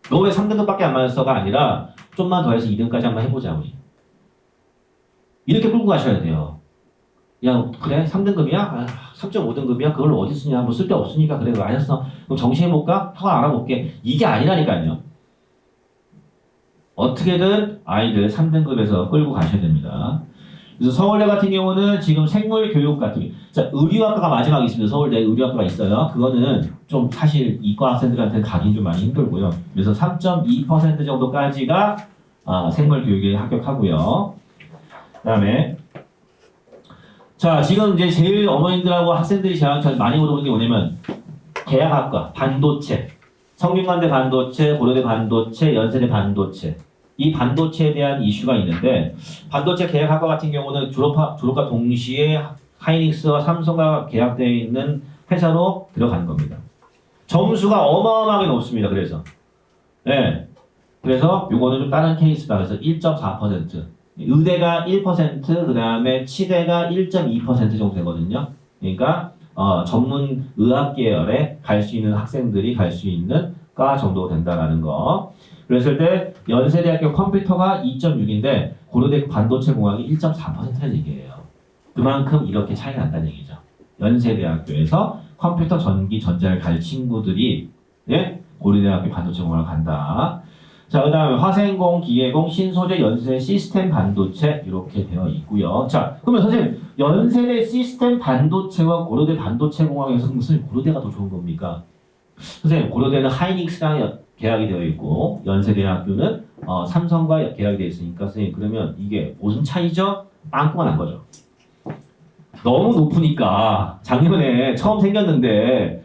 S4: 너 왜 3등급밖에 안 맞았어가 아니라 좀만 더 해서 2등까지 한번 해보자 우리. 이렇게 끌고 가셔야 돼요. 야 그래 3등급이야? 3.5등급이야? 그걸 어디 쓰냐? 뭐 쓸데 없으니까 그래 알았어. 그럼 정시해볼까? 하고 알아볼게. 이게 아니라니까요. 어떻게든 아이들 3등급에서 끌고 가셔야 됩니다. 그래서 서울대 같은 경우는 지금 생물교육 같은 게, 자, 의류학과가 마지막에 있습니다. 서울대 의류학과가 있어요. 그거는 좀 사실 이과 학생들한테 가긴 좀 많이 힘들고요. 그래서 3.2% 정도까지가 생물교육에 합격하고요. 그다음에 자 지금 이제 제일 어머님들하고 학생들이 제일 많이 물어보는 게 뭐냐면 계약학과, 반도체, 성균관대 반도체, 고려대 반도체, 연세대 반도체. 이 반도체에 대한 이슈가 있는데 반도체 계약학과 같은 경우는 졸업과 동시에 하이닉스와 삼성과 계약되어 있는 회사로 들어가는 겁니다. 점수가 어마어마하게 높습니다. 그래서 그래서 요거는 좀 다른 케이스다. 그래서 1.4%, 의대가 1%, 그 다음에 치대가 1.2% 정도 되거든요. 그러니까 전문 의학 계열에 갈 수 있는 학생들이 갈 수 있는 과 정도 된다라는 거. 그랬을 때 연세대학교 컴퓨터가 2.6인데 고려대 반도체 공학이 1.4%라는 얘기예요. 그만큼 이렇게 차이가 난다는 얘기죠. 연세대학교에서 컴퓨터, 전기, 전자를 갈 친구들이 고려대학교 반도체 공학을 간다. 자, 그 다음에 화생공, 기계공, 신소재, 연세, 시스템 반도체 이렇게 되어 있고요. 자, 그러면 선생님 연세대 시스템 반도체와 고려대 반도체 공학에서 무슨 고려대가 더 좋은 겁니까? 선생님 고려대는 하이닉스랑 계약이 되어 있고 연세대학교는 삼성과 계약이 되어 있으니까 선생님 그러면 이게 무슨 차이죠? 빵꾸가 난 거죠. 너무 높으니까 작년에 처음 생겼는데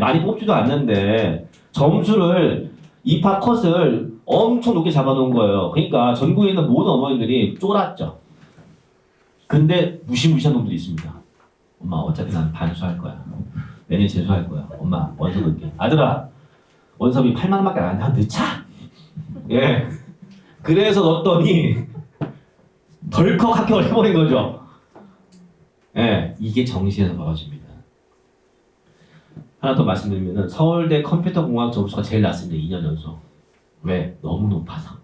S4: 많이 뽑지도 않는데 점수를 입학 컷을 엄청 높게 잡아놓은 거예요. 그러니까 전국에 있는 모든 어머니들이 쫄았죠. 근데 무시무시한 놈들이 있습니다. 엄마 어차피 난 반수할 거야. 내년 재수할 거야. 엄마 원서 넣을게. 아들아 원서비 8만 원밖에 안 하는데 늦자. 예. 그래서 넣었더니 덜컥 합격을 해버린 거죠. 예. 이게 정시에서 벌어집니다. 하나 더 말씀드리면 서울대 컴퓨터공학 점수가 제일 낮습니다. 2년 연속. 왜? 너무 높아서.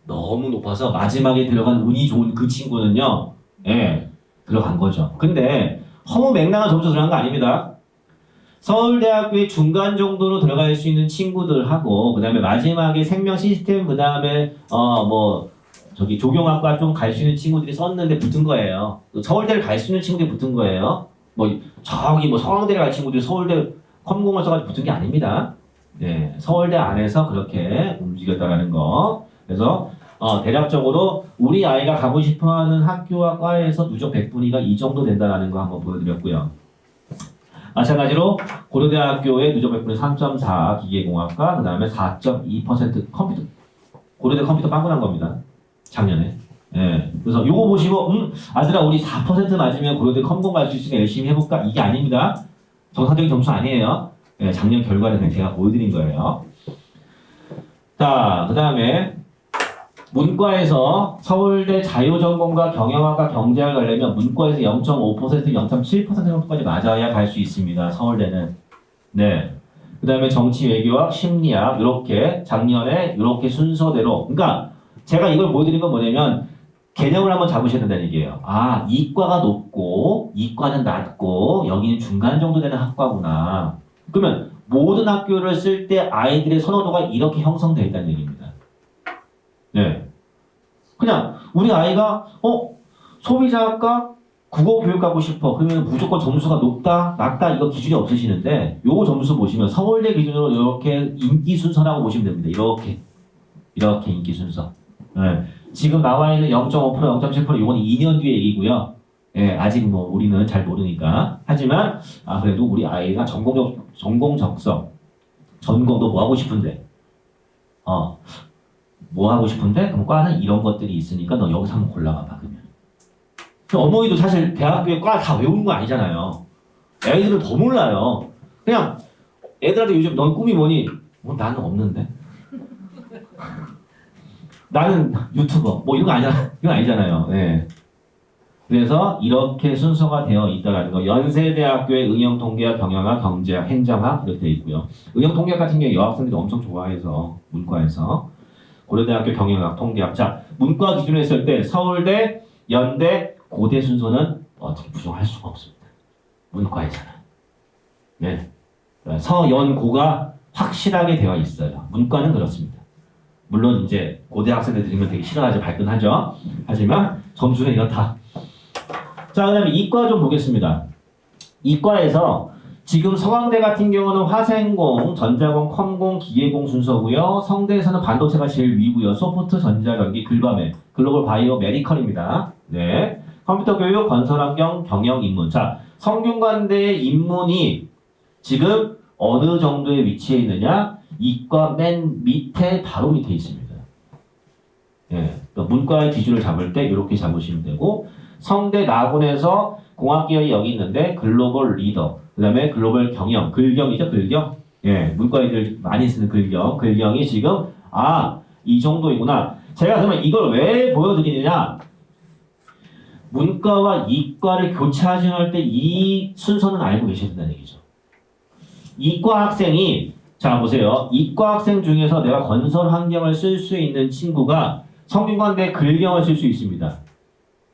S4: 너무 높아서 마지막에 들어간 운이 좋은 그 친구는요. 들어간 거죠. 근데 허무맹랑한 점수 들어간 거 아닙니다. 서울대학교의 중간 정도로 들어갈 수 있는 친구들하고 그 다음에 마지막에 생명 시스템 그 다음에 조경학과 좀 갈 수 있는 친구들이 썼는데 붙은 거예요. 서울대를 갈 수 있는 친구들이 붙은 거예요. 서강대를 갈 친구들이 서울대 컴공을 써가지고 붙은 게 아닙니다. 서울대 안에서 그렇게 움직였다라는 거. 그래서 대략적으로 우리 아이가 가고 싶어하는 학교와 과에서 누적 100분위가 이 정도 된다는 거 한번 보여드렸고요. 마찬가지로 고려대학교의 누적 100분위 3.4 기계공학과 그 다음에 4.2% 컴퓨터 고려대 컴퓨터 빵꾸 난 겁니다. 작년에. 그래서 요거 보시고 아들아 우리 4% 맞으면 고려대 컴공 갈 수 있으니까 열심히 해볼까? 이게 아닙니다. 정상적인 점수 아니에요. 작년 결과를 그냥 제가 보여드린 거예요. 자, 그 다음에 문과에서 서울대 자유전공과 경영학과 경제학을 가려면 문과에서 0.5%, 0.7% 정도까지 맞아야 갈 수 있습니다. 서울대는. 그 다음에 정치, 외교학, 심리학 이렇게 작년에 이렇게 순서대로. 그러니까 제가 이걸 보여드린 건 뭐냐면 개념을 한번 잡으셔야 된다는 얘기예요. 이과가 높고 이과는 낮고 여기는 중간 정도 되는 학과구나. 그러면 모든 학교를 쓸 때 아이들의 선호도가 이렇게 형성되어 있다는 얘기입니다. 그냥 우리 아이가 소비자학과 국어 교육 가고 싶어. 그러면 무조건 점수가 높다, 낮다 이거 기준이 없으시는데 요거 점수 보시면 서울대 기준으로 이렇게 인기 순서라고 보시면 됩니다. 이렇게 인기 순서. 네. 지금 나와 있는 0.5%, 0.7% 이건 2년 뒤의 얘기고요. 예, 아직 뭐 우리는 잘 모르니까. 하지만 그래도 우리 아이가 전공 적성, 전공도 뭐 하고 싶은데, 뭐 하고 싶은데? 그럼 과는 이런 것들이 있으니까 너 여기서 한번 골라봐봐 그러면. 어머니도 사실 대학교에 과 다 외우는 거 아니잖아요. 애들은 더 몰라요. 그냥 애들한테 요즘 넌 꿈이 뭐니? 나는 없는데. 나는 유튜버. 뭐 이런 거 아니잖아. 이건 아니잖아요. 네. 그래서 이렇게 순서가 되어 있다라는 거. 연세대학교의 응용통계학, 경영학, 경제학, 행정학 이렇게 되어 있고요. 응용통계학 같은 경우에 여학생들이 엄청 좋아해서 문과에서 고려대학교 경영학, 통계학. 자, 문과 기준으로 했을 때 서울대, 연대, 고대 순서는 어떻게 부정할 수가 없습니다. 문과에서는. 네. 서연고가 확실하게 되어 있어요. 문과는 그렇습니다. 물론 이제 고대 학생들 들으면 되게 싫어하죠. 발끈하죠. 하지만 점수는 이렇다. 자, 그 다음에 이과 좀 보겠습니다. 이과에서 지금 서강대 같은 경우는 화생공, 전자공, 컴공, 기계공 순서고요. 성대에서는 반도체가 제일 위고요. 소프트, 전자전기, 글바메, 글로벌 바이오, 메디컬입니다. 네. 컴퓨터 교육, 건설환경, 경영, 인문. 자, 성균관대의 인문이 지금 어느 정도의 위치에 있느냐? 이과 맨 밑에 바로 밑에 있습니다. 예, 그러니까 문과의 기준을 잡을 때 이렇게 잡으시면 되고 성대 나군에서 공학계열이 여기 있는데 글로벌 리더, 그 다음에 글로벌 경영, 글경이죠, 글경. 예, 문과애들 많이 쓰는 글경. 글경이 지금 이 정도이구나. 제가 그러면 이걸 왜 보여드리느냐? 문과와 이과를 교차 지원할 때 이 순서는 알고 계셔야 된다는 얘기죠. 이과 학생이 자 보세요. 이과 학생 중에서 내가 건설 환경을 쓸 수 있는 친구가 성균관대 글경을 쓸 수 있습니다.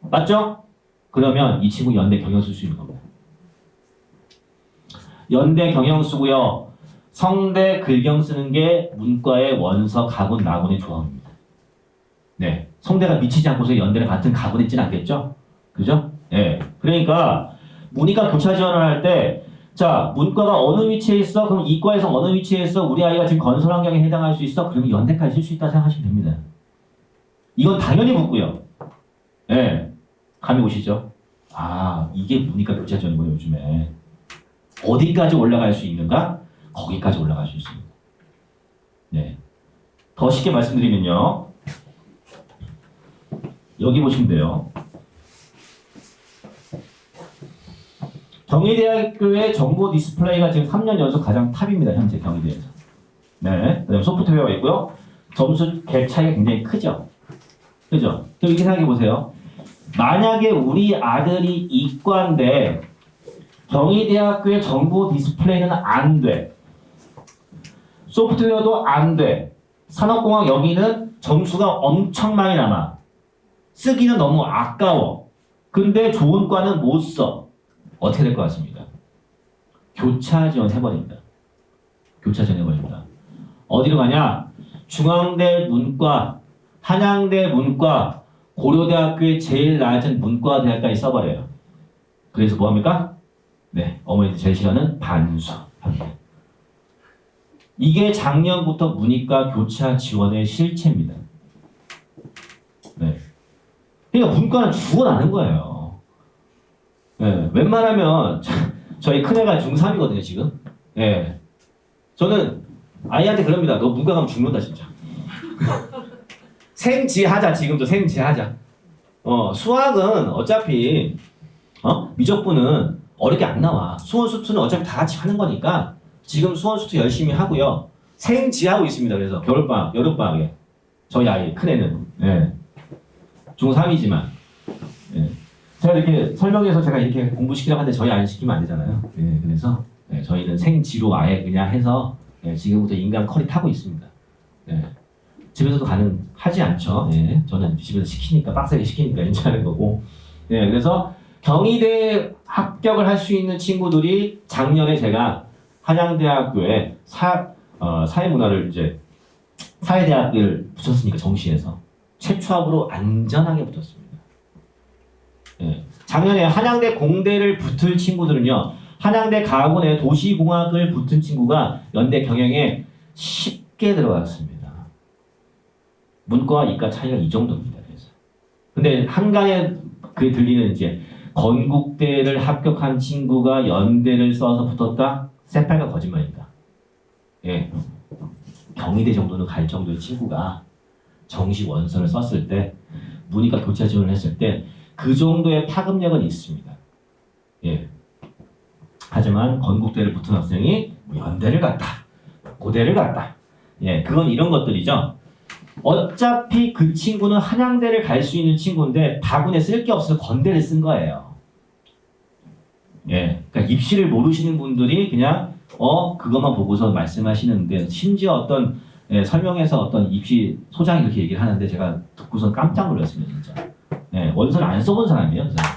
S4: 맞죠? 그러면 이 친구 연대 경영 쓸 수 있는 겁니다. 연대 경영 쓰고요. 성대 글경 쓰는 게 문과의 원서, 가군, 나군의 조합입니다. 네, 성대가 미치지 않고서 연대를 같은 가군에 있지는 않겠죠? 그죠? 네. 그러니까 문이과 교차 지원을 할 때 자, 문과가 어느 위치에 있어? 그럼 이과에서 어느 위치에 있어? 우리 아이가 지금 건설 환경에 해당할 수 있어? 그러면 연대까지 쓸 수 있다 생각하시면 됩니다. 이건 당연히 묻고요. 예. 네. 감이 오시죠? 이게 문이과 교차 지원이고요, 요즘에. 어디까지 올라갈 수 있는가? 거기까지 올라갈 수 있습니다. 네. 더 쉽게 말씀드리면요. 여기 보시면 돼요. 경희대학교의 정보 디스플레이가 지금 3년 연속 가장 탑입니다. 현재 경희대에서. 네. 그다음에 소프트웨어가 있고요. 점수 갭 차이가 굉장히 크죠. 그죠? 그럼 이렇게 생각해 보세요. 만약에 우리 아들이 이과인데 경희대학교의 정보 디스플레이는 안 돼. 소프트웨어도 안 돼. 산업공학 여기는 점수가 엄청 많이 남아. 쓰기는 너무 아까워. 근데 좋은 과는 못 써. 어떻게 될 것 같습니까? 교차 지원 해버립니다. 교차 지원 해버립니다. 어디로 가냐? 중앙대 문과, 한양대 문과, 고려대학교의 제일 낮은 문과대학까지 써버려요. 그래서 뭐합니까? 네, 어머니들 제일 싫어하는 반수합니다. 이게 작년부터 문이과 교차 지원의 실체입니다. 네. 그러니까 문과는 죽어나는 거예요. 네, 웬만하면 저희 큰애가 중3이거든요 지금. 네. 저는 아이한테 그럽니다. 너 문과 가면 죽는다 진짜. 생지하자. 지금도 생지하자. 수학은 어차피 미적분은 어렵게 안 나와. 수원 수투는 어차피 다 같이 하는 거니까 지금 수원 수투 열심히 하고요. 생지하고 있습니다. 그래서 겨울방학, 여름방학에 저희 아이 큰애는 중3이지만 제가 이렇게 설명해서 제가 이렇게 공부시키려고 하는데 저희 안 시키면 안 되잖아요. 그래서 저희는 생지로 아예 그냥 해서 지금부터 인간 커리 타고 있습니다. 집에서도 가능하지 않죠. 저는 집에서 시키니까 빡세게 시키니까 괜찮은 거고. 그래서 경희대 합격을 할 수 있는 친구들이 작년에 제가 한양대학교에 사회문화를 이제 사회대학을 붙였으니까 정시에서 최초합으로 안전하게 붙었습니다. 예. 작년에 한양대 공대를 붙을 친구들은요. 한양대 가군의 도시공학을 붙은 친구가 연대 경영에 쉽게 들어갔습니다. 문과와 이과 차이가 이 정도입니다. 그래서. 근데 한간에 그게 들리는 이제 건국대를 합격한 친구가 연대를 써서 붙었다? 새빨간 거짓말입니다. 예. 경희대 정도는 갈 정도의 친구가 정시 원서를 썼을 때 문이과 교차 지원을 했을 때 그 정도의 파급력은 있습니다. 예. 하지만 건국대를 붙은 학생이 연대를 갔다, 고대를 갔다. 예, 그건 이런 것들이죠. 어차피 그 친구는 한양대를 갈 수 있는 친구인데 다군에 쓸 게 없어서 건대를 쓴 거예요. 예, 그러니까 입시를 모르시는 분들이 그냥 그것만 보고서 말씀하시는데 심지어 어떤 설명에서 어떤 입시 소장이 그렇게 얘기를 하는데 제가 듣고서 깜짝 놀랐습니다, 진짜. 예, 원서를 안 써본 사람이에요, 그 사람.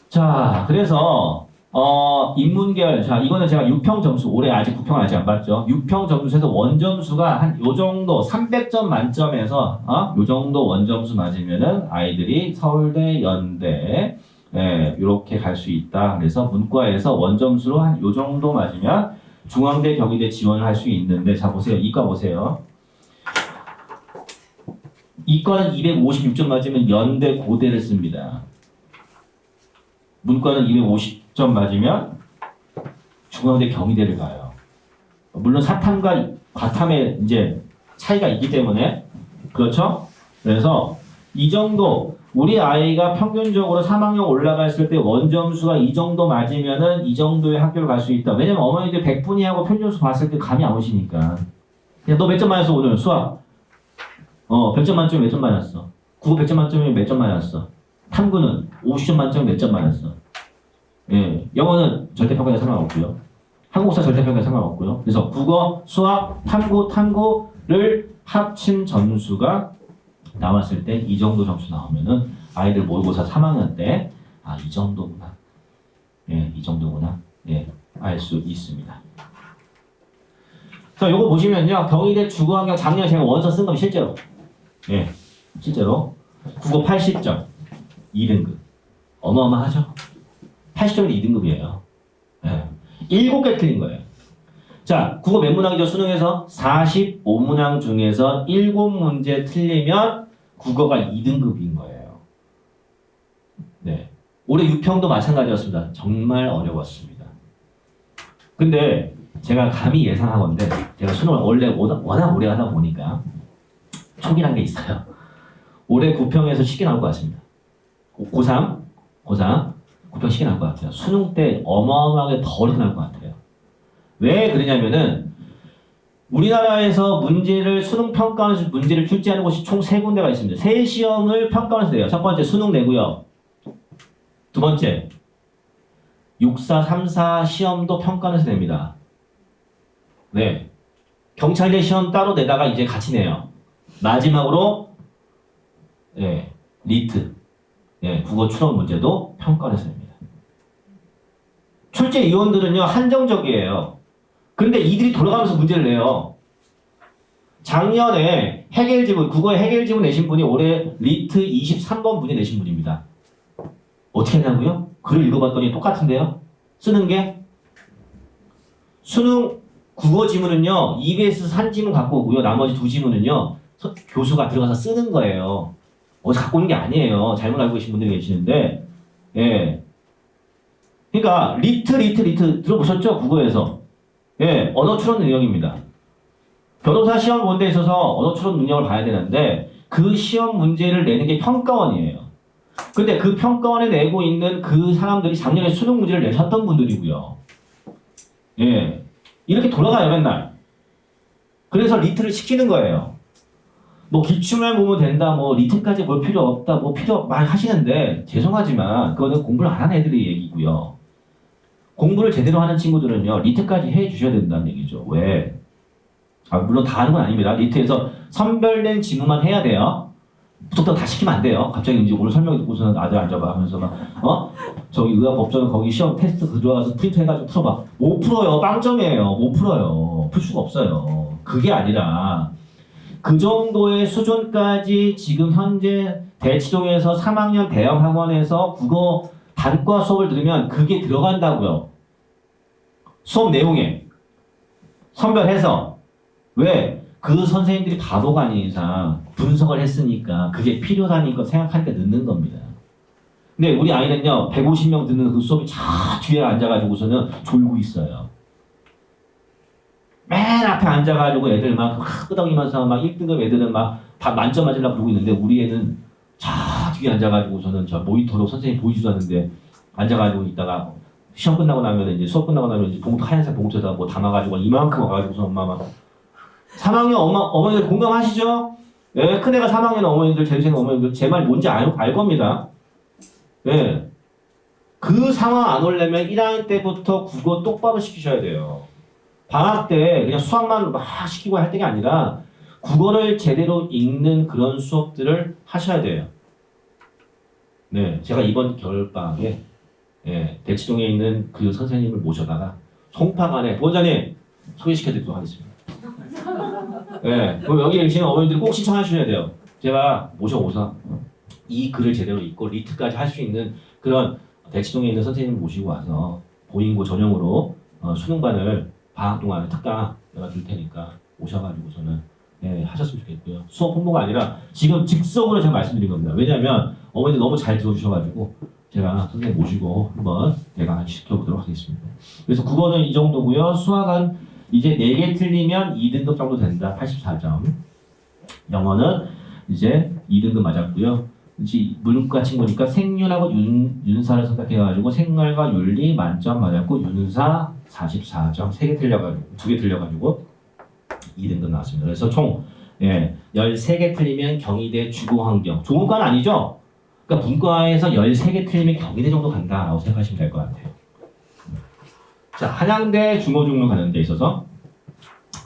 S4: 자, 그래서 인문계열, 자 이거는 제가 6평 점수, 올해 아직 9평 아직 안 봤죠. 6평 점수에서 원점수가 한 요 정도 300점 만점에서 요 정도 원점수 맞으면은 아이들이 서울대, 연대 이렇게 갈 수 있다. 그래서 문과에서 원점수로 한 요 정도 맞으면 중앙대, 경희대 지원을 할 수 있는데, 자 보세요. 이과 보세요. 이과는 256점 맞으면 연대, 고대를 씁니다. 문과는 250점 맞으면 중앙대, 경희대를 가요. 물론 사탐과 과탐의 이제 차이가 있기 때문에 그렇죠? 그래서 이 정도 우리 아이가 평균적으로 3학년 올라갔을 때 원점수가 이 정도 맞으면은 이 정도의 학교를 갈 수 있다. 왜냐면 어머니들 100분위하고 평균수 봤을 때 감이 안 오시니까. 야, 너 몇 점 맞았어 오늘 수학? 100점 만점에 몇 점 맞았어? 국어 100점 만점에 몇 점 맞았어? 탐구는 50점 만점에 몇 점 맞았어? 예, 영어는 절대평가에 상관없고요. 한국사 절대평가에 상관없고요. 그래서 국어, 수학, 탐구를 합친 점수가 나왔을 때 이 정도 점수 나오면은 아이들 모의고사 3학년 때 이 정도구나. 예, 이 정도구나. 예, 알 수 있습니다. 자, 요거 보시면요. 경희대 주거환경 작년에 제가 원서 쓴 건 실제로. 예, 실제로. 국어 80점. 2등급. 어마어마하죠? 80점이 2등급이에요. 예. 7개 틀린 거예요. 자, 국어 몇 문항이죠? 수능에서 45문항 중에서 7문제 틀리면 국어가 2등급인 거예요. 네. 올해 6평도 마찬가지였습니다. 정말 어려웠습니다. 근데 제가 감히 예상하건데 제가 수능을 원래 워낙 오래 하다 보니까 촉이란 게 있어요. 올해 9평에서 쉽게 나올 것 같습니다. 고3 9평 쉽게 나올 것 같아요. 수능 때 어마어마하게 더 어렵게 나올 것 같아요. 왜 그러냐면은 우리나라에서 수능 평가하는 문제를 출제하는 곳이 총 3군데가 있습니다. 세 시험을 평가하면서 돼요. 첫 번째 수능 내고요. 두 번째 6사, 3사 시험도 평가하면서 냅니다. 네. 경찰대 시험 따로 내다가 이제 같이 내요. 마지막으로 리트, 국어 추론 문제도 평가해서 냅니다. 출제 위원들은요 한정적이에요. 근데 이들이 돌아가면서 문제를 내요. 작년에 국어의 해결지문 내신 분이 올해 리트 23번 문제 내신 분입니다. 어떻게 했냐고요? 글을 읽어봤더니 똑같은데요. 쓰는 게 수능 국어 지문은요 EBS 한 지문 갖고 오고요. 나머지 2지문은요 교수가 들어가서 쓰는 거예요. 어디 갖고 오는 게 아니에요. 잘못 알고 계신 분들이 계시는데, 예. 그러니까 리트 들어보셨죠? 국어에서. 예, 언어 추론 능력입니다. 변호사 시험 본 데 있어서 언어 추론 능력을 봐야 되는데 그 시험 문제를 내는 게 평가원이에요. 근데 그 평가원에 내고 있는 그 사람들이 작년에 수능 문제를 내셨던 분들이고요. 예, 이렇게 돌아가요 맨날. 그래서 리트를 시키는 거예요. 뭐 기출만 보면 된다, 뭐 리트까지 볼 필요 없다, 뭐 필요 많이 하시는데 죄송하지만 그거는 공부를 안 하는 애들의 얘기고요. 공부를 제대로 하는 친구들은요 리트까지 해 주셔야 된다는 얘기죠. 왜? 물론 다 하는 건 아닙니다. 리트에서 선별된 지문만 해야 돼요. 무조건 다 시키면 안 돼요. 갑자기 이제 오늘 설명 듣고서는 아들 앉아봐 하면서 막 저기 의학법전 거기 시험 테스트 들어가서 프린트 해가지고 풀어봐. 못 풀어요. 빵점이에요. 못 풀어요. 풀 수가 없어요. 그게 아니라 그 정도의 수준까지 지금 현재 대치동에서 3학년 대형학원에서 국어 단과 수업을 들으면 그게 들어간다고요. 수업 내용에 선별해서. 왜? 그 선생님들이 바보가 아닌 이상 분석을 했으니까 그게 필요하니까 생각하니까 늦는 겁니다. 근데 우리 아이는요 150명 듣는 그 수업이 저 뒤에 앉아가지고서는 졸고 있어요. 맨 앞에 앉아가지고 애들 막 끄덕이면서 막 1등급 애들은 막 다 만점 맞으려고 그러고 있는데 우리 애는 저 뒤에 앉아가지고서는 저 모니터로 선생님 보이지도 않는데 앉아가지고 있다가 시험 끝나고 나면 이제 수업 끝나고 나면 이제 봉투 하얀색 봉투에다 뭐 담아가지고 이만큼 와가지고서 엄마가 3학년 어머니들 공감하시죠? 예, 큰애가 3학년 어머니들 재수생 어머니들 제 말 뭔지 알 겁니다. 예. 그 상황 안 오려면 1학년 때부터 국어 똑바로 시키셔야 돼요. 방학 때 그냥 수학만 막 시키고 할 때가 아니라 국어를 제대로 읽는 그런 수업들을 하셔야 돼요. 네, 제가 이번 겨울방학에 대치동에 있는 그 선생님을 모셔다가 송파관에 보호자님 소개시켜드리도록 하겠습니다. 네, 그럼 여기 계시는 어머님들이 꼭 신청하셔야 돼요. 제가 모셔오서 이 글을 제대로 읽고 리트까지 할 수 있는 그런 대치동에 있는 선생님을 모시고 와서 보잉고 전용으로 수능반을 방학 동안에 특강 내가 줄 테니까 오셔가지고서는 하셨으면 좋겠고요. 수업 홍보가 아니라 지금 즉석으로 제가 말씀드린 겁니다. 왜냐하면 어머니들 너무 잘 들어주셔가지고 제가 선생님 모시고 한번 대강 시켜보도록 하겠습니다. 그래서 국어는 이 정도고요. 수학은 이제 4개 틀리면 2등급 정도 된다. 84점. 영어는 이제 2등급 맞았고요. 이제 문과 친구니까 생윤하고 윤사를 선택해가지고 생활과 윤리 만점 맞았고 윤사 44점 3개 틀려가지고 2개 틀려가지고 2등급 나왔습니다. 그래서 총 13개 틀리면 경희대 주거환경 조문과는 아니죠? 그러니까 문과에서 13개 틀리면 경희대 정도 간다라고 생각하시면 될 것 같아요. 자, 한양대 중어중로 가는 데 있어서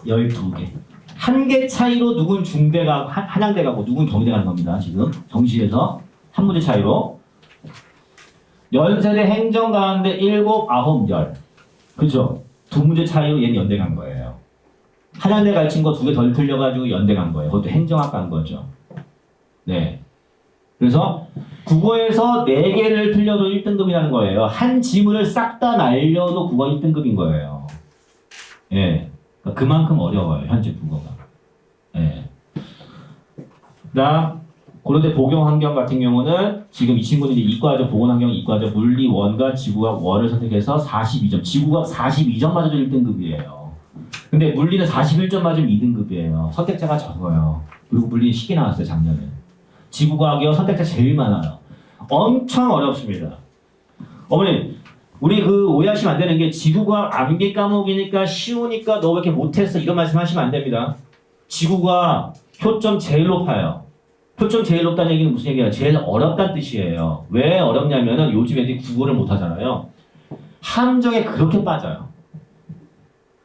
S4: 12개. 한 개 차이로 누군 중대 가고 한양대 가고 누군 경희대 가는 겁니다. 지금 정시에서 한 문제 차이로 연세대 행정 가는데 7, 9, 10. 그렇죠? 2문제 차이로 얘는 연대 간 거예요. 한양대 갈 친구 2개 덜 틀려가지고 연대 간 거예요. 그것도 행정학 간 거죠. 네. 그래서 국어에서 4개를 틀려도 1등급이라는 거예요. 한 지문을 싹 다 날려도 국어 1등급인 거예요. 예. 그러니까 그만큼 어려워요. 현재 국어가. 예. 그다음 고려대 보경환경 같은 경우는 지금 이 친구는 이제 이과죠. 보건환경 이과죠. 물리 원과 지구학 원을 선택해서 42점. 지구학 42점 맞아도 1등급이에요. 근데 물리는 41점 맞으면 2등급이에요. 선택자가 적어요. 그리고 물리 시기 나왔어요. 작년에. 지구과학이요. 선택자 제일 많아요. 엄청 어렵습니다. 어머니 우리 그 오해하시면 안 되는 게 지구과학 암기 과목이니까 쉬우니까 너 왜 이렇게 못했어 이런 말씀 하시면 안 됩니다. 지구과학 효점 제일 높아요. 효점 제일 높다는 얘기는 무슨 얘기예요? 제일 어렵다는 뜻이에요. 왜 어렵냐면은 요즘 애들이 국어를 못하잖아요. 함정에 그렇게 빠져요.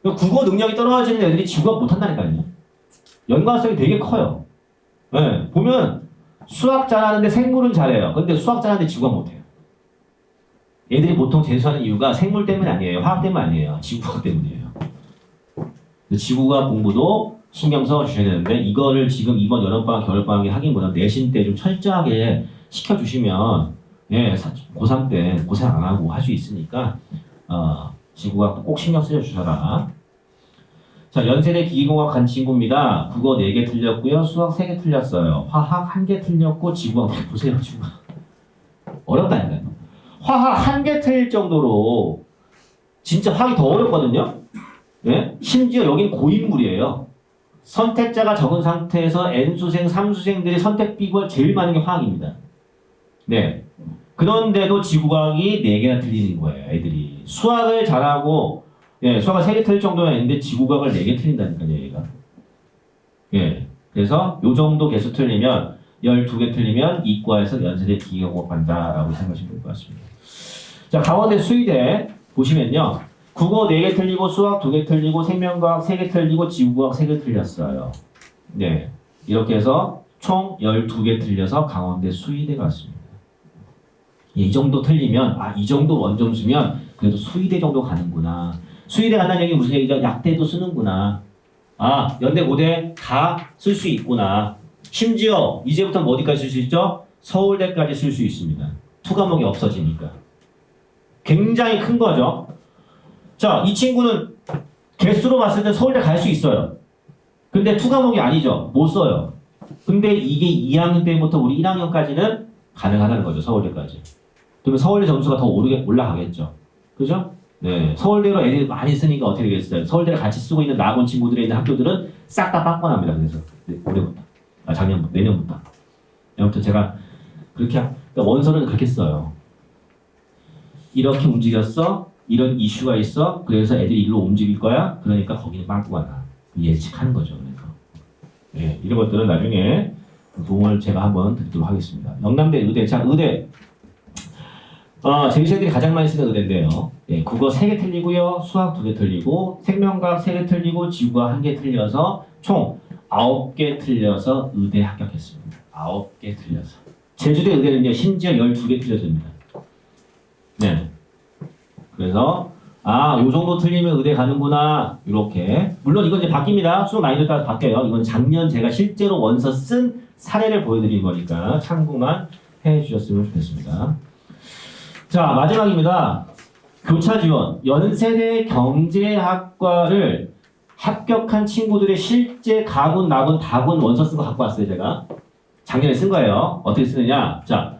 S4: 국어 능력이 떨어지는 애들이 지구과학 못한다니까요. 연관성이 되게 커요. 네, 보면 수학 잘하는데 생물은 잘해요. 근데 수학 잘하는데 지구과학 못해요. 애들이 보통 재수하는 이유가 생물 때문 아니에요. 화학 때문 아니에요. 지구과학 때문이에요. 지구과학 공부도 신경 써 주셔야 되는데 이거를 지금 이번 여름방학 겨울방학에 하기보다 내신 때 좀 철저하게 시켜주시면 고3 때 고생 안 하고 할 수 있으니까 지구과학도 꼭 신경 쓰여 주셔라. 자, 연세대 기계공학 간 친구입니다. 국어 4개 틀렸고요. 수학 3개 틀렸어요. 화학 1개 틀렸고 지구과학 보세요. 지구과학. 어렵다니까요. 화학 1개 틀릴 정도로 진짜 화학이 더 어렵거든요. 예? 심지어 여긴 고인물이에요. 선택자가 적은 상태에서 N수생, 3수생들이 선택 비율 제일 많은 게 화학입니다. 네. 그런데도 지구과학이 4개나 틀리는 거예요. 애들이. 수학을 잘하고 수학을 3개 틀릴 정도는 있는데 지구과학을 4개 틀린다니까요. 얘가. 예. 그래서 요 정도 개수 틀리면 12개 틀리면 이과에서 연세대 기계공학 간다라고 생각하시면 될 것 같습니다. 자, 강원대 수의대 보시면요. 국어 4개 틀리고 수학 2개 틀리고 생명과학 3개 틀리고 지구과학 3개 틀렸어요. 네. 이렇게 해서 총 12개 틀려서 강원대 수의대 갔습니다. 이 정도 틀리면 이 정도 원점수면 그래도 수의대 정도 가는구나. 수의대 간다는 얘기 무슨 얘기죠? 약대도 쓰는구나. 연대 고대 다 쓸 수 있구나. 심지어 이제부터 어디까지 쓸 수 있죠? 서울대까지 쓸 수 있습니다. 투 과목이 없어지니까. 굉장히 큰 거죠. 자, 이 친구는 개수로 봤을 때 서울대 갈 수 있어요. 근데 투 과목이 아니죠. 못 써요. 근데 이게 2학년 때부터 우리 1학년까지는 가능하다는 거죠. 서울대까지. 그러면 서울대 점수가 더 올라가겠죠. 그죠? 네. 서울대로 애들이 많이 쓰니까 어떻게 되겠어요? 서울대를 같이 쓰고 있는 낙원 친구들이 있는 학교들은 싹 다 빵빵합니다. 그래서 네, 올해부터. 작년부터. 내년부터. 아무튼 제가 그렇게 그러니까 원서를 그렇게 써요. 이렇게 움직였어. 이런 이슈가 있어. 그래서 애들이 일로 움직일 거야. 그러니까 거기는 빵꾸가 나. 예측하는 거죠. 그래서 네, 이런 것들은 나중에 도움을 제가 한번 드리도록 하겠습니다. 영남대 의대. 자, 의대. 제주생들이 가장 많이 쓰는 의대인데요. 예, 국어 3개 틀리고요. 수학 2개 틀리고 생명과학 3개 틀리고 지구과학 1개 틀려서 총 9개 틀려서 의대 합격했습니다. 9개 틀려서. 제주대 의대는요. 심지어 12개 틀려집니다. 네. 그래서 요 정도 틀리면 의대 가는구나. 이렇게. 물론 이건 이제 바뀝니다. 수능 난이도에 따라 바뀌어요. 이건 작년 제가 실제로 원서 쓴 사례를 보여드린 거니까 참고만 해주셨으면 좋겠습니다. 자, 마지막입니다. 교차 지원. 연세대 경제학과를 합격한 친구들의 실제 가군, 나군, 다군 원서 쓴 거 갖고 왔어요, 제가. 작년에 쓴 거예요. 어떻게 쓰느냐. 자,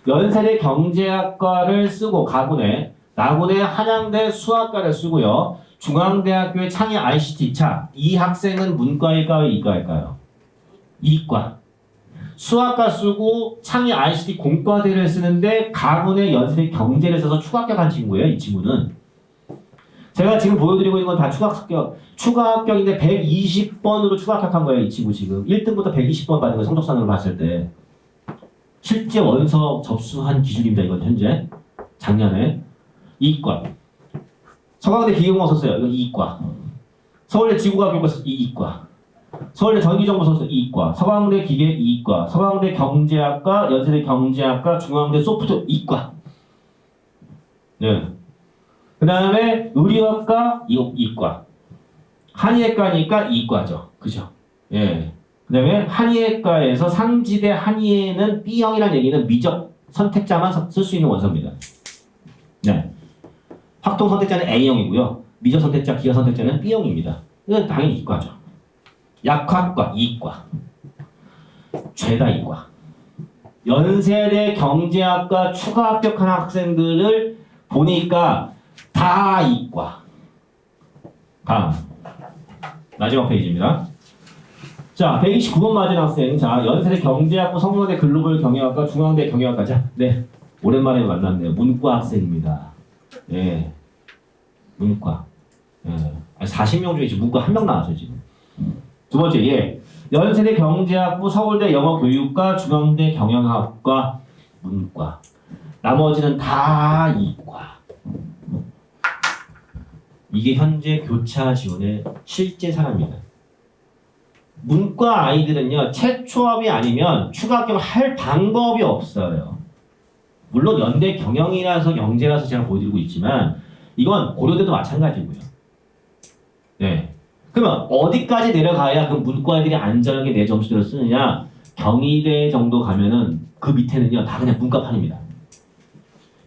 S4: 연세대 경제학과를 쓰고 가군에, 나군에 한양대 수학과를 쓰고요. 중앙대학교의 창의 ICT. 자, 이 학생은 문과일까요, 이과일까요? 이과. 수학과 쓰고 창의 ICT 공과대를 쓰는데 가군의 연세대 경제를 써서 추가 합격한 친구예요. 이 친구는. 제가 지금 보여드리고 있는 건 다 추가 합격인데 120번으로 추가 합격한 거예요. 이 친구 지금 1등부터 120번 받은 거 성적선으로 봤을 때 실제 원서 접수한 기준입니다. 이건 현재 작년에 이과. 서강대 기계공학 썼어요. 이건 이과. 서울대 지구과학교과 이과. 서울대 전기정보 썼어요. 이과. 서강대 기계 이과. 서강대 경제학과, 연세대 경제학과, 중앙대 소프트 이과. 네. 그 다음에 의료학과 이과. 한의학과니까 이과죠. 그죠? 예. 그 다음에 한의학과에서 상지대 한의에는 B형이라는 얘기는 미적 선택자만 쓸 수 있는 원서입니다. 네. 확통 선택자는 A형이고요. 미적 선택자, 기하 선택자는 B형입니다. 이건 당연히 이과죠. 약학과 이과. 죄다 이과. 연세대 경제학과 추가 합격한 학생들을 보니까 다 이과. 다음. 마지막 페이지입니다. 자, 129번 맞은 학생. 자, 연세대 경제학부, 성모대 글로벌 경영학과, 중앙대 경영학과. 자, 네. 오랜만에 만났네요. 문과 학생입니다. 예. 문과. 예. 40명 중에 지금 문과 1명 나왔어요, 지금. 두 번째, 예. 연세대 경제학부, 서울대 영어교육과, 중앙대 경영학과, 문과. 나머지는 다 이과. 이게 현재 교차 지원의 실제 사람입니다. 문과 아이들은요, 최초합이 아니면 추가 합격을 할 방법이 없어요. 물론 연대 경영이라서 영재라서 제가 보여드리고 있지만 이건 고려대도 마찬가지고요. 네. 그러면 어디까지 내려가야 그 문과애들이 안전하게 내 점수대로 쓰느냐? 경희대 정도 가면은 그 밑에는요 다 그냥 문과판입니다.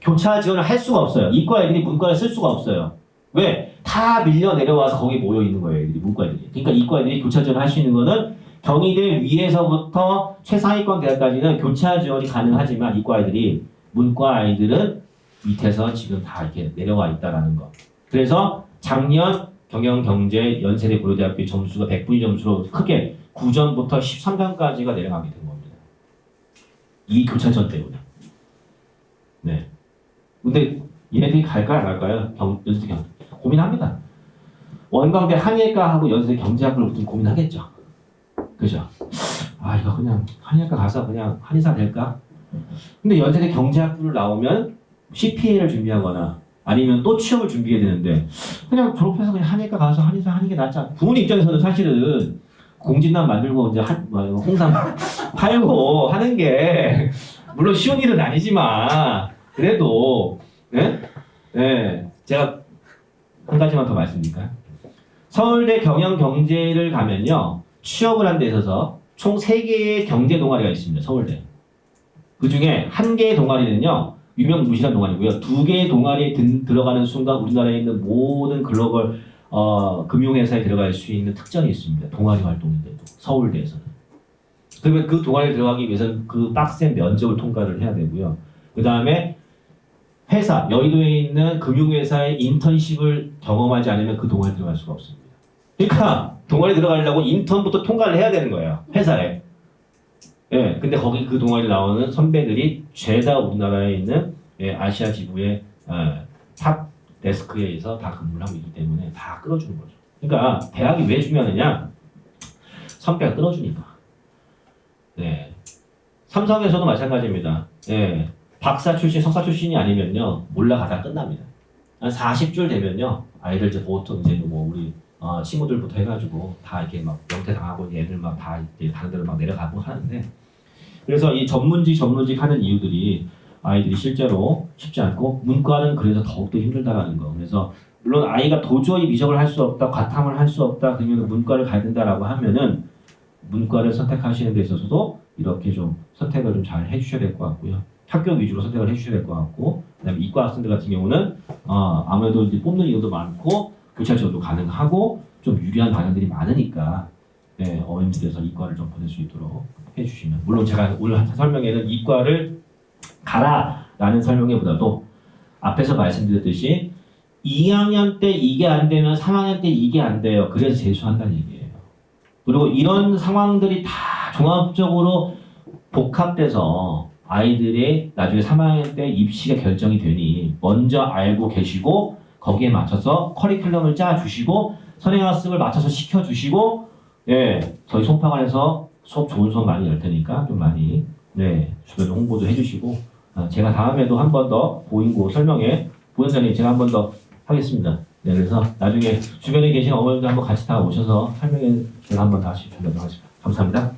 S4: 교차 지원을 할 수가 없어요. 이과 애들이 문과를 쓸 수가 없어요. 왜? 다 밀려 내려와서 거기 모여 있는 거예요, 애들이 문과 애들이. 그러니까 이과 애들이 교차 지원을 할 수 있는 거는 경희대 위에서부터 최상위권 대학까지는 교차 지원이 가능하지만 이과 애들이 문과 아이들은 밑에서 지금 다 이렇게 내려와 있다라는 거. 그래서 작년 경영, 경제, 연세대, 고려대학교 점수가 100분위 점수로 크게 9점부터 13점까지가 내려가게 된 겁니다. 이 교차전 때문에. 네. 근데 얘네들이 갈까요, 안 갈까요? 연세대 경제. 고민합니다. 원광대 한의학과하고 연세대 경제학과를 무슨 고민하겠죠. 그죠? 이거 그냥 한의학과 가서 그냥 한의사 될까? 근데 연세대 경제학부를 나오면 CPA를 준비하거나 아니면 또 취업을 준비해야 되는데 그냥 졸업해서 그냥 한의과 가서 한의사 하는 게 낫지 않아? 부모님 입장에서는 사실은 공진단 만들고 이제 홍삼 팔고 하는 게 물론 쉬운 일은 아니지만 그래도 네, 제가 한 가지만 더 말씀드릴까요? 서울대 경영경제를 가면요 취업을 한 데 있어서 총 3개의 경제 동아리가 있습니다. 서울대. 그 중에 한 개의 동아리는요, 유명무실한 동아리고요. 두 개의 동아리에 들어가는 순간 우리나라에 있는 모든 글로벌 금융회사에 들어갈 수 있는 특전이 있습니다. 동아리 활동인데도 서울대에서는. 그러면 그 동아리에 들어가기 위해서는 그 빡센 면접을 통과를 해야 되고요. 그 다음에 회사, 여의도에 있는 금융회사의 인턴십을 경험하지 않으면 그 동아리에 들어갈 수가 없습니다. 그러니까 동아리에 들어가려고 인턴부터 통과를 해야 되는 거예요. 회사에. 예, 근데 거기 그 동아리 나오는 선배들이 죄다 우리나라에 있는 아시아 지부의 탑 데스크에서 다 근무를 하고 있기 때문에 다 끌어주는 거죠. 그러니까 대학이 왜 중요하느냐? 선배가 끌어주니까. 네. 삼성에서도 마찬가지입니다. 예. 박사 출신, 석사 출신이 아니면요, 올라가다 끝납니다. 한 40줄 되면요, 아이들 이제 보통 이제 뭐 우리 친구들부터 해가지고 다 이렇게 막 명퇴 당하고 애들 막 다 이제 다른 데로 막 내려가고 하는데, 그래서 이 전문직 하는 이유들이 아이들이 실제로 쉽지 않고 문과는 그래서 더욱더 힘들다라는 거. 그래서 물론 아이가 도저히 미적을 할 수 없다, 과탐을 할 수 없다, 그러면 문과를 가야 된다라고 하면은 문과를 선택하시는 데 있어서도 이렇게 좀 선택을 좀 잘 해주셔야 될 것 같고요. 학교 위주로 선택을 해주셔야 될 것 같고, 그다음에 이과 학생들 같은 경우는 아무래도 이제 뽑는 이유도 많고 교차 지원도 가능하고 좀 유리한 방향들이 많으니까 네, 어머님들께서 이과를 좀 보낼 수 있도록 해주시면, 물론 제가 오늘 한 설명에는 이과를 가라라는 설명에보다도 앞에서 말씀드렸듯이 2학년 때 이게 안 되면 3학년 때 이게 안 돼요. 그래서 재수한다는 얘기예요. 그리고 이런 상황들이 다 종합적으로 복합돼서 아이들이 나중에 3학년 때 입시가 결정이 되니 먼저 알고 계시고 거기에 맞춰서 커리큘럼을 짜주시고 선행학습을 맞춰서 시켜주시고, 예, 저희 송파관에서 수업 좋은 수업 많이 열 테니까 좀 많이 주변에 홍보도 해주시고, 제가 다음에도 한 번 더 보인고 설명회 부원장님 제가 한 번 더 하겠습니다. 네, 그래서 나중에 주변에 계신 어머님들 한번 같이 다 오셔서 설명회 제가 한 번 다시 준비하도록 하겠습니다. 감사합니다.